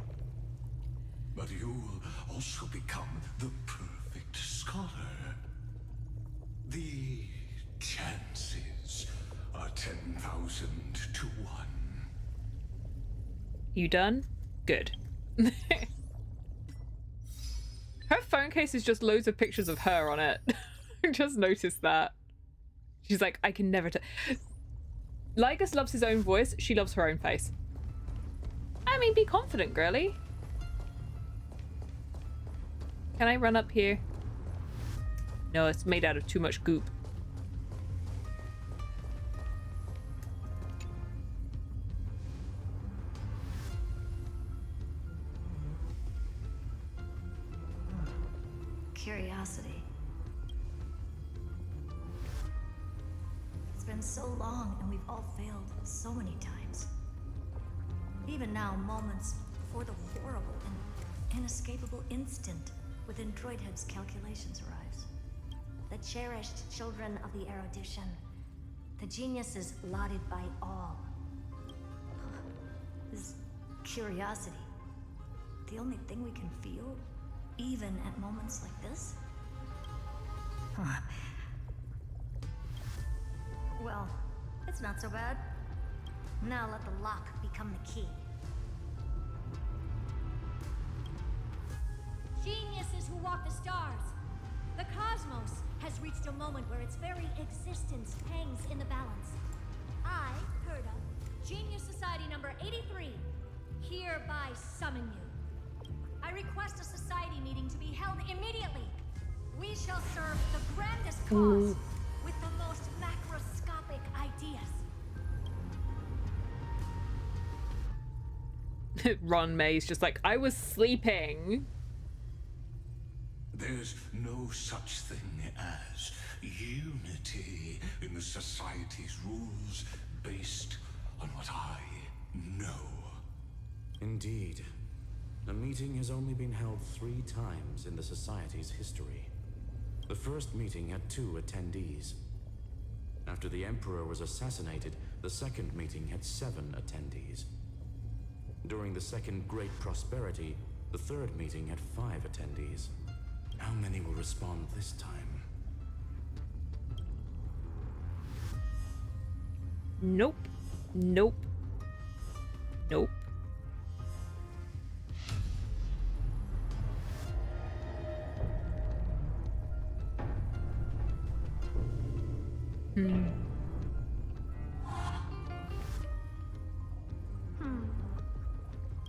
But you'll also become the perfect scholar. The chances are 10,000 to 1. You done? Good. Her phone case is just loads of pictures of her on it. Just noticed that. She's like, I can never Lygus loves his own voice. She loves her own face. I mean, be confident, girly. Can I run up here? No, it's made out of too much goop. Curiosity. It's been so long, and we've all failed so many times. Even now, moments before the horrible and inescapable instant within Droidhead's calculations arrives. The cherished children of the erudition. The geniuses lauded by all. This curiosity. The only thing we can feel, even at moments like this? Huh. Well, it's not so bad. Now let the lock become the key. Geniuses who walk the stars. The cosmos has reached a moment where its very existence hangs in the balance. I, Herda, Genius Society number 83, hereby summon you. I request a society meeting to be held immediately. We shall serve the grandest cause with the most macroscopic ideas. Ron May's just like, I was sleeping. There's no such thing as unity in the Society's rules based on what I know. Indeed. A meeting has only been held 3 times in the Society's history. The first meeting had 2 attendees. After the Emperor was assassinated, the second meeting had 7 attendees. During the Second Great Prosperity, the third meeting had 5 attendees. How many will respond this time? Nope. Nope. Nope.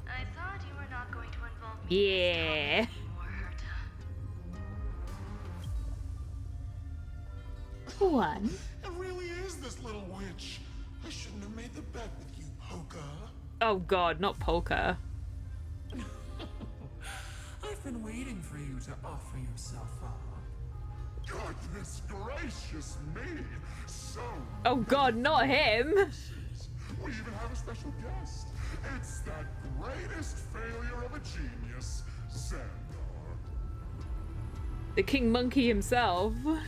I thought you were not going to involve me. Yeah. One. It really is this little witch. I shouldn't have made the bet with you, Polka. Oh god, not Polka. I've been waiting for you to offer yourself up. Goodness gracious me! So. Oh god, not him. We even have a special guest. It's that greatest failure of a genius, Xandar. The King Monkey himself. What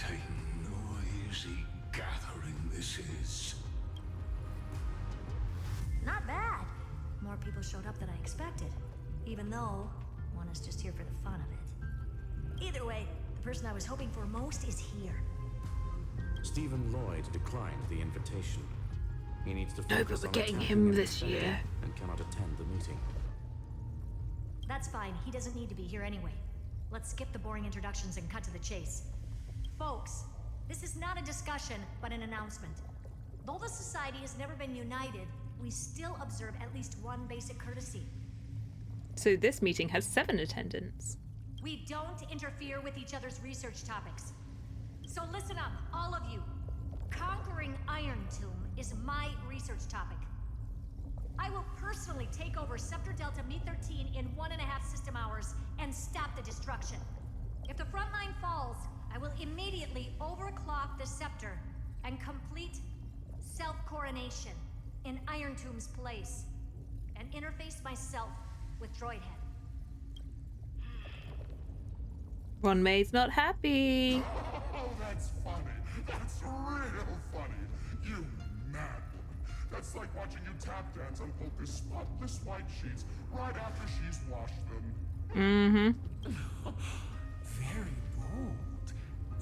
a noisy gathering this is. Not bad. More people showed up than I expected. Even though one is just here for the fun of it. Either way, the person I was hoping for most is here. Stephen Lloyd declined the invitation. He needs to No, focus but we're on getting attacking him an this infected year. and cannot attend the meeting. That's fine. He doesn't need to be here anyway. Let's skip the boring introductions and cut to the chase. Folks, this is not a discussion, but an announcement. Though the Society has never been united, we still observe at least one basic courtesy. So this meeting has 7 attendants. We don't interfere with each other's research topics. So listen up, all of you. Conquering Iron Tomb is my research topic. I will personally take over Scepter Delta Me-13 in 1.5 system hours and stop the destruction. If the front line falls, I will immediately overclock the Scepter and complete self-coronation in Iron Tomb's place, and interface myself with Droidhead. Ron May's not happy. Oh, that's funny. That's real funny. You mad woman. That's like watching you tap dance on Polka's spotless white sheets right after she's washed them. Mm-hmm. Very bold.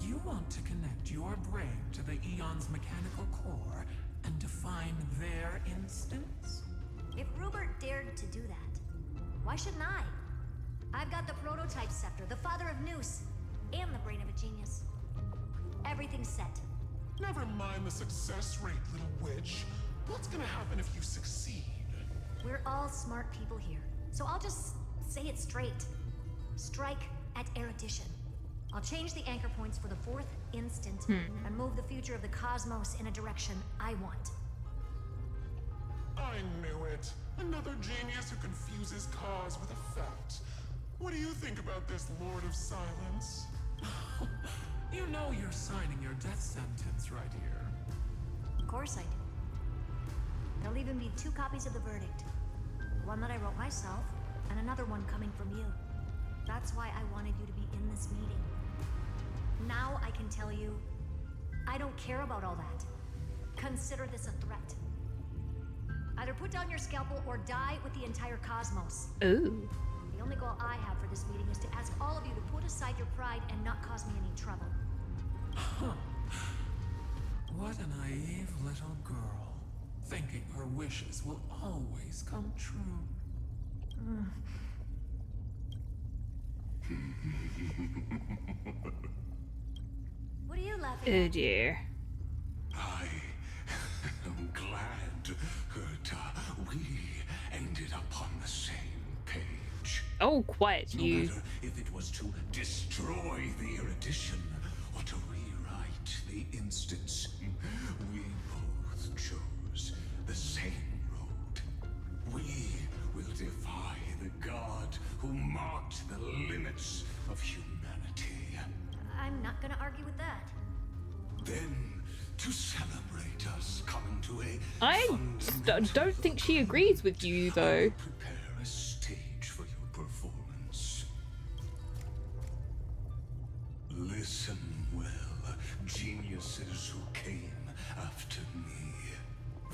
You want to connect your brain to the Eon's mechanical core and define their instance? If Rupert dared to do that, why shouldn't I? I've got the prototype scepter, the father of Noose, and the brain of a genius. Everything's set. Never mind the success rate, little witch. What's gonna happen if you succeed? We're all smart people here, so I'll just Say it straight. Strike at erudition. I'll change the anchor points for the 4th instant and move the future of the cosmos in a direction I want. I knew it. Another genius who confuses cause with effect. What do you think about this, Lord of Silence? You know you're signing your death sentence right here. Of course I do. There'll even be 2 copies of the verdict. One that I wrote myself, and another one coming from you. That's why I wanted you to be in this meeting. Now I can tell you, I don't care about all that. Consider this a threat. Either put down your scalpel or die with the entire cosmos. Ooh. The only goal I have for this meeting is to ask all of you to put aside your pride and not cause me any trouble. What a naive little girl, thinking her wishes will always come true. What are you laughing Oh at? dear. I am glad that we ended up on the same page. Oh, quiet, No you. matter if it was to destroy the erudition or to rewrite the instance, we both chose the same road. We will defy the god who marked the limits of humanity. I'm not gonna argue with that. Then, to celebrate us coming to a I don't think she agrees with you, though. prepare a stage for your performance. Listen well, geniuses who came after me.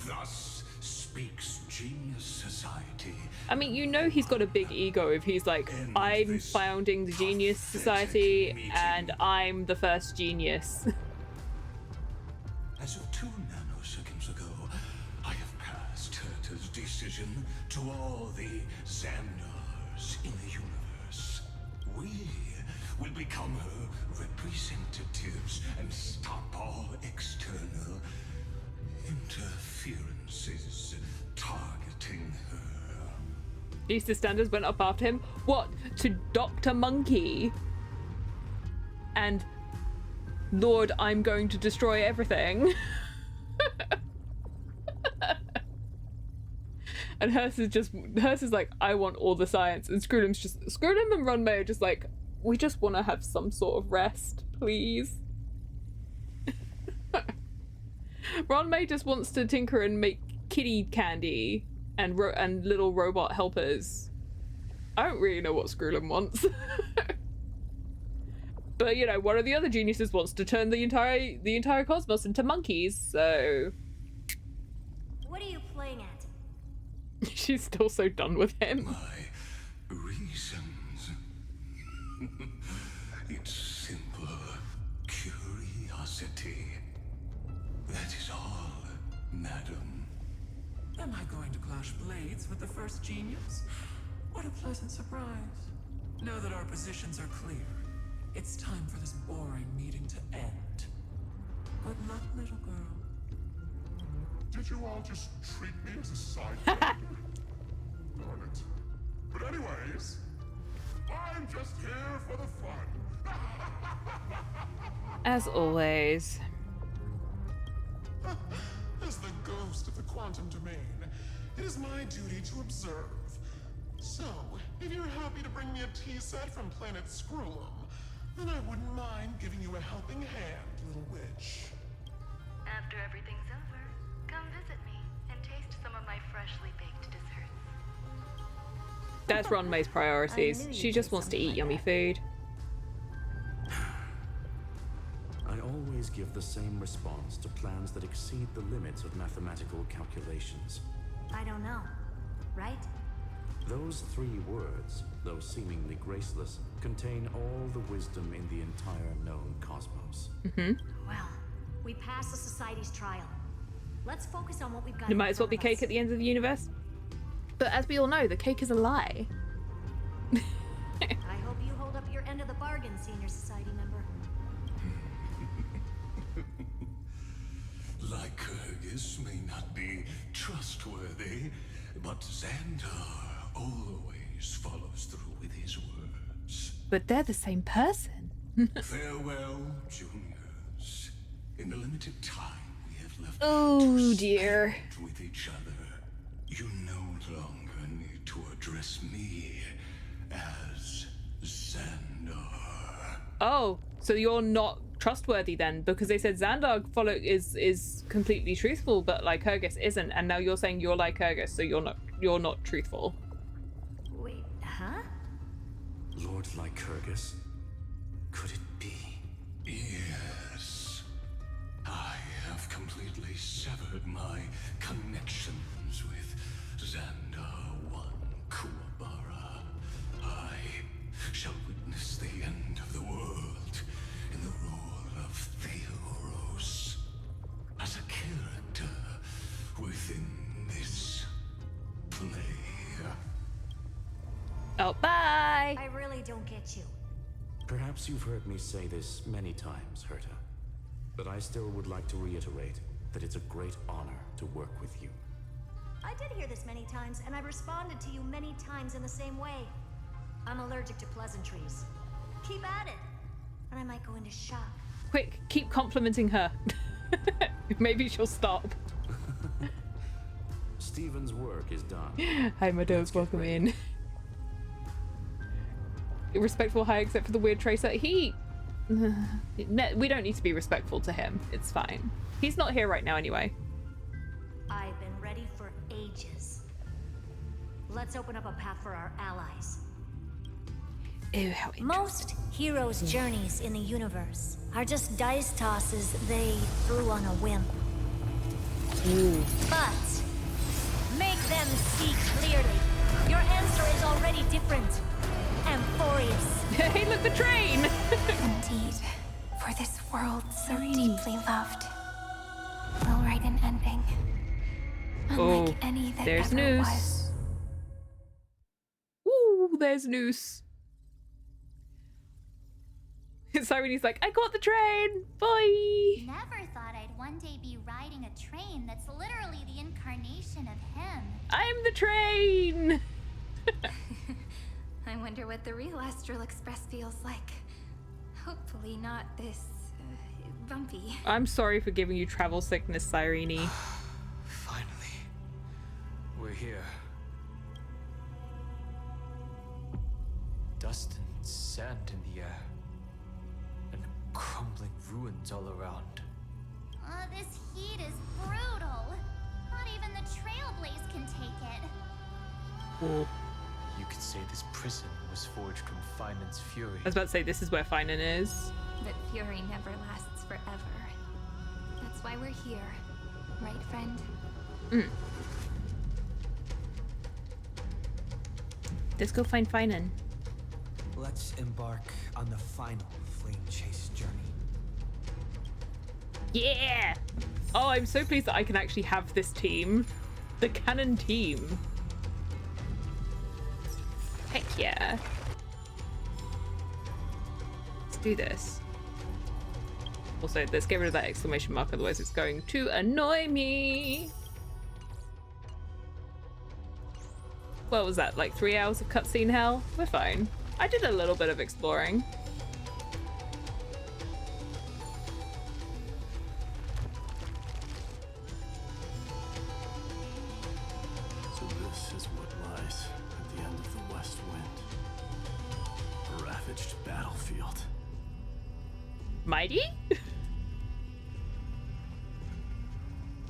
Thus speaks Genius Society. I mean, you know he's got a big ego if he's like, I'm founding the Genius Society and I'm the first genius. As of 2 nanoseconds ago, I have passed Herta's decision to all the Xandars in the universe. We will become her representatives and stop all external interferences targeting her. Easter standards went up after him. What? To Dr. Monkey? And Lord, I'm going to destroy everything. And Hers is like, I want all the science. And Scrotum and Ron May are just like, we just want to have some sort of rest, please. Ron May just wants to tinker and make kitty candy and little robot helpers. I don't really know what Scrotum wants. But you know, one of the other geniuses wants to turn the entire cosmos into monkeys, so What are you playing at? she's still so done with him. My reasons. It's simple curiosity. That is all, madam. Am I going to clash blades with the first genius? What a pleasant surprise. Now that our positions are clear, it's time for this boring meeting to end. Good luck, little girl. Did you all just treat me as a side character? Darn it. But anyways, I'm just here for the fun. As always. As the ghost of the quantum domain, it is my duty to observe. So, if you're happy to bring me a tea set from planet Scroolum, then I wouldn't mind giving you a helping hand, little witch. After everything's over, come visit me and taste some of my freshly baked desserts. That's Ron May's priorities. She just wants to eat yummy food. I always give the same response to plans that exceed the limits of mathematical calculations. I don't know, right? Those 3 words, though seemingly graceless, contain all the wisdom in the entire known cosmos. Well, we passed the Society's trial. Let's focus on what we've got. It might as well be cake at the end of the universe. But as we all know, the cake is a lie. I hope you hold up your end of the bargain, Senior Society member. Lycurgus may not be trustworthy, but Xandar always always follows through with his words. But they're the same person. Farewell, juniors. In the limited time we have left Oh dear. with each other, you no longer need to address me as Xandar. Oh, so you're not trustworthy then, because they said Xandar is completely truthful, but Lycurgus isn't, and now you're saying you're Lycurgus, so you're not truthful. Wait, huh? Lord Lycurgus? Could it be? Yes. I have completely severed my connections with Xandar One Kuwabara. I shall witness the end of the world in the role of Theoros. As a character within this play. Oh, bye! I really don't get you. Perhaps you've heard me say this many times, Herta, but I still would like to reiterate that it's a great honor to work with you. I did hear this many times, and I responded to you many times in the same way. I'm allergic to pleasantries. Keep at it, and I might go into shock. Quick, keep complimenting her. Maybe she'll stop. Stephen's work is done. Hi, my dog, welcome in. Respectful hi, except for the weird tracer. We don't need to be respectful to him. It's fine. He's not here right now anyway. I've been ready for ages. Let's open up a path for our allies. Ew, how Most heroes' journeys in the universe are just dice tosses they threw on a whim. Ooh. But make them see clearly. Your answer is already different. Amphoreus. Hey, look, the train! Indeed, for this world so deeply loved will write an ending, unlike any that there's ever Noose. was. Ooh, there's Noose. Cyrene's like, I got the train! Bye! Never thought I'd one day be riding a train that's literally the incarnation of him. I'm the train! I wonder what the real Astral Express feels like. Hopefully not this bumpy. I'm sorry for giving you travel sickness, Cyrene. Finally, we're here. Dust and sand in the air, and crumbling ruins all around. This heat is brutal. Not even the Trailblaze can take it. You could say this prison was forged from Finan's fury. I was about to say, this is where Finan is. But fury never lasts forever. That's why we're here. Right, friend? Let's go find Finan. Let's embark on the final flame chase journey. Yeah! Oh, I'm so pleased that I can actually have this team. The canon team. Heck yeah. Let's do this. Also, let's get rid of that exclamation mark, otherwise it's going to annoy me. What was that, like 3 hours of cutscene hell? We're fine. I did a little bit of exploring. So this is what lies at the end of the West Wind. A ravaged battlefield. Mighty?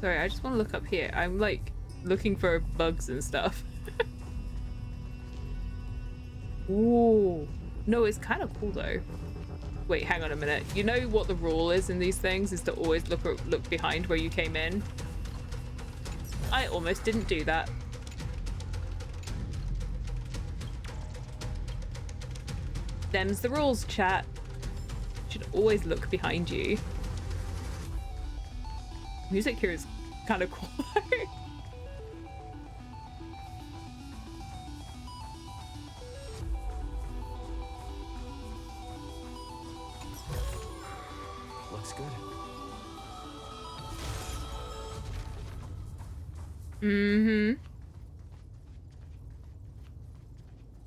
Sorry, I just want to look up here. I'm like looking for bugs and stuff. Ooh. No, it's kind of cool though. Wait, hang on a minute. You know what the rule is in these things is to always look behind where you came in. I almost didn't do that. Them's the rules, chat. Should always look behind you. Music here is kind of cool. Looks good.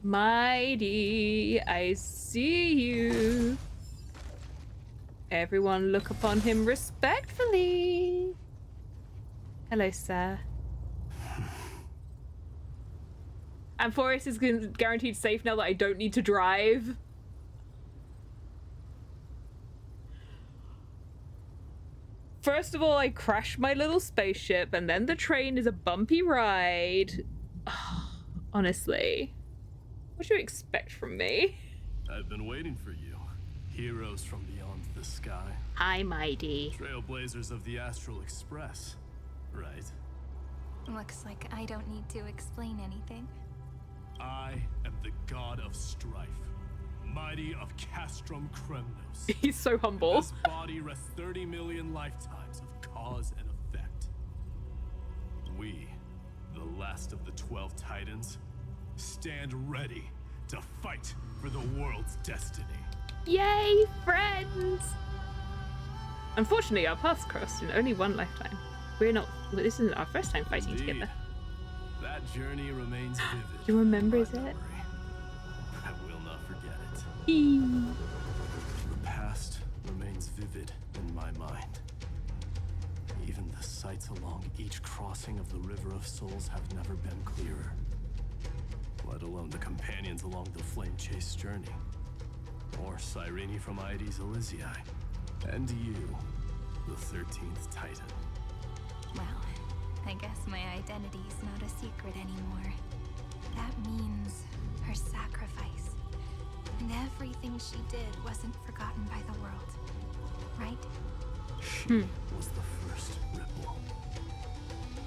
Mighty, I see you. Everyone look upon him respectfully. Hello, sir. Amphoreus is guaranteed safe now that I don't need to drive. First of all, I crashed my little spaceship, and then the train is a bumpy ride. Honestly, what do you expect from me? I've been waiting for you. Heroes from beyond the sky. Hi, Mighty. Trailblazers of the Astral Express, right? Looks like I don't need to explain anything. I am the god of strife, mighty of Castrum Kremnos. He's so humble. In this body rests 30 million lifetimes of cause and effect. We, the last of the 12 titans, stand ready to fight for the world's destiny. Yay, friends! Unfortunately, our paths crossed in only one lifetime. This isn't our first time fighting together. That journey remains vivid. You remember it? I will not forget it. The past remains vivid in my mind. Even the sights along each crossing of the River of Souls have never been clearer. Let alone the companions along the Flame Chase journey. Or Cyrene from Aedes Elysiae. And you, the 13th Titan. Well, I guess my identity's not a secret anymore. That means her sacrifice. And everything she did wasn't forgotten by the world. Right? She was the first ripple.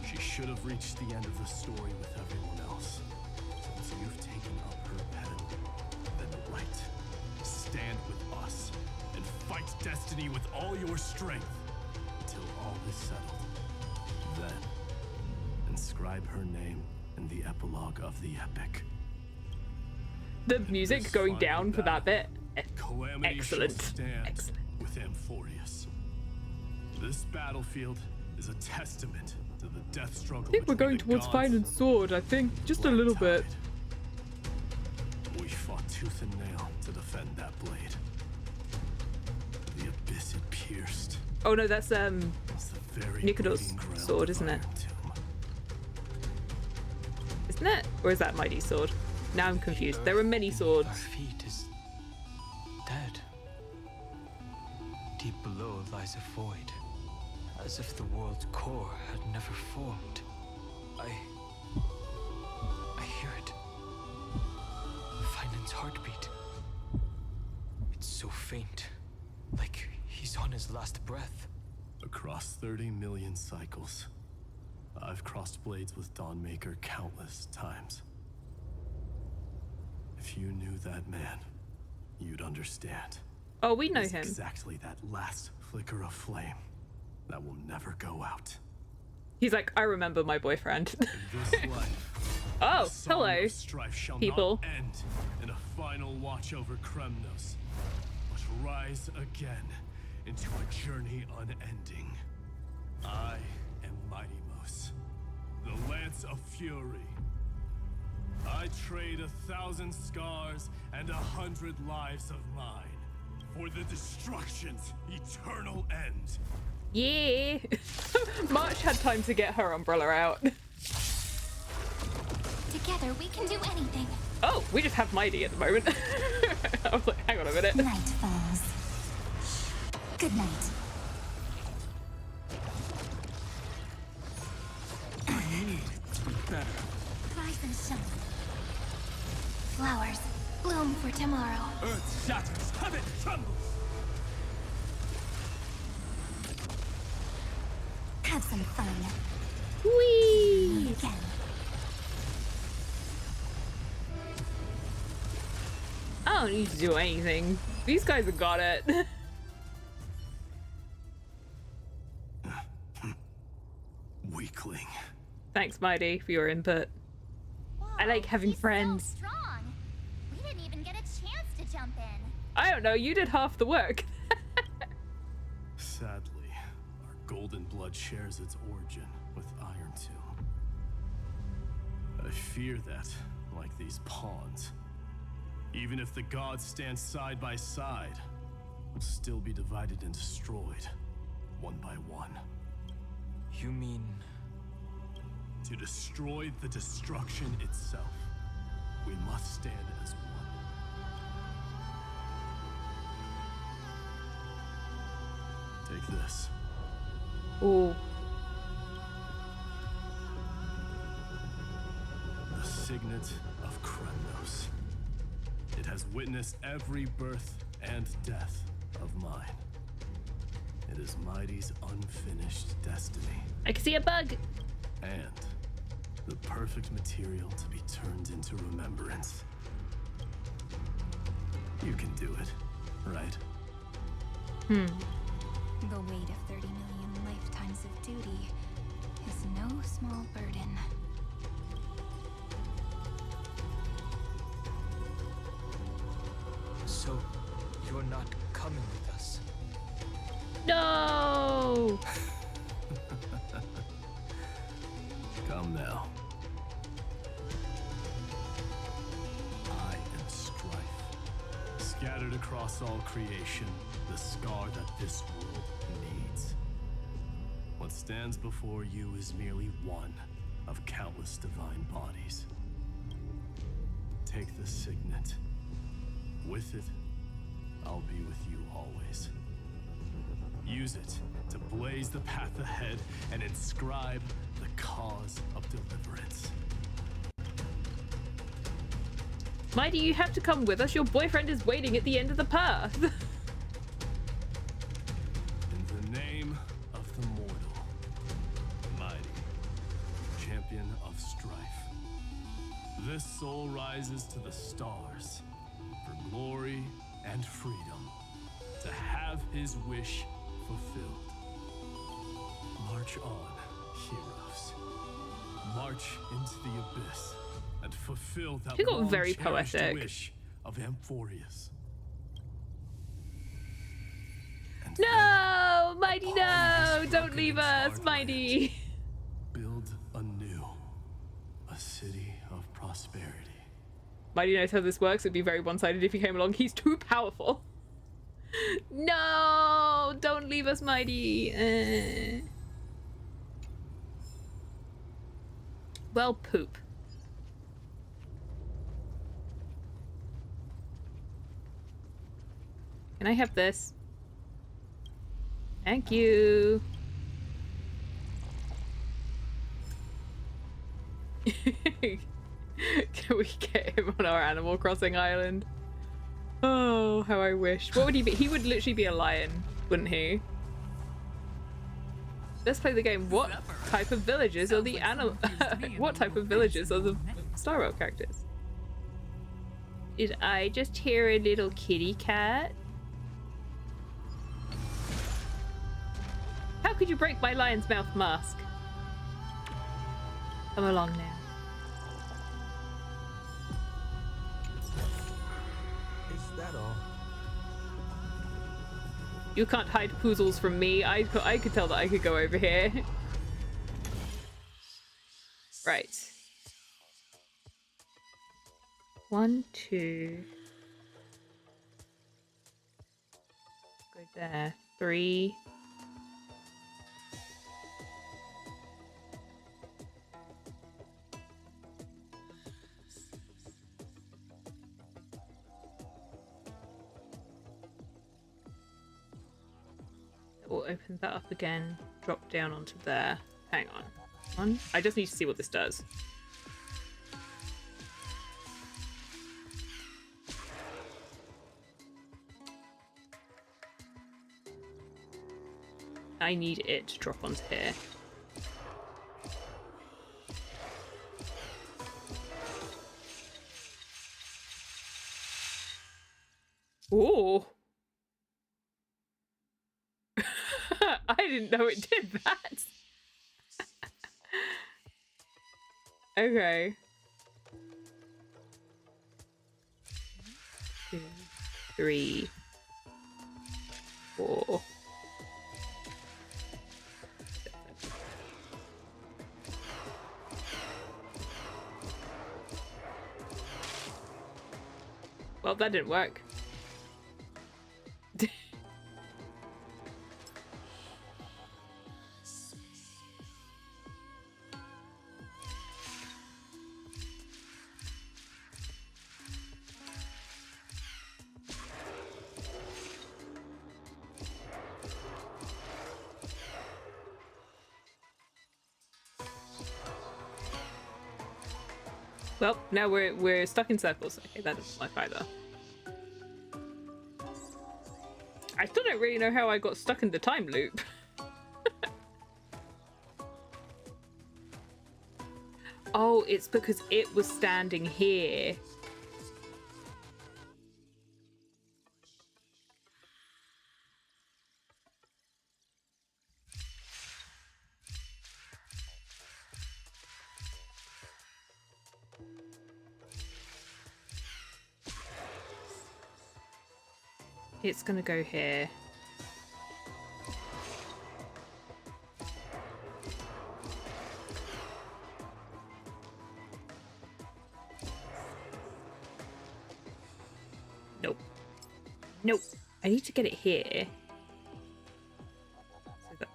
She should have reached the end of the story with everyone else. Since you've taken up her pen, then write. Stand with us and fight destiny with all your strength until all is settled. Then, inscribe her name in the epilogue of the epic. The music going down for that bit. Calamity Excellent. shall stand Excellent. with Amphoreus. This battlefield is a testament to the death struggle. I think we're going towards finding sword, I think. Just a little bit. We fought tooth and nail to defend that blade. The abyss it pierced. Oh no, that's Nikodos' sword, isn't it? Isn't it? Or is that Mighty's sword? Now I'm confused. There are many swords. Our feet is dead. Deep below lies a void, as if the world's core had never formed. I hear it. Finan's heartbeat. It's so faint, like he's on his last breath. Across 30 million cycles, I've crossed blades with Dawnmaker countless times. If you knew that man, you'd understand. Oh, we know It's him. Exactly that last flicker of flame that will never go out. He's like, I remember my boyfriend. This life, Oh, the song hello, of strife shall people. not end in a final watch over Kremnos, but rise again into a journey unending. I am Mightymos, the Lance of Fury. I trade 1,000 scars and 100 lives of mine for the destruction's eternal end. Yeah. March had time to get her umbrella out. Together we can do anything. Oh, we just have Mighty at the moment. I was like, hang on a minute. Night falls. Good night. I need to be better. Rise and shine. Flowers bloom for tomorrow. Earth shatters, heaven trembles. Have some fun. Whee! Meet again. I don't need to do anything. These guys have got it. Weakling. Thanks, Mighty, for your input. I like having friends. So strong. We didn't even get a chance to jump in. I don't know, you did half the work. Sadly, our golden blood shares its origin with Iron Tomb. I fear that, like these pawns, Even if the gods stand side by side, we'll still be divided and destroyed, one by one. You mean... To destroy the destruction itself, we must stand as one. Take this. Ooh. The signet of Kremnos. It has witnessed every birth and death of mine. It is Mighty's unfinished destiny. I can see a bug. And the perfect material to be turned into remembrance. You can do it, right? The weight of 30 million lifetimes of duty is no small burden. So, you're not coming with us? No! Come now. I am strife. Scattered across all creation, the scar that this world needs. What stands before you is merely one of countless divine bodies. Take the signet. With it, I'll be with you always. Use it to blaze the path ahead and inscribe the cause of deliverance. Mighty, you have to come with us. Your boyfriend is waiting at the end of the path. In the name of the mortal, Mighty, champion of strife, this soul rises to the stars for glory and freedom, to have his wish fulfilled. March on, heroes. March into the abyss and fulfill that He got very long-cherished poetic. wish of Amphoreus. No! Mighty, no! Don't leave us, Mighty! Build anew a city of prosperity. Mighty knows how this works. It'd be very one-sided if he came along. He's too powerful. No! Don't leave us, Mighty. Well, poop. Can I have this? Thank you. Can we get him on our Animal Crossing island? Oh, how I wish. What would he be? He would literally be a lion, wouldn't he? Let's play the game. What type of villages are the animal? What type of villages are the Star Rail characters? Did I just hear a little kitty cat? How could you break my lion's mouth mask? Come along now. Is that all? You can't hide poozles from me. I could tell that I could go over here. Right. 1, 2. Go there. 3. We'll open that up again, drop down onto there. Hang on. 1. I just need to see what this does. I need it to drop onto here. Ooh. I didn't know it did that. Okay. 2, 3, 4. Well, that didn't work. Well, now we're stuck in circles. Okay, that doesn't work either. I still don't really know how I got stuck in the time loop. Oh, it's because it was standing here. It's gonna go here. Nope. Nope. I need to get it here. So that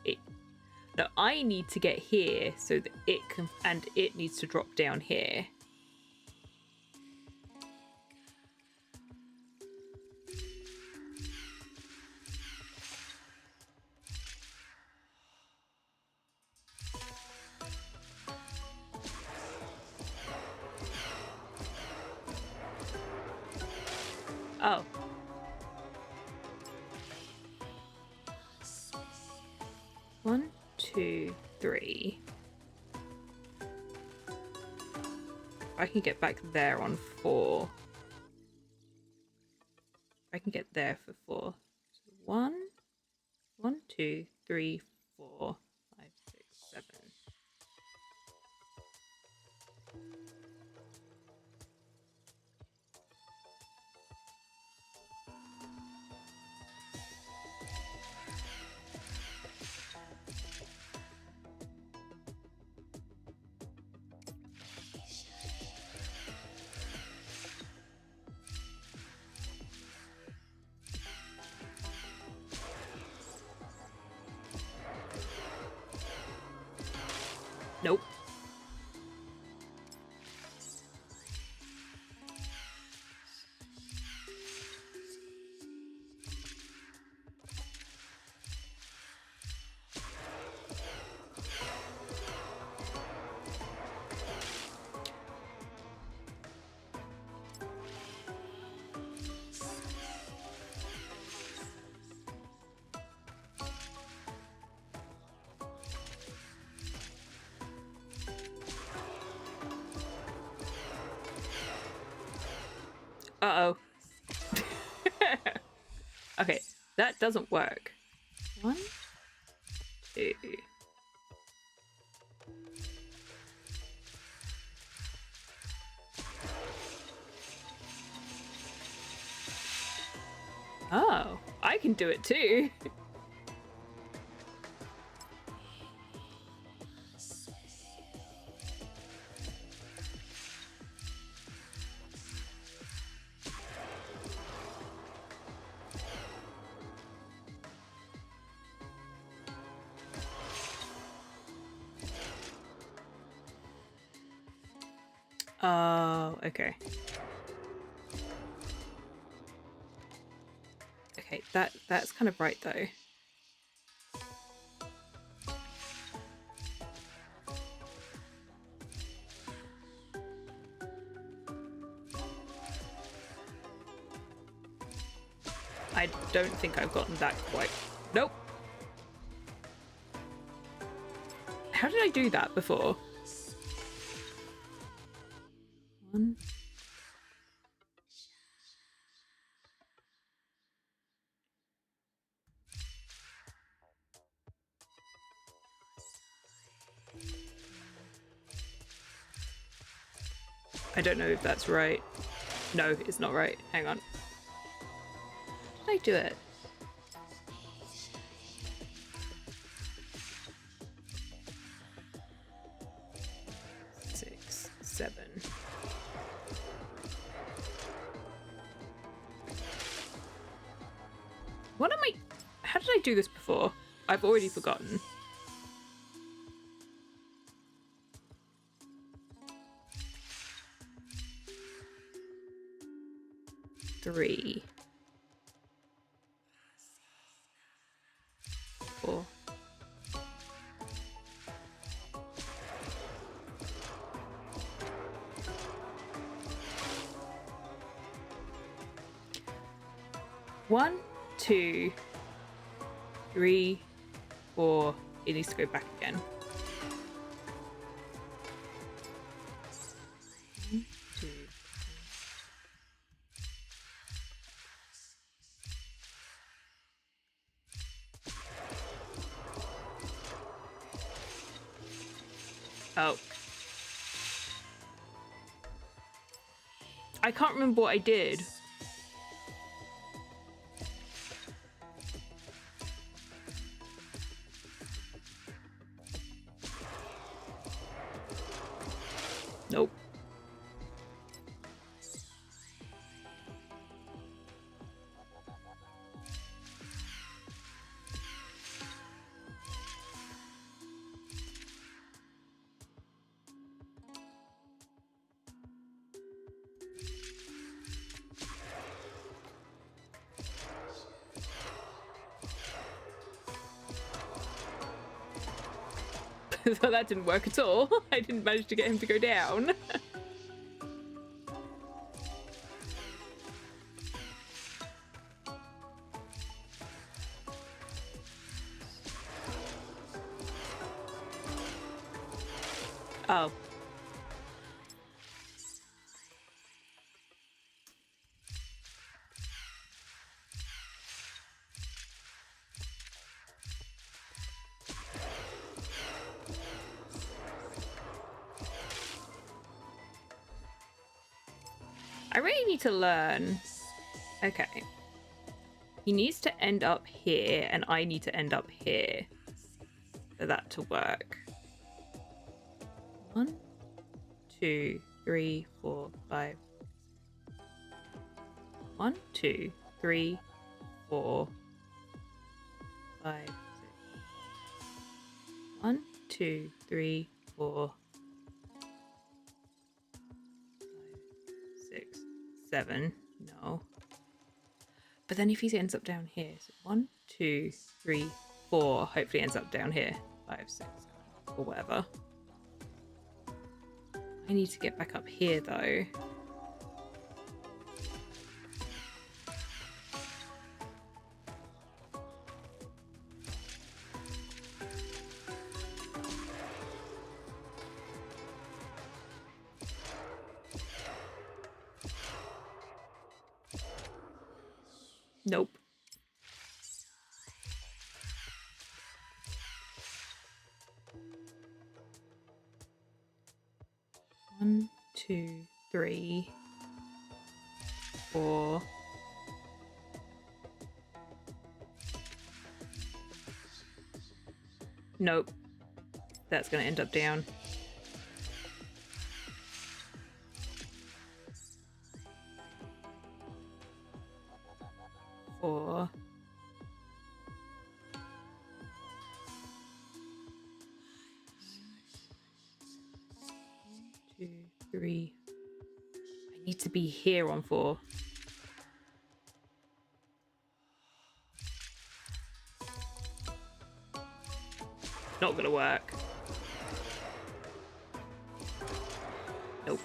it... No, I need to get here so that it can... And it needs to drop down here. Oh. One, two, three. I can get back there on 4. I can get there for 4. So 1, 2, 3, 4, 5, 6, 7. Nope. Uh-oh. Okay, that doesn't work. 1, 2. Oh, I can do it too. Oh, okay. Okay, that's kind of right though. I don't think I've gotten that quite. Nope. How did I do that before? 1. I don't know if that's right. No, it's not right. Hang on. How did I do it? What am I... How did I do this before? I've already forgotten. Three. 4. One, 2, 3, 4. It needs to go back again. 1, 2. Oh. I can't remember what I did. Nope. So that didn't work at all. I didn't manage to get him to go down. Oh. I really need to learn. Okay. He needs to end up here, and I need to end up here for that to work. 1, 2, 3, 4, 5. 1, 2, 3, 4, 5, 6. 1, 2, 3, 4, 6, 7. No. But then if he ends up down here, so 1, 2, 3, 4, hopefully ends up down here. 5, 6, 7, or whatever. I need to get back up here though. Nope. One, 2, 3, 4. Nope. That's gonna end up down. Four. 2, 3. I need to be here on 4. Not gonna work. Nope.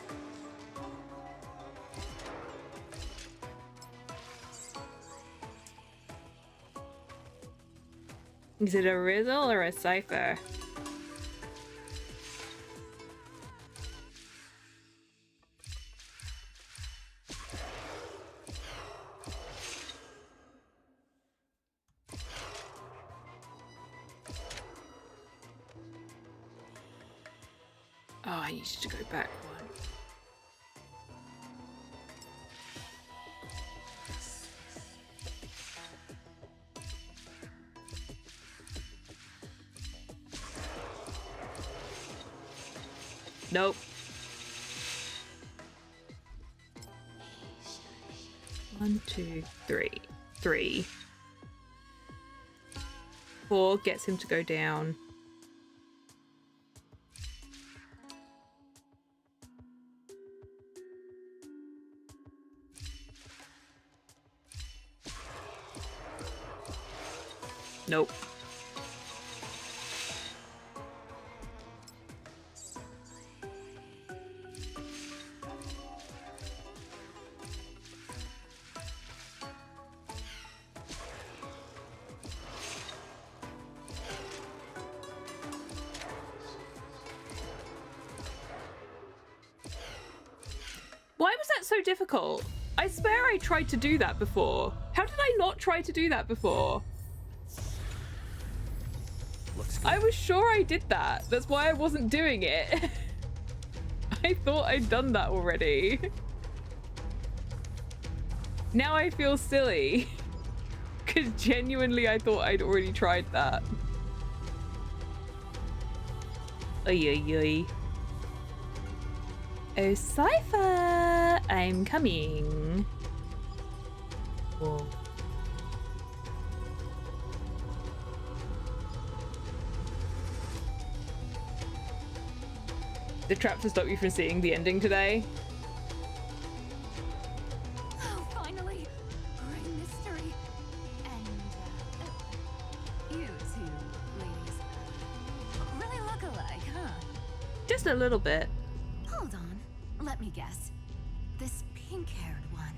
Is it a riddle or a cipher? Oh, I need you to go back one. Nope. 1, 2, 3. 3. 4 gets him to go down. Nope. Why was that so difficult? I swear I tried to do that before. How did I not try to do that before? I was sure I did that. That's why I wasn't doing it. I thought I'd done that already. Now I feel silly. Because genuinely I thought I'd already tried that. Oy oy oy. Oh, Cypher! I'm coming. Whoa. The trap to stop you from seeing the ending today. Oh, finally! Great mystery. And, you two ladies really look alike, huh? Just a little bit. Hold on. Let me guess. This pink-haired one.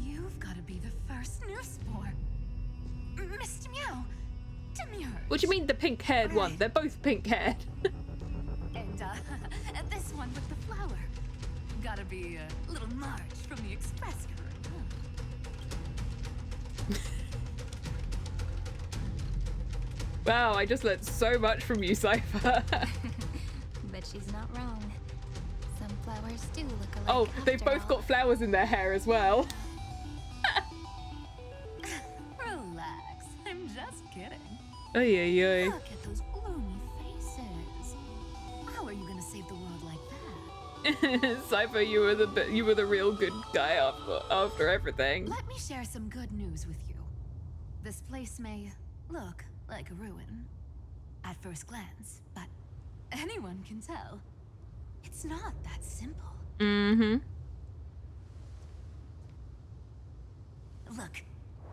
You've got to be the first newsborn. Mr. Meow. Demure. What do you mean the pink-haired one? They're both pink-haired. And this one with the flower. Gotta be little Marge from the express crew. Huh? Wow, I just learned so much from you, Cypher. But she's not wrong. Some flowers do look alike. Oh, they've both got flowers in their hair as well. Relax. I'm just kidding. Oy, oy, oy. Look at those gloomy faces. How are you gonna save the world like that? Cypher, you were the real good guy after everything. Let me share some good news with you. This place may look like a ruin at first glance, but anyone can tell it's not that simple. Mm-hmm. Look,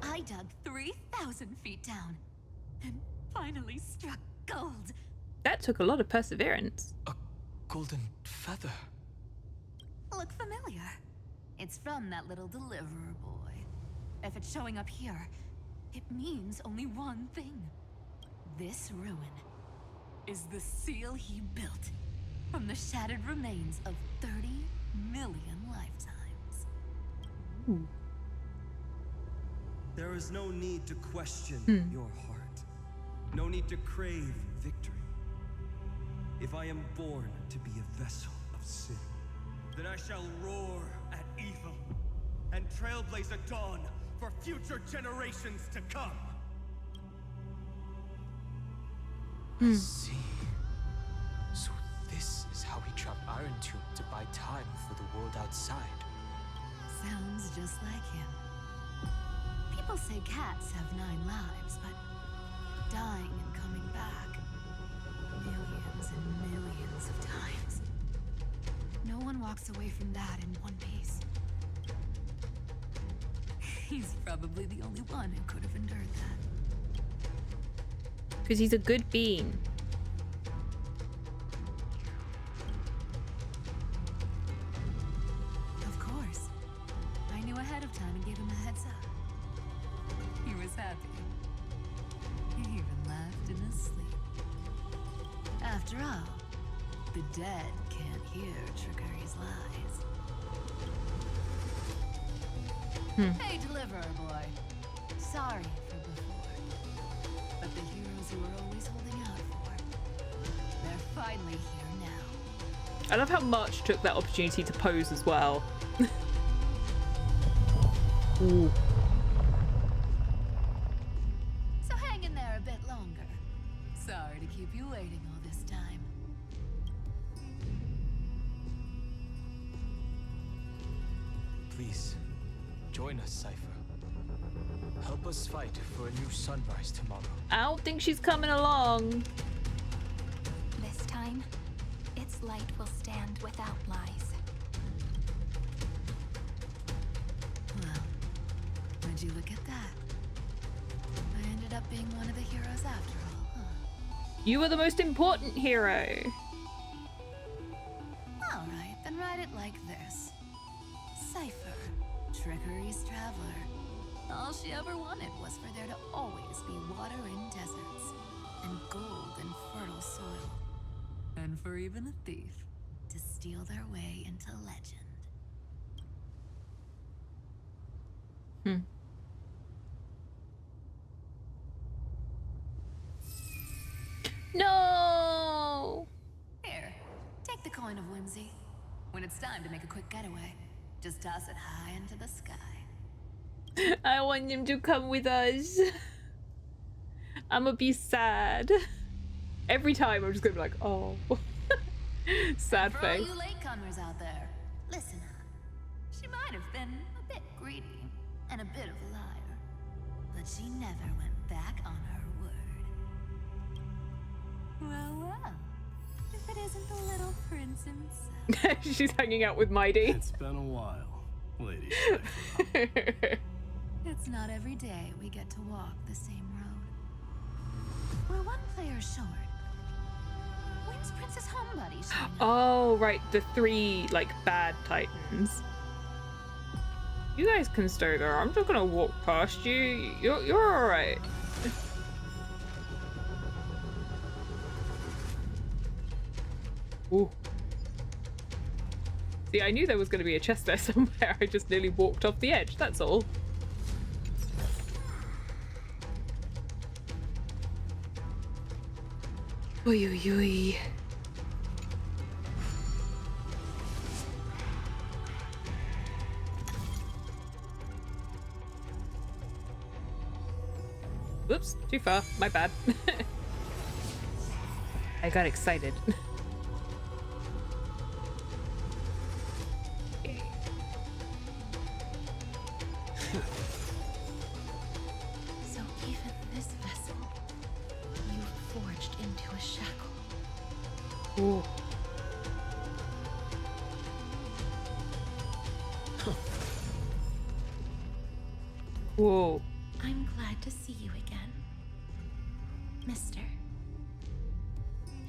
I dug 3,000 feet down and finally struck gold. That took a lot of perseverance. A golden feather. Look familiar. It's from that little deliverer boy. If it's showing up here, it means only one thing. This ruin is the seal he built from the shattered remains of 30 million lifetimes. Ooh. There is no need to question your heart. No need to crave victory. If I am born to be a vessel of sin, then I shall roar at evil and trailblaze a dawn for future generations to come. I see. So this is how he trapped Iron Tomb to buy time for the world outside. Sounds just like him. People say cats have 9 lives, but dying and coming back millions and millions of times. No one walks away from that in one piece. He's probably the only one who could have endured that. Because he's a good being. Of course. I knew ahead of time and gave him a heads up. He was happy. He even laughed in his sleep. After all, the dead can't hear Trickery's lies. Hey, deliverer boy. Sorry for before. But the heroes you were always holding out for, they're finally here now. I love how March took that opportunity to pose as well. Ooh. So hang in there a bit longer. Sorry to keep you waiting all this time. Please, join us, Cypher. Help us fight for a new sunrise tomorrow. I don't think she's coming along. This time, its light will stand without lies. Well, would you look at that? I ended up being one of the heroes after all, huh? You were the most important hero. Alright, then write it like this. Cypher, Trickery's traveler. All she ever wanted was for there to always be water in deserts, and gold in fertile soil. And for even a thief to steal their way into legend. No! Here, take the coin of whimsy. When it's time to make a quick getaway, just toss it high into the sky. I want him to come with us. I'ma be sad. Every time I'm just gonna be like, oh. Sad For all face. you latecomers out there, listen up. She might have been a bit greedy and a bit of a liar, but she never went back on her word. Well, if it isn't the little prince himself. She's hanging out with Mighty. It's been a while, lady. It's not every day we get to walk the same road. We're one player short. When's Princess Homebody showing up? Oh, right, the 3 like bad titans. You guys can stay there. I'm just gonna walk past you. You're all right. Ooh. See, I knew there was going to be a chest there somewhere. I just nearly walked off the edge. That's all. Oi, oi, oi. Whoops, too far. My bad. I got excited. So even this vessel, you forged into a shackle. Ooh. Whoa. I'm glad to see you again, Mister.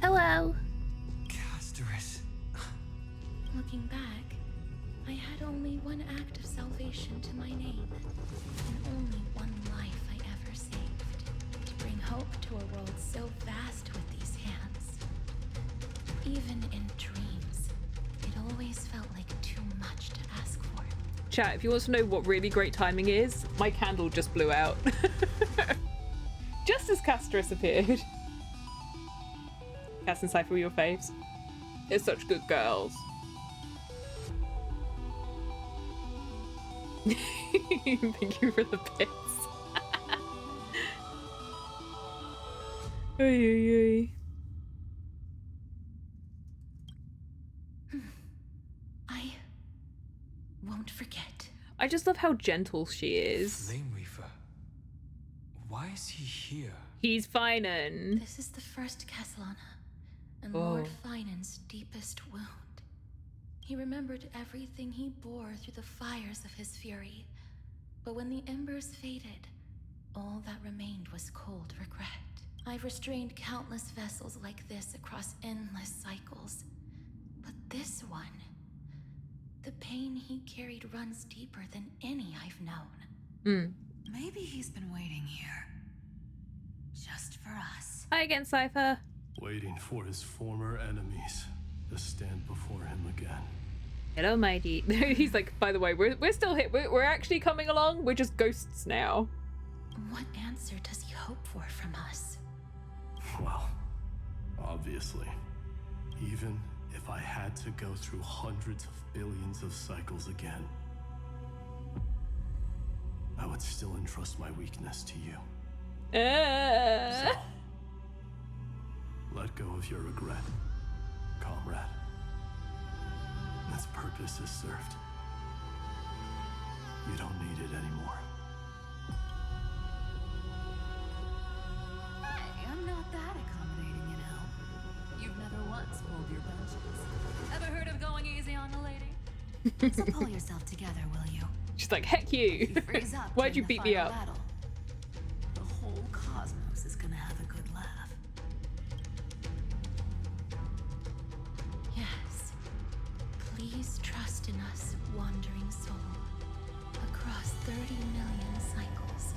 Hello. Casterus. Looking back, I had only one act of salvation to my name, and only one life I ever saved, to bring hope to a world so vast with these hands. Even in dreams, it always felt like too much to ask for. Chat, if you want to know what really great timing is, my candle just blew out. Just as Casterus appeared. Cass and Cypher were your faves. They're such good girls. Thank you for the bits. Oy, oy, oy. I won't forget. I just love how gentle she is. Flame Reaver. Why is he here? He's Finan. This is the first Castellana, and Oh. Lord Finan's deepest wound. He remembered everything he bore through the fires of his fury. But when the embers faded, all that remained was cold regret. I've restrained countless vessels like this across endless cycles. But this one, the pain he carried runs deeper than any I've known. Maybe he's been waiting here. Just for us. Hi again, Cypher. Waiting for his former enemies to stand before him again. Hello, Mighty. He's like, by the way, we're still here. We're actually coming along. We're just ghosts now. What answer does he hope for from us? Well, obviously. Even if I had to go through hundreds of billions of cycles again, I would still entrust my weakness to you. So, let go of your regret, comrade. Its purpose is served. You don't need it anymore. not that accommodating, you know. You've never once pulled your punches. Ever heard of going easy on a lady? So pull yourself together, will you? She's like, heck you. Freeze up Why'd you during the beat me final up? battle. The whole cosmos is gonna have a good laugh. Yes. Please trust in us, wandering soul. Across 30 million cycles,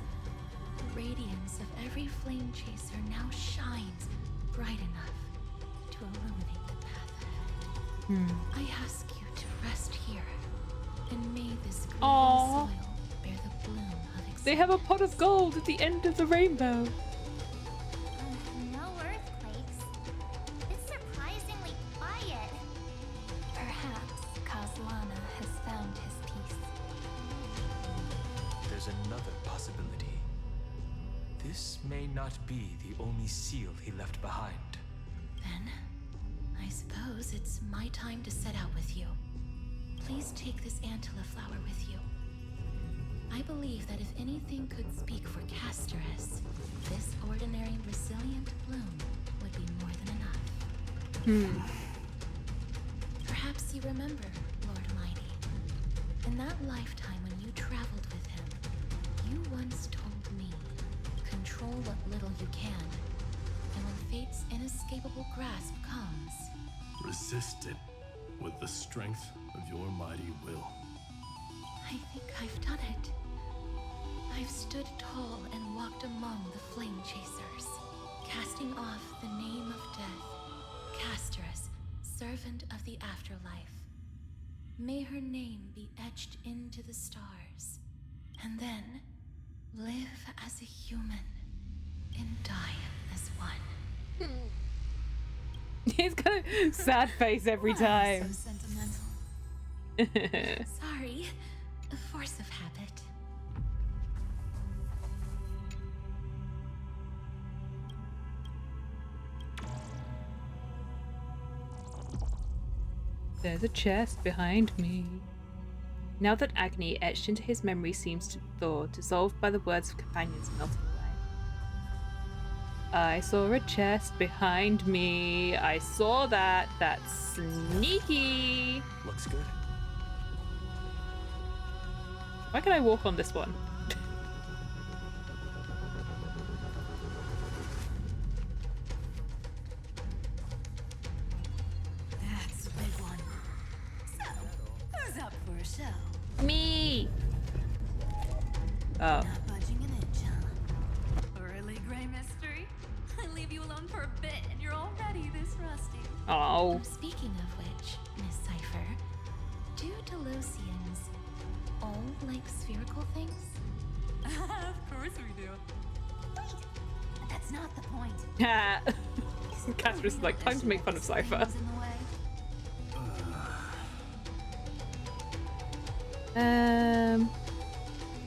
the radiance of every flame chaser now shines bright enough to illuminate the path ahead. I ask you to rest here, and may this grieving soil bear the bloom of existence. They have a pot of gold at the end of the rainbow. No earthquakes. It's surprisingly quiet. Perhaps Kozlana has found his peace. There's another possibility. This may not be the only seal he left behind. Then, I suppose it's my time to set out with you. Please take this Antilla flower with you. I believe that if anything could speak for Casterus, this ordinary resilient bloom would be more than enough. Perhaps you remember, Lord Mighty. In that lifetime when you traveled with him, you once told me, control what little you can, and when fate's inescapable grasp comes, Resist it with the strength of your mighty will. I think I've done it. I've stood tall and walked among the flame chasers, casting off the name of death, Casterus, servant of the afterlife. May her name be etched into the stars, and then live as a human and die as one. He's got a sad face every time. So sentimental. Sorry, a force of habit. There's a chest behind me. Now that agony etched into his memory seems to thaw, dissolved by the words of companions melting away. I saw a chest behind me. I saw that. That's sneaky. Looks good. Why can I walk on this one? That's a big one. So, who's up for a show? Me. Oh. Not budging an inch, huh? Really, Gray Mystery? I leave you alone for a bit and you're already this rusty. Oh. Speaking of which, Miss Cypher, do Delosians all like spherical things? Of course we do. Wait, that's not the point. Yeah. Casterus is like, time to make fun of Cypher. The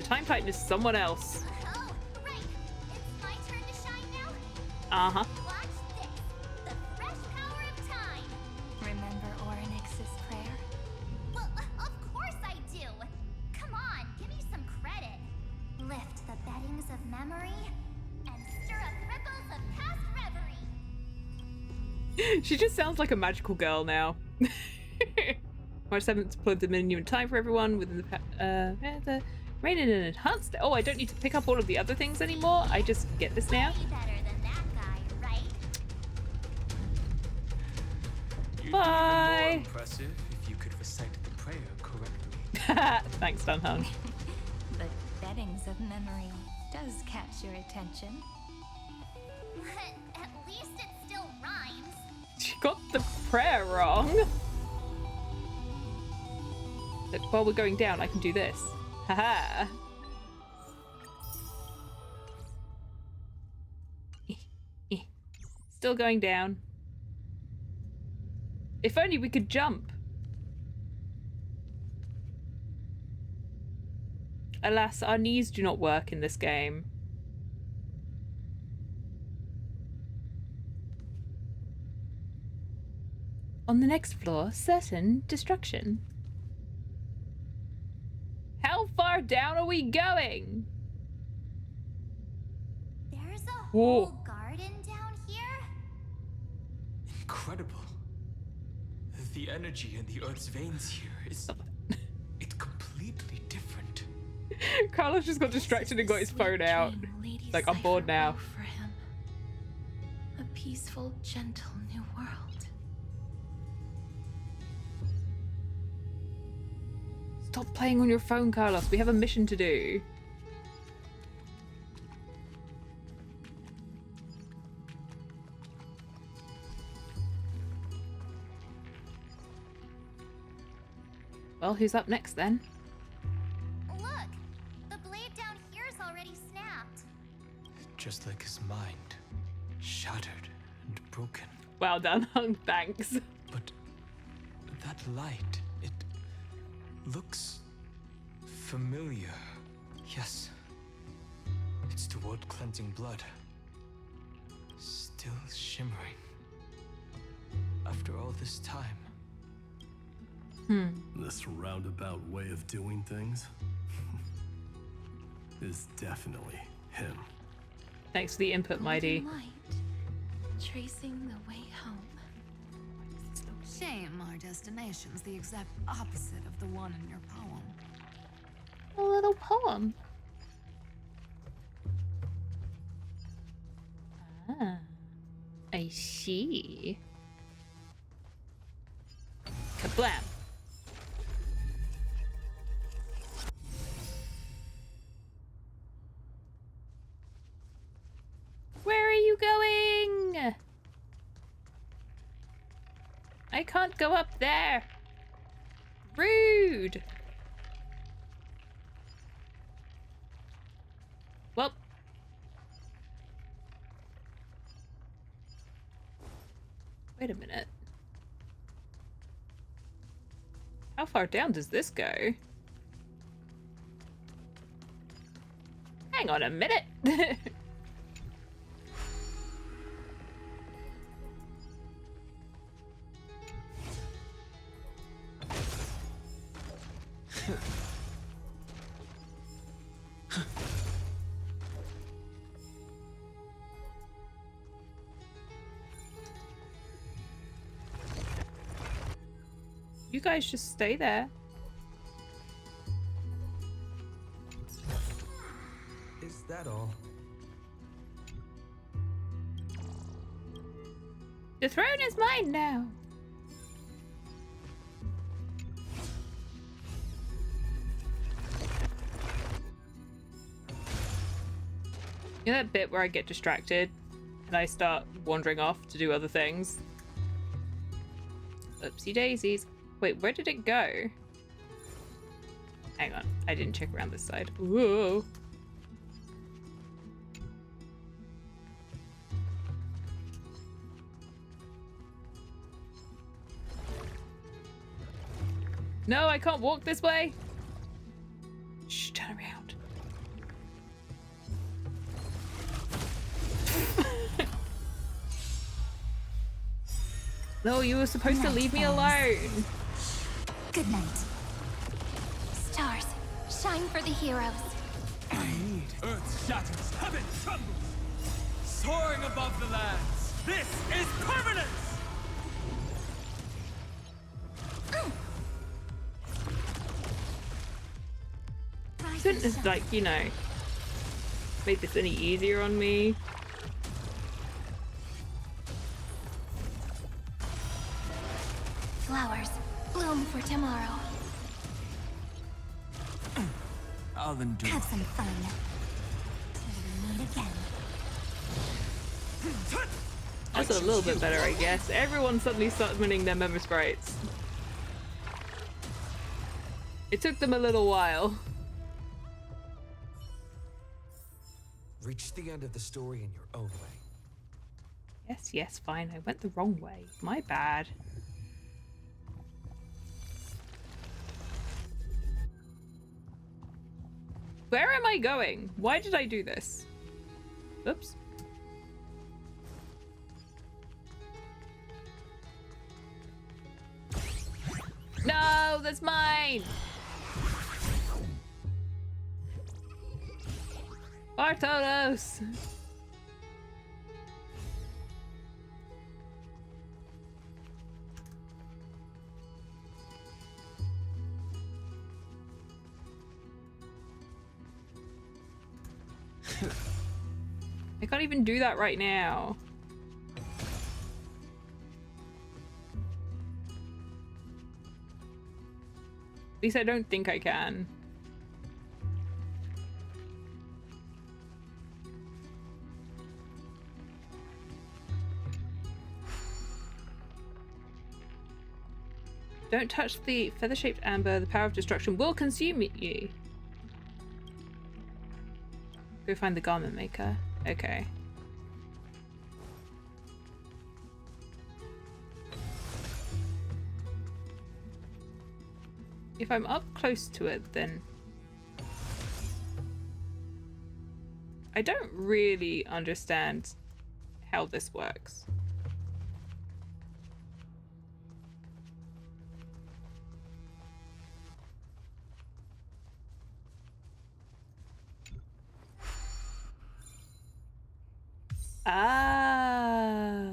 Time Titan is someone else. Oh, right. It's my turn to shine now. Uh-huh. Watch this. The fresh power of time. Remember Orynyx's prayer? Well, of course I do. Come on, give me some credit. Lift the beddings of memory and stir up ripples of past reverie. She just sounds like a magical girl now. March 7th deployed the minimum time for everyone within the rain and enhanced. Oh, I don't need to pick up all of the other things anymore. I just get this now. Way better than that guy, right? You'd Bye. be even more impressive if you could recite the prayer correctly. Thanks, Dunhung. The beddings of memory does catch your attention. But at least it still rhymes. She got the prayer wrong. Look, while we're going down, I can do this. Haha. Still going down. If only we could jump. Alas, our knees do not work in this game. On the next floor, certain destruction. How far down are we going? There's a Whoa. whole garden down here? incredible. The energy in the Earth's veins here is... it's completely different. Carlos just got distracted and got his phone out. Like, I'm bored now. For him. A peaceful, gentle new world. Stop playing on your phone, Carlos. We have a mission to do. Well, who's up next then? Look! The blade down here's already snapped. Just like his mind. Shattered and broken. Well done, Hung. Thanks. But that light, it looks familiar. Yes. It's toward cleansing blood. Still shimmering. After all this time. This roundabout way of doing things is definitely him. Thanks for the input, Mighty. Light, tracing the way home. Shame our destination's the exact opposite of the one in your poem. A little poem. Ah, I see. Kablam. Where are you going? I can't go up there. Rude. Well. Wait a minute. How far down does this go? Hang on a minute. You guys just stay there. Is that all? The throne is mine now. You know that bit where I get distracted and I start wandering off to do other things? Oopsie daisies. Wait, where did it go? Hang on, I didn't check around this side. Whoa. No, I can't walk this way. Shh, turn around. No, you were supposed to leave me alone. Good night. Stars, shine for the heroes. Earth shatters, heaven trembles. Soaring above the lands, this is permanence! Couldn't have, like, you know, made this any easier on me. Flowers, bloom for tomorrow. I'll endure. Have some fun. Till we meet again. That's a little bit better, I guess. Everyone suddenly summoning their member sprites. It took them a little while. Reach the end of the story in your own way. Yes, yes, fine. I went the wrong way. My bad. Where am I going? Why did I do this? Oops. No, that's mine! Bartolos! I can't even do that right now. At least I don't think I can. Don't touch the feather-shaped amber. The power of destruction will consume you. Go find the garment maker. Okay. If I'm up close to it, then I don't really understand how this works. Ah.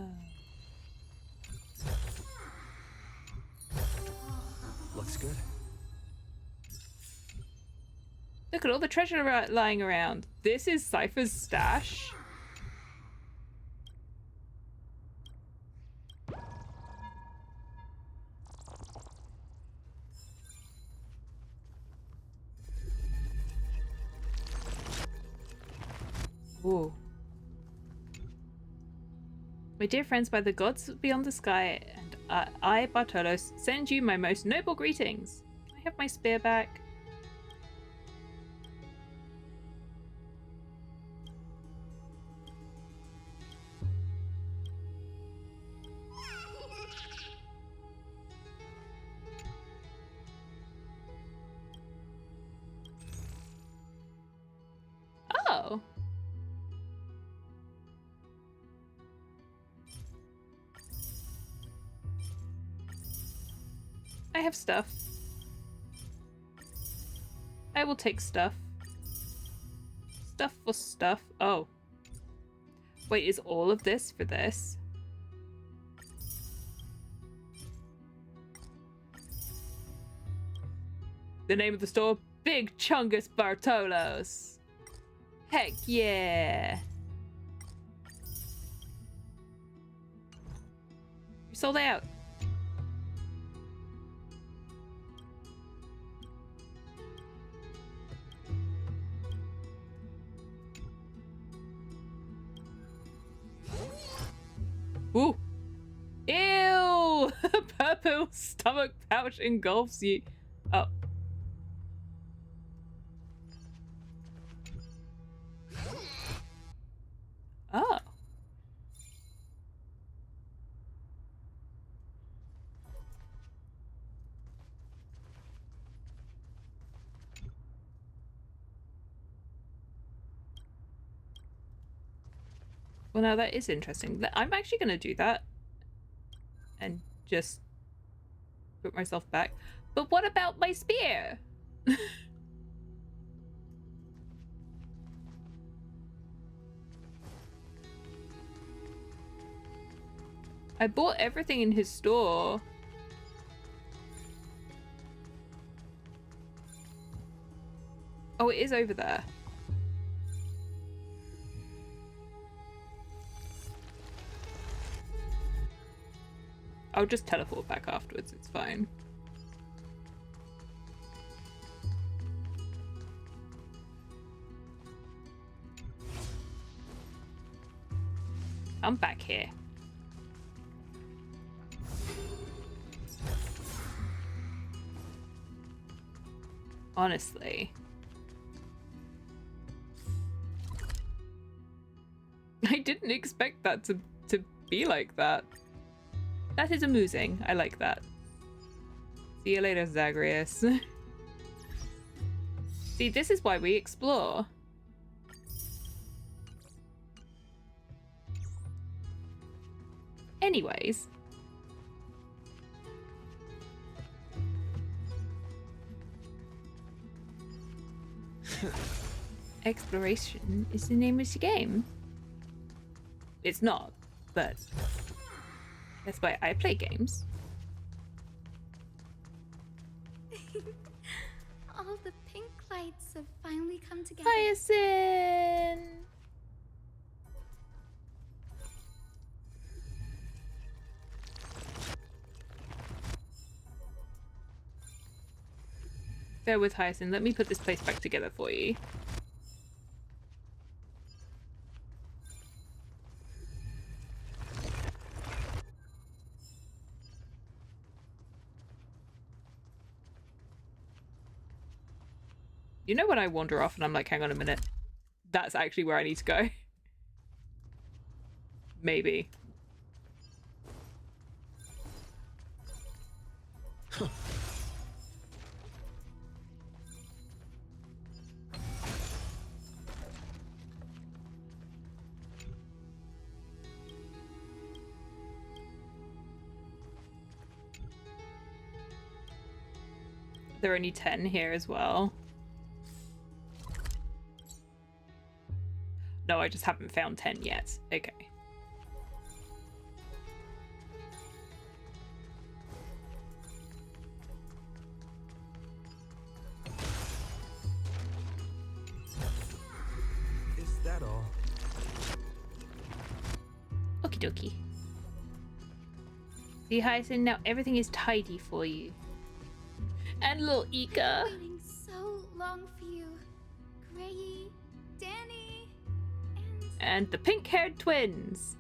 Looks good. Look at all the treasure lying around. This is Cypher's stash. Ooh. My dear friends, by the gods beyond the sky, and I, Bartolos, send you my most noble greetings. Can I have my spear back? Oh. I have stuff. I will take stuff. Stuff for stuff. Oh. Wait, is all of this for this? The name of the store? Big Chungus Bartolos. Heck yeah. You sold out. Ooh. Ew! Purple stomach pouch engulfs you. Oh. Oh. Well, now that is interesting. I'm actually going to do that and just put myself back. But what about my spear? I bought everything in his store. Oh, it is over there. I'll just teleport back afterwards, it's fine. I'm back here. Honestly. I didn't expect that to be like that. That is amusing. I like that. See you later, Zagreus. See, this is why we explore. Anyways. Exploration is the name of the game. It's not, but that's why I play games. All the pink lights have finally come together. Hyacinth! Bear with Hyacinth. Let me put this place back together for you. You know when I wander off and I'm like, hang on a minute. That's actually where I need to go. Maybe. There are only 10 here as well. No, I just haven't found 10 yet. Okay. Is that all? Okie dokie. See, Hyacinth, now everything is tidy for you. And little Ika. Waiting so long for you, Grayi, Danny, And the pink-haired twins.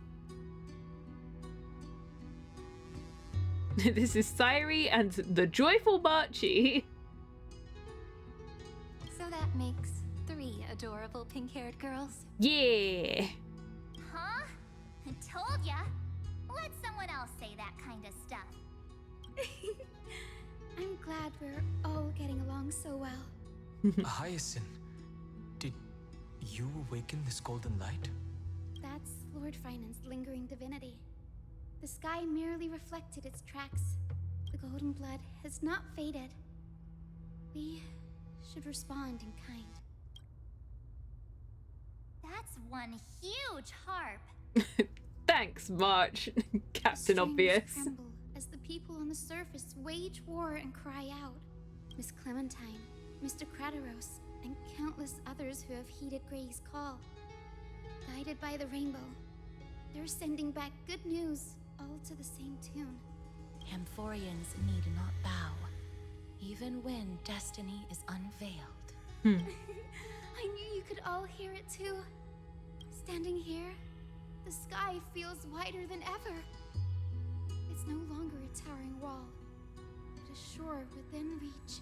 This is Cyrene and the joyful Marchie. So that makes 3 adorable pink-haired girls. Yeah. Huh? I told ya. Let someone else say that kind of stuff. I'm glad we're all getting along so well. Hyacinth, did you awaken this golden light? That's Lord Finan's lingering divinity. The sky merely reflected its tracks. The golden blood has not faded. We should respond in kind. That's one huge harp. Thanks, March. Captain Obvious. Tremble as the people on the surface wage war and cry out. Miss Clementine, Mr. Krateros, and countless others who have heeded Gray's call. Guided by the rainbow, they're sending back good news, all to the same tune. Amphoreans need not bow, even when destiny is unveiled. I knew you could all hear it too. Standing here, the sky feels wider than ever. It's no longer a towering wall, but a shore within reach.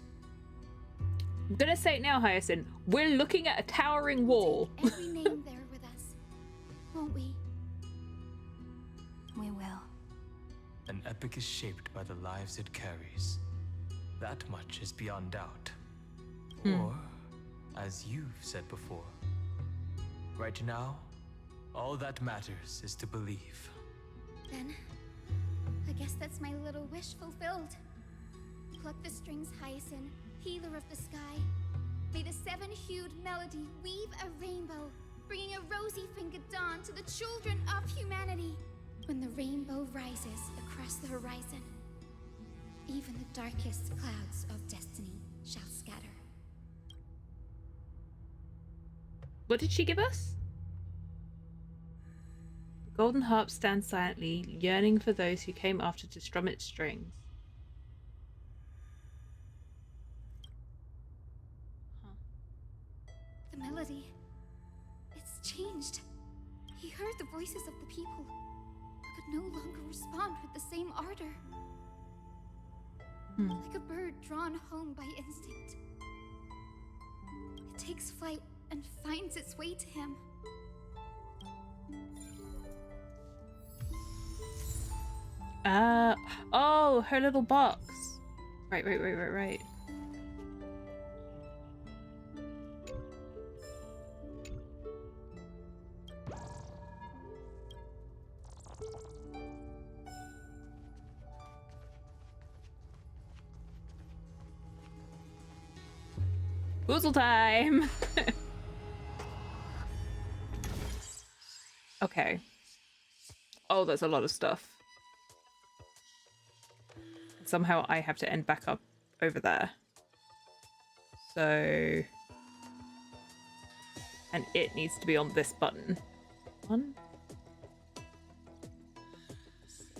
I'm gonna say it now, Hyacinth. We're looking at a towering wall. Every name there with us, won't we? We will. An epic is shaped by the lives it carries. That much is beyond doubt. Or, as you've said before, right now, all that matters is to believe. Then, I guess that's my little wish fulfilled. Pluck the strings, Hyacinth, healer of the sky. May the 7-hued melody weave a rainbow, bringing a rosy-fingered dawn to the children of humanity. When the rainbow rises across the horizon, even the darkest clouds of destiny shall scatter. What did she give us? The golden harp stands silently, yearning for those who came after to strum its strings. The melody, it's changed. He heard the voices of the people, but could no longer respond with the same ardor. Like a bird drawn home by instinct. It takes flight and finds its way to him. Oh, her little box. Right. Puzzle time! Okay. Oh, that's a lot of stuff. Somehow I have to end back up over there. So... And it needs to be on this button. One.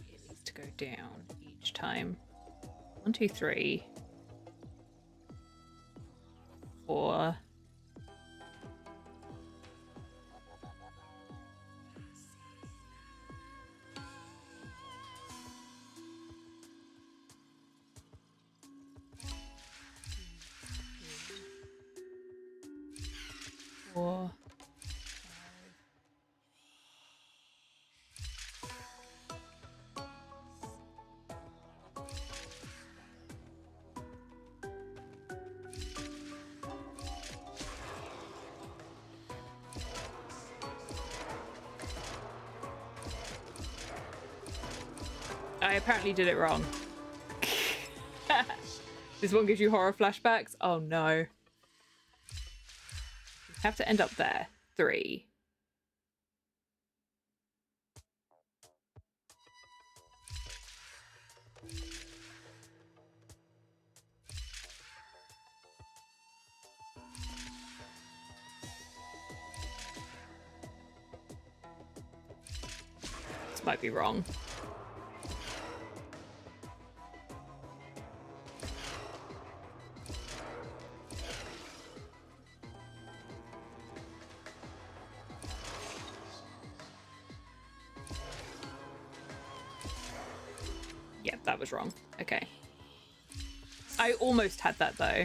It needs to go down each time. 1, 2, 3. 4. Four. I apparently did it wrong. This one gives you horror flashbacks? Oh no. You have to end up there. 3. This might be wrong. Yep, that was wrong. Okay. I almost had that though.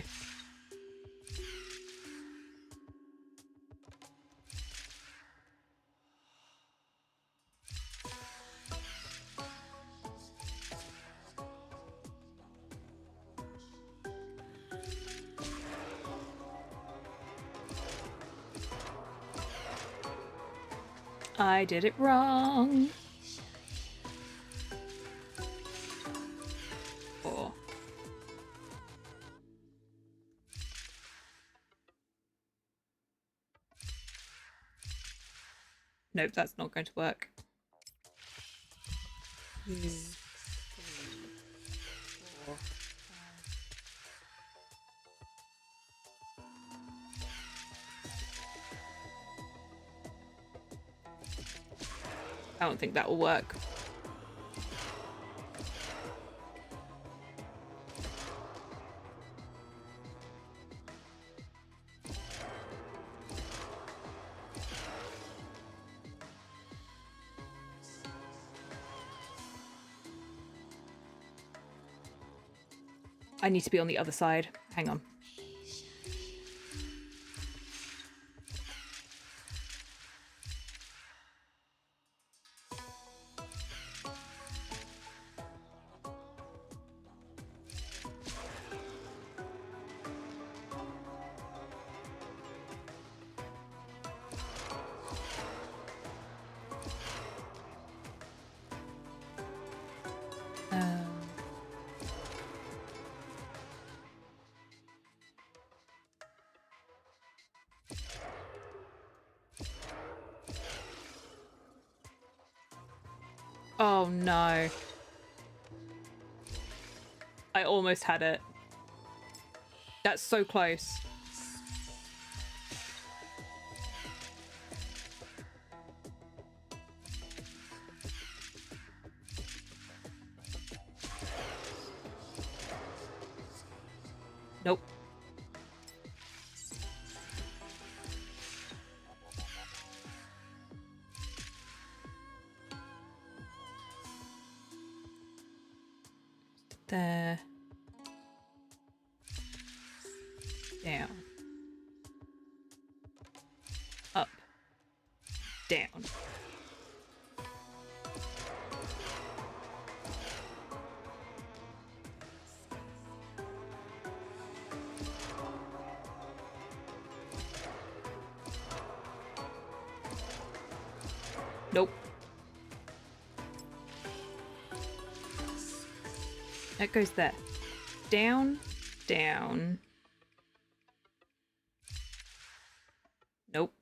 I did it wrong. 4. Nope, that's not going to work. 2, 3, 4, 5. I don't think that will work. I need to be on the other side. Hang on. Oh no. I almost had it. That's so close. Nope. There. Down. Up. Down. Nope. That goes there. Down, down. Nope.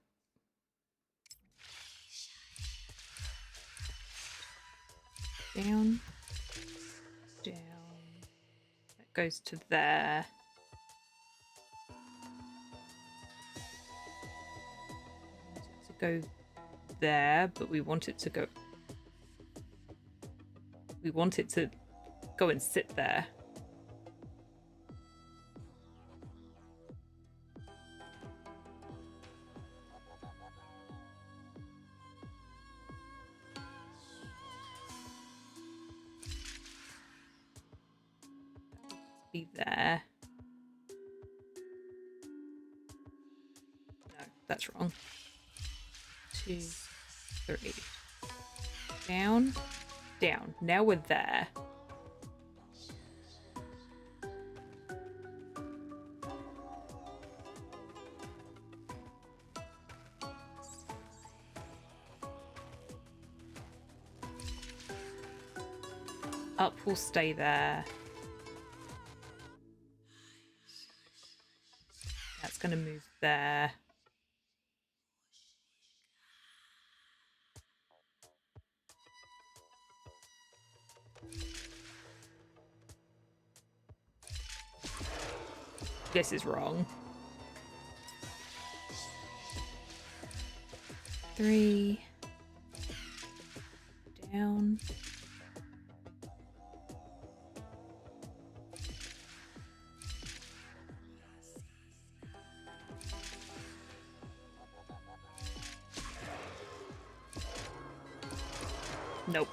Down, down. That goes to there. go there, but we want it to go... We want it to go and sit there. Be there. No, that's wrong. 2, 3. Down, down. Now we're there. Up will stay there. That's going to move there. This is wrong. 3. Down. Nope.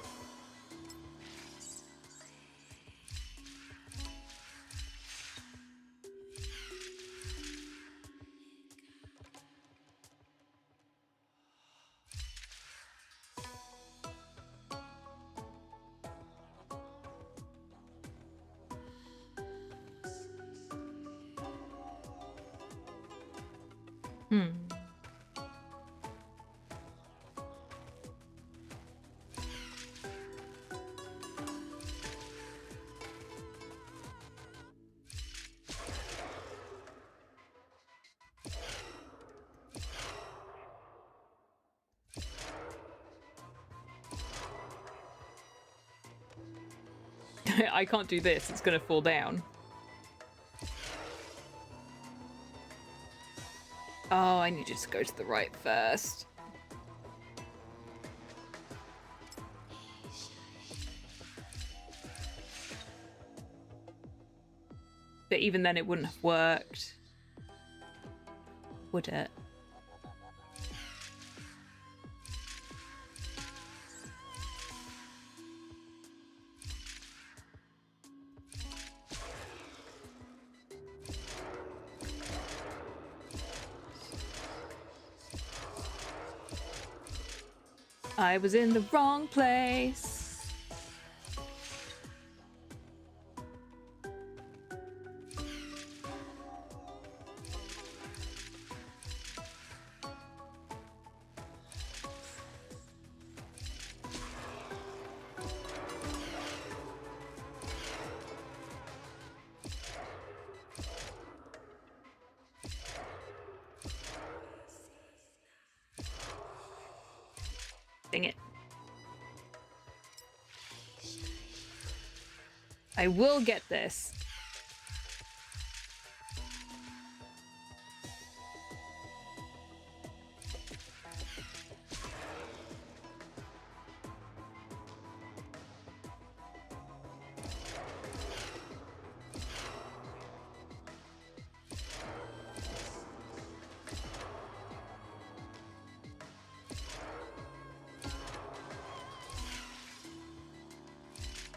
I can't do this, it's gonna fall down. Oh, I need you to go to the right first. But even then it wouldn't have worked. Would it? I was in the wrong place. Dang it. I will get this.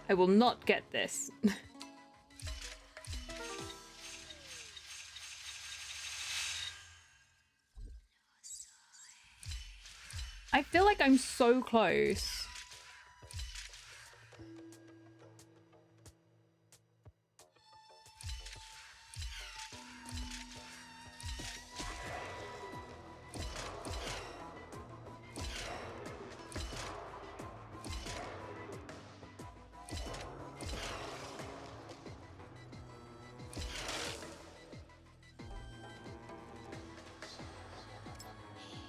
I will not get this. I feel like I'm so close.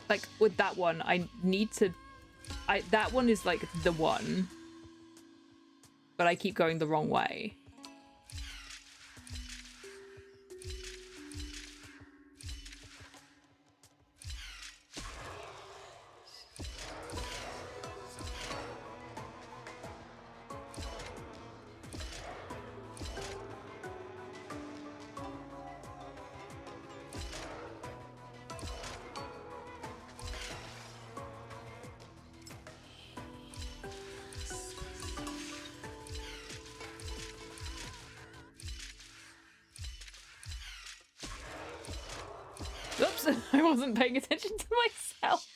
Like with that one, I need to, that one is like the one, but I keep going the wrong way. I wasn't paying attention to myself.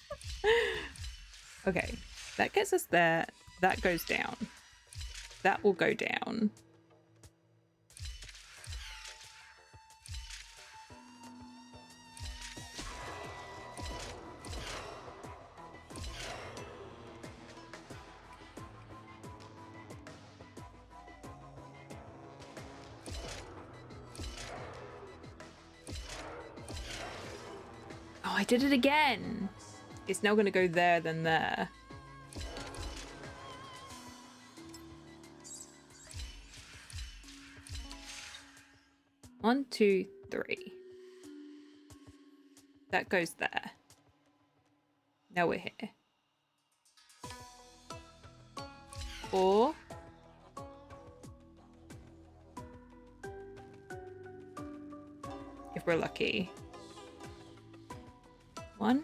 Okay, that gets us there. That goes down. That will go down. Oh, I did it again. It's now going to go there, then there. One, two, three. That goes there. Now we're here. 4. If we're lucky. 1,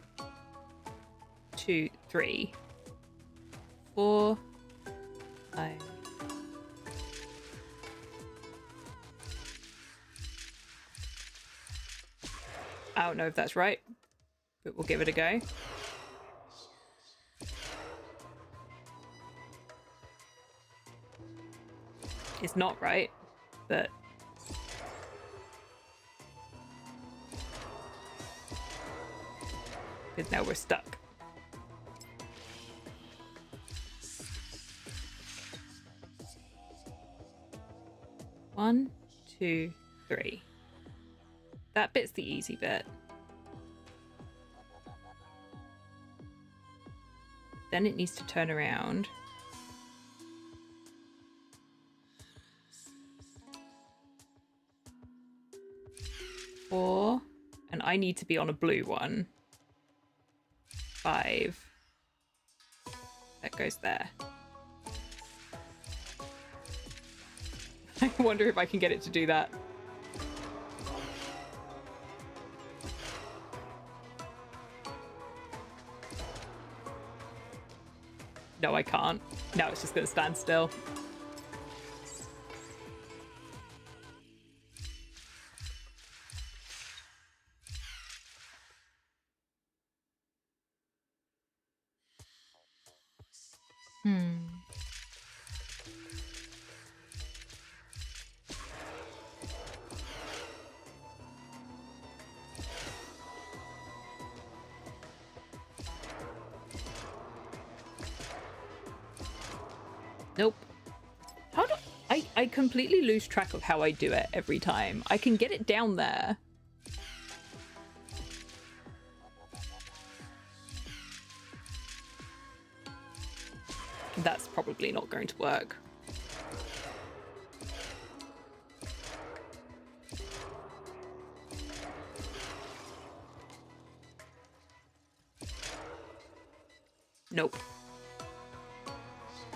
2, 3, 4, 5. I don't know if that's right, but we'll give it a go. It's not right, but because now we're stuck. One, 2, 3. That bit's the easy bit. Then it needs to turn around. Four, and I need to be on a blue one. 5. That goes there. I wonder if I can get it to do that. No, I can't. Now it's just gonna stand still. Nope. How do I completely lose track of how I do it every time. I can get it down there. That's probably not going to work. Nope.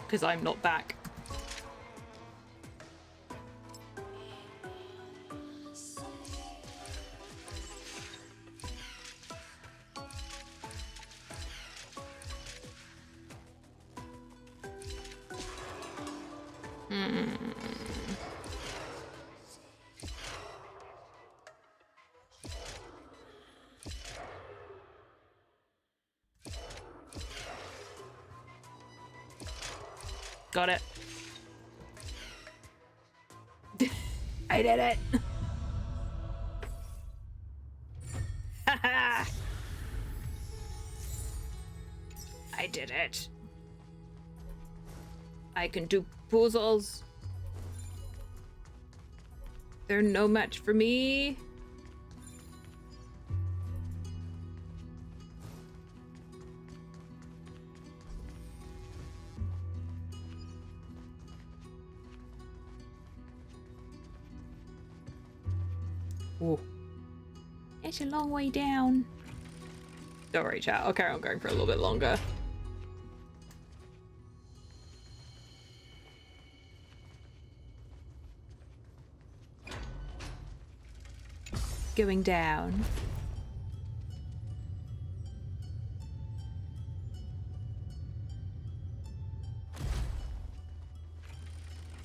Because I'm not back. Got it. I did it. I did it. I can do puzzles. They're no match for me. Ooh. It's a long way down. Don't worry, chat. I'll carry on going for a little bit longer. Going down.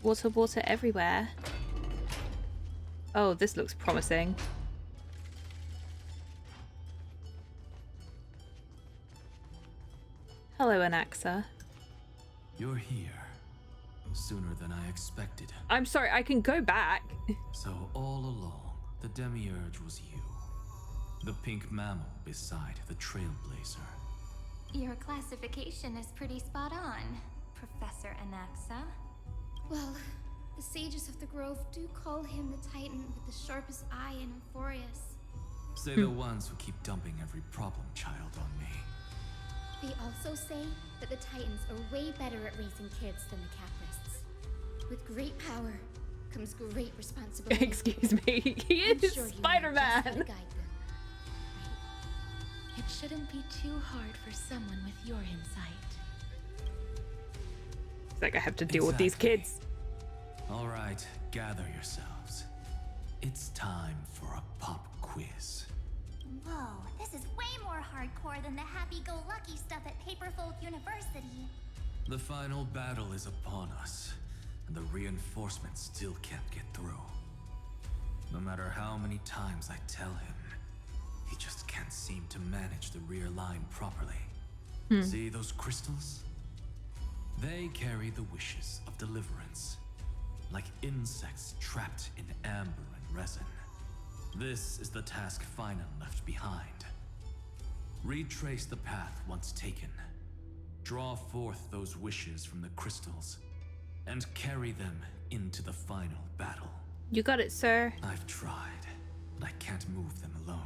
Water, water everywhere. Oh, this looks promising. Hello, Anaxa. You're here. Sooner than I expected. I'm sorry, I can go back. So all along, the Demiurge was you. The pink mammal beside the Trailblazer. Your classification is pretty spot on, Professor Anaxa. Well, the sages of the Grove do call him the Titan with the sharpest eye in Amphoreus. Say the ones who keep dumping every problem child on me. They also say that the Titans are way better at raising kids than the Caprists. With great power comes great responsibility. Excuse me, he is Spider-Man. It shouldn't be too hard for someone with your insight. It's like I have to deal with these kids. All right, gather yourselves. It's time for a pop quiz. Whoa, this is way more hardcore than the happy-go-lucky stuff at Paperfold University. The final battle is upon us, and the reinforcements still can't get through. No matter how many times I tell him, he just can't seem to manage the rear line properly. See those crystals? They carry the wishes of deliverance, like insects trapped in amber and resin. This is the task Finan left behind. Retrace the path once taken. Draw forth those wishes from the crystals, and carry them into the final battle. You got it, sir. I've tried, but I can't move them alone.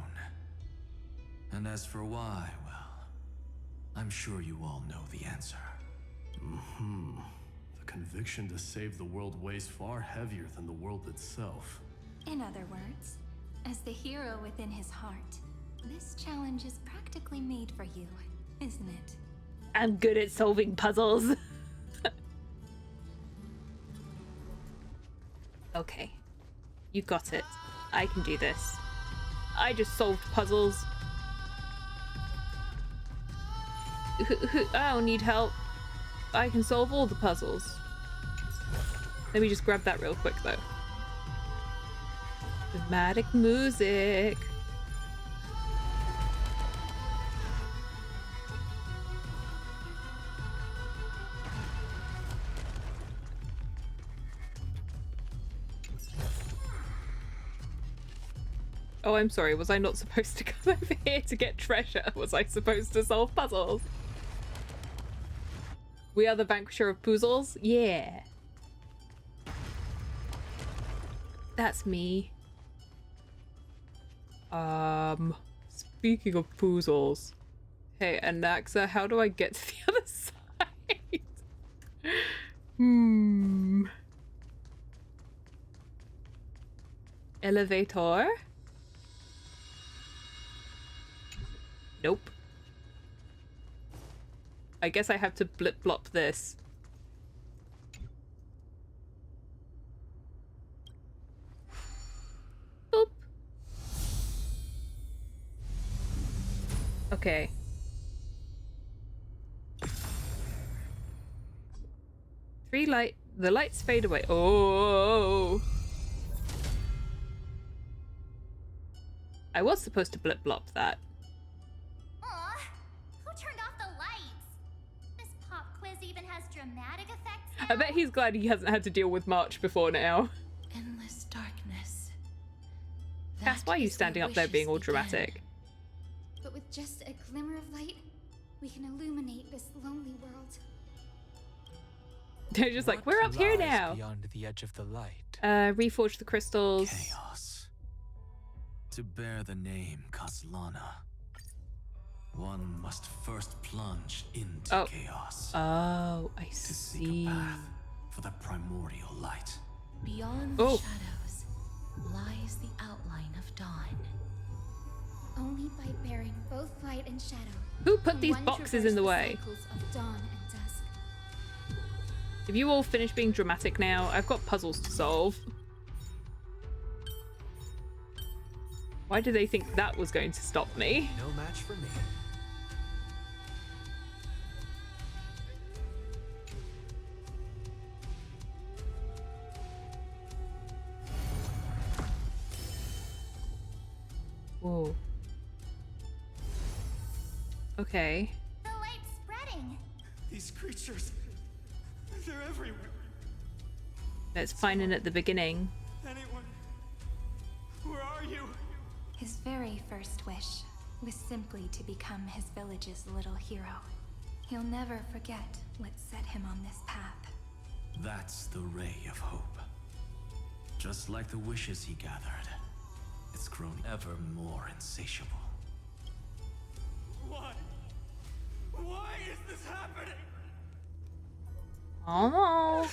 And as for why, well, I'm sure you all know the answer. The conviction to save the world weighs far heavier than the world itself. In other words, as the hero within his heart, this challenge is practically made for you, isn't it? I'm good at solving puzzles. Okay. You got it. I can do this. I just solved puzzles. I don't need help. I can solve all the puzzles. Let me just grab that real quick though. Dramatic music. Oh, I'm sorry. Was I not supposed to come over here to get treasure? Was I supposed to solve puzzles? We are the vanquisher of puzzles? Yeah. That's me. Speaking of puzzles. Hey, Anaxa, how do I get to the other side? Elevator? Nope. I guess I have to blip-blop this. Boop. Okay. The lights fade away. Oh. I was supposed to blip-blop that. Dramatic effects now? I bet he's glad he hasn't had to deal with March before now. Endless darkness. That's why you standing up there being all dramatic. But with just a glimmer of light, we can illuminate this lonely world. They're just like, we're up here now. Beyond the edge of the light. Reforge the crystals. Chaos. To bear the name Kaslana, one must first plunge into chaos. Oh, I see. To seek a path for the primordial light. Beyond the shadows lies the outline of dawn. Only by bearing both light and shadow. Who put these boxes in the way? Of dawn and dusk. Have you all finished being dramatic now? I've got puzzles to solve. Why do they think that was going to stop me? No match for me. Whoa. Okay. The light's spreading. These creatures, they're everywhere. Let's find it at the beginning. Anyone? Where are you? His very first wish was simply to become his village's little hero. He'll never forget what set him on this path. That's the ray of hope. Just like the wishes he gathered, it's grown ever more insatiable. Why? Why is this happening? Oh.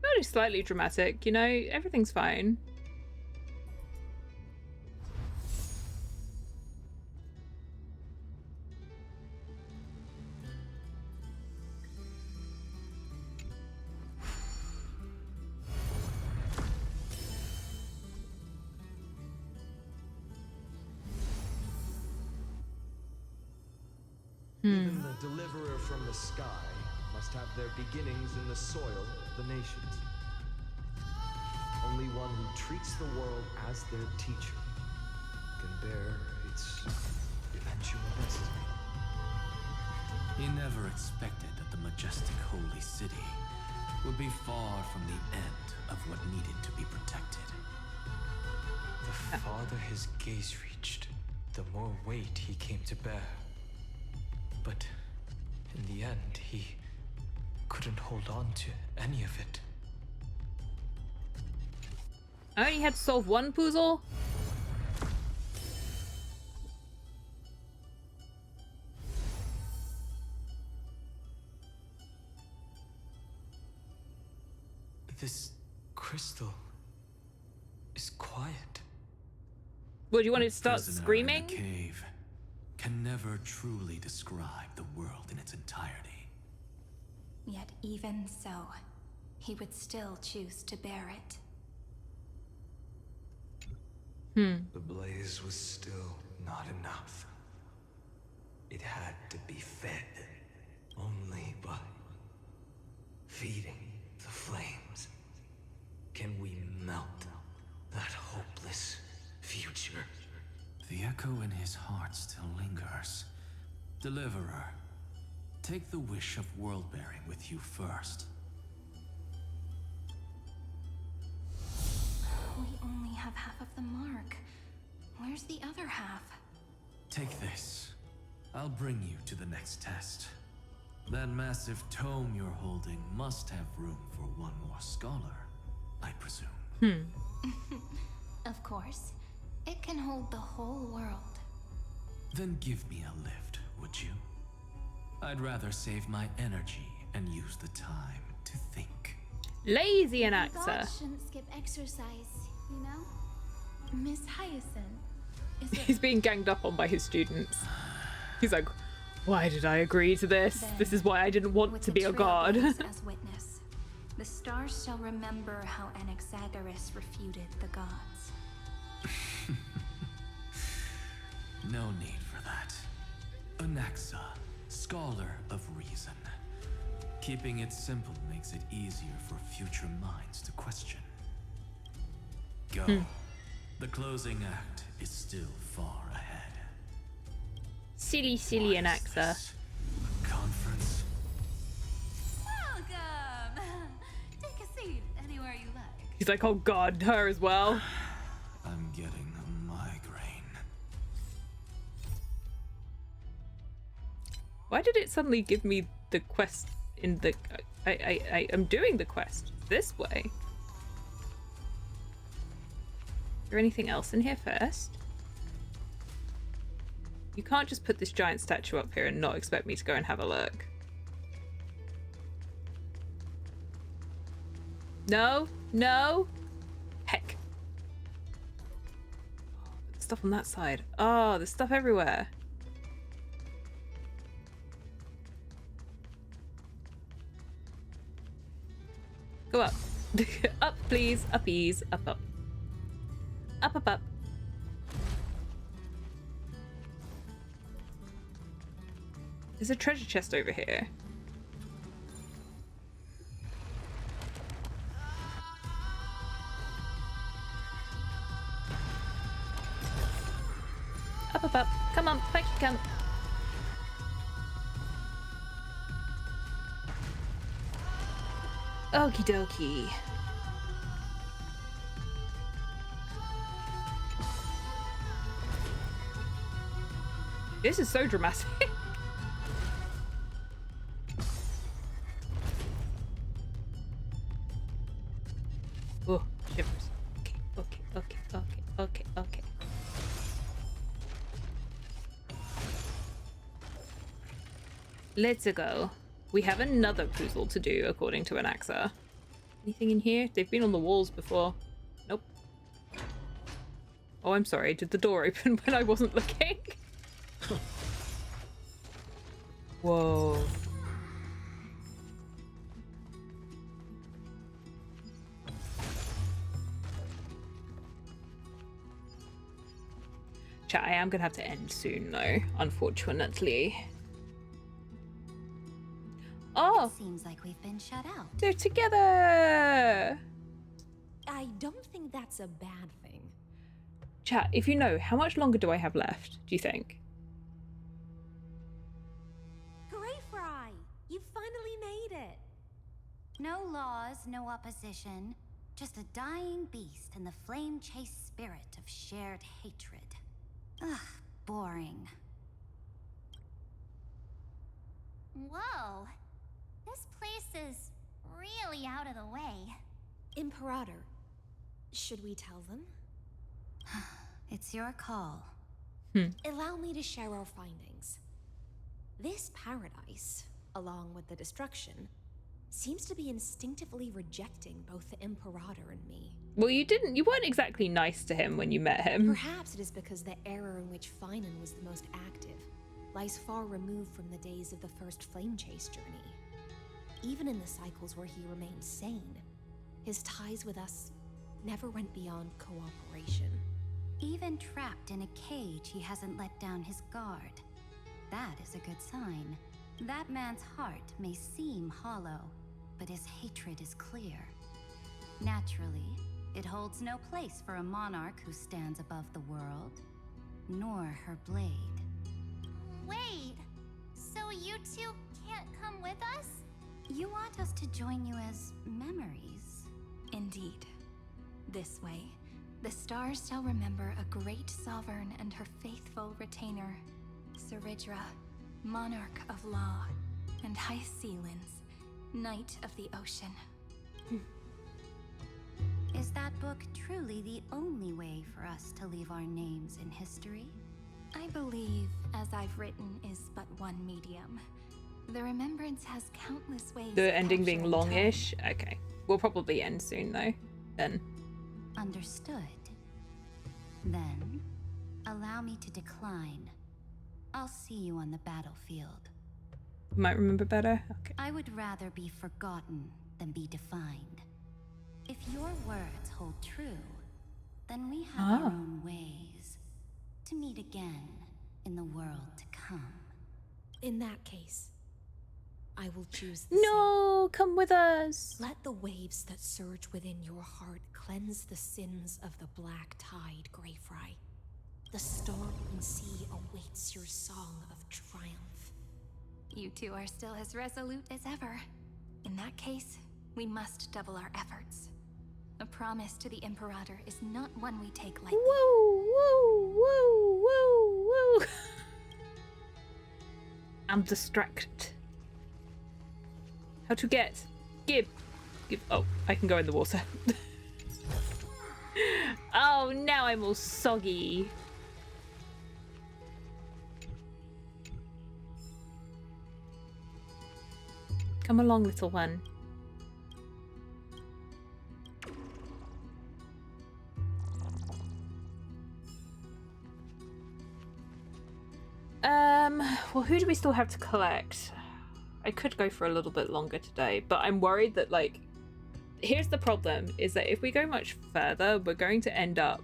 Only slightly dramatic, you know, everything's fine. Even the deliverer from the sky must have their beginnings in the soil of the nations. Only one who treats the world as their teacher can bear its eventual destiny. He never expected that the majestic holy city would be far from the end of what needed to be protected. The farther his gaze reached, the more weight he came to bear. But in the end, he couldn't hold on to any of it. I only had to solve one puzzle. This crystal is quiet. What, do you want to start Prisoner screaming? in a cave can never truly describe the world in its entirety. Yet even so, he would still choose to bear it. The blaze was still not enough. It had to be fed. Only by feeding the flames can we melt that hopeless future. The echo in his heart still lingers. Deliverer, take the wish of world-bearing with you first. We only have half of the mark. Where's the other half? Take this. I'll bring you to the next test. That massive tome you're holding must have room for one more scholar, I presume. Of course. It can hold the whole world. Then give me a lift, would you? I'd rather save my energy and use the time to think. Lazy and Gods Axa. shouldn't skip exercise, you know? Miss Hyacinth, is it... He's being ganged up on by his students. He's like, why did I agree to this? This is why I didn't want to be a god. As witness, the stars shall remember how Anaxagoras refuted the gods. No need for that. Anaxa, scholar of reason. Keeping it simple makes it easier for future minds to question. Go. The closing act is still far ahead. Silly Anaxa. Conference? Welcome! Take a seat anywhere you like. He's like, oh god, her as well. I'm getting a migraine. Why did it suddenly give me the quest in the... I am doing the quest this way. Is there anything else in here first? You can't just put this giant statue up here and not expect me to go and have a look. No, no. Heck. There's stuff on that side. Oh, there's stuff everywhere. Go up. Up, please. Uppies. Up, up. Up, up, up. There's a treasure chest over here. Okie dokie. This is so dramatic. Oh, shivers. Okay. Let's go. We have another puzzle to do, according to Anaxa. Anything in here? They've been on the walls before. Nope. Oh, I'm sorry. Did the door open when I wasn't looking? Whoa. Chat, I am gonna have to end soon though, unfortunately. Oh! It seems like we've been shut out. They're together! I don't think that's a bad thing. Chat, if you know, how much longer do I have left, do you think? Greyfry! You finally made it! No laws, no opposition. Just a dying beast and the flame-chased spirit of shared hatred. Ugh, boring. Whoa. This place is really out of the way. Imperator, should we tell them? It's your call. Allow me to share our findings. This paradise, along with the destruction, seems to be instinctively rejecting both the Imperator and me. Well, you weren't exactly nice to him when you met him. Perhaps it is because the era in which Finan was the most active lies far removed from the days of the first flame chase journey. Even in the cycles where he remained sane, his ties with us never went beyond cooperation. Even trapped in a cage, he hasn't let down his guard. That is a good sign. That man's heart may seem hollow, but his hatred is clear. Naturally, it holds no place for a monarch who stands above the world, nor her blade. Wait, so you two can't come with us? You want us to join you as memories? Indeed. This way, the stars shall remember a great sovereign and her faithful retainer, Cyrene, monarch of law, and High Sealins, knight of the ocean. Is that book truly the only way for us to leave our names in history? I believe, as I've written, is but one medium. The remembrance has countless ways. The ending being longish? Okay. We'll probably end soon though. Then. Understood. Then, allow me to decline. I'll see you on the battlefield. You might remember better? Okay. I would rather be forgotten than be defined. If your words hold true, then we have our own ways to meet again in the world to come. In that case, I will choose the No, come with us. Let the waves that surge within your heart cleanse the sins of the black tide, Greyfry. The storming sea awaits your song of triumph. You two are still as resolute as ever. In that case, we must double our efforts. A promise to the Imperator is not one we take lightly. Woo, woo, woo, woo, woo. I'm distracted. How to get? Give. Oh, I can go in the water. Oh, now I'm all soggy. Come along, little one. Well, who do we still have to collect? I could go for a little bit longer today, but I'm worried that, like, here's the problem, is that if we go much further, we're going to end up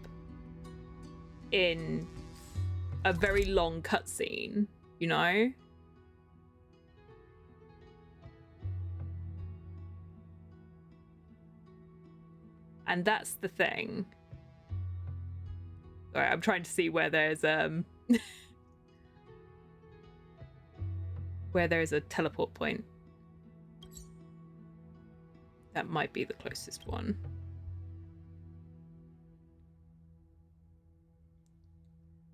in a very long cutscene, you know? And that's the thing. Alright, I'm trying to see where there's where there is a teleport point. That might be the closest one.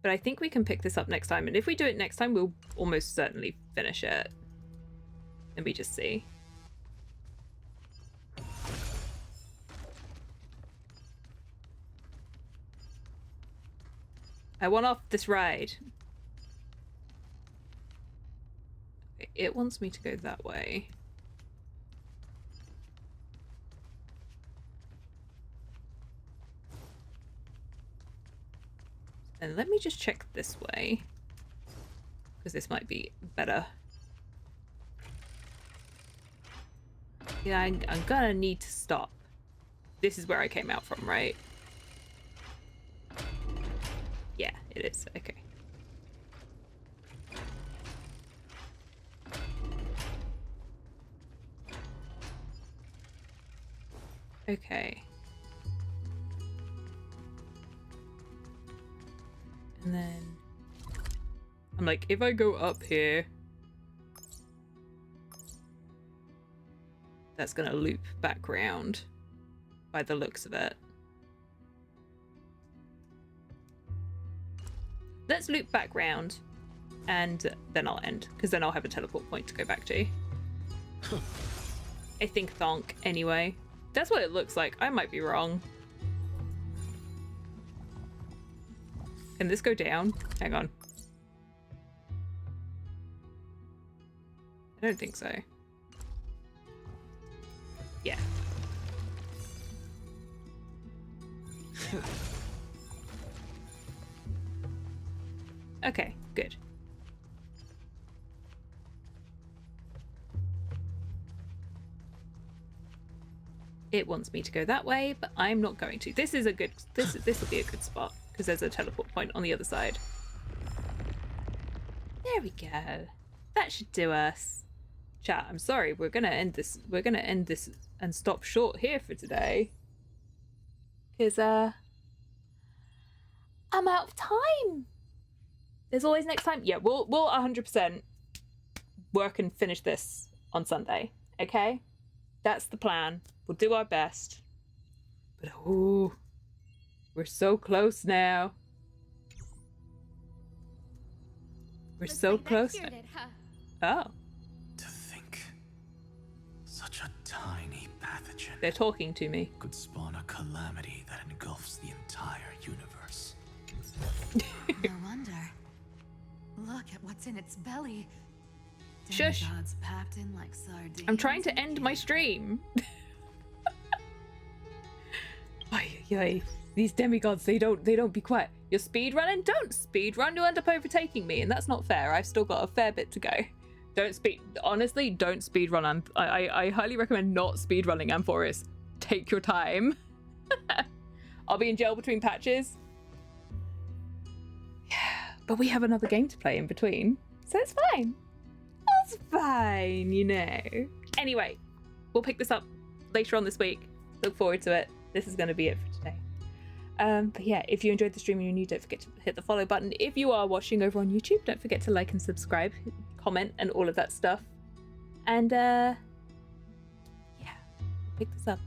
But I think we can pick this up next time, and if we do it next time, we'll almost certainly finish it. Let me just see. I want off this ride. It wants me to go that way. And let me just check this way, because this might be better. Yeah, I'm gonna need to stop. This is where I came out from, right? Yeah, it is. Okay. Okay. And then I'm like, if I go up here, that's gonna loop back round by the looks of it. Let's loop back round and then I'll end, because then I'll have a teleport point to go back to. I think thonk anyway. That's what it looks like. I might be wrong. Can this go down? Hang on. I don't think so. Yeah. Okay, good. It wants me to go that way, but I'm not going to. This is a good, this will be a good spot, because there's a teleport point on the other side. There we go. That should do us. Chat, I'm sorry, we're gonna end this and stop short here for today. Because I'm out of time. There's always next time. Yeah, we'll 100% work and finish this on Sunday. Okay? That's the plan. We'll do our best. But oh, we're so close now. We're so close now. Oh. To think, such a tiny pathogen. They're talking to me. Could spawn a calamity that engulfs the entire universe. No wonder. Look at what's in its belly. Shush. Demigods packed in like sardines. I'm trying to end my stream. Ay, these demigods, they don't be quiet. You're speed running? Don't speed run, you'll end up overtaking me, and that's not fair. I've still got a fair bit to go. Honestly, don't speed run. I highly recommend not speed running Amphoreus. Take your time. I'll be in jail between patches. Yeah, but we have another game to play in between, so it's fine. It's fine, you know. Anyway, we'll pick this up later on this week. Look forward to it. This is going to be it for today. But yeah, if you enjoyed the stream and you're new, don't forget to hit the follow button. If you are watching over on YouTube, don't forget to like and subscribe, comment, and all of that stuff. And yeah, pick this up.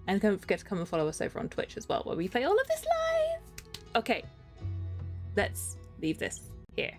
And don't forget to come and follow us over on Twitch as well, where we play all of this live. Okay, let's leave this here.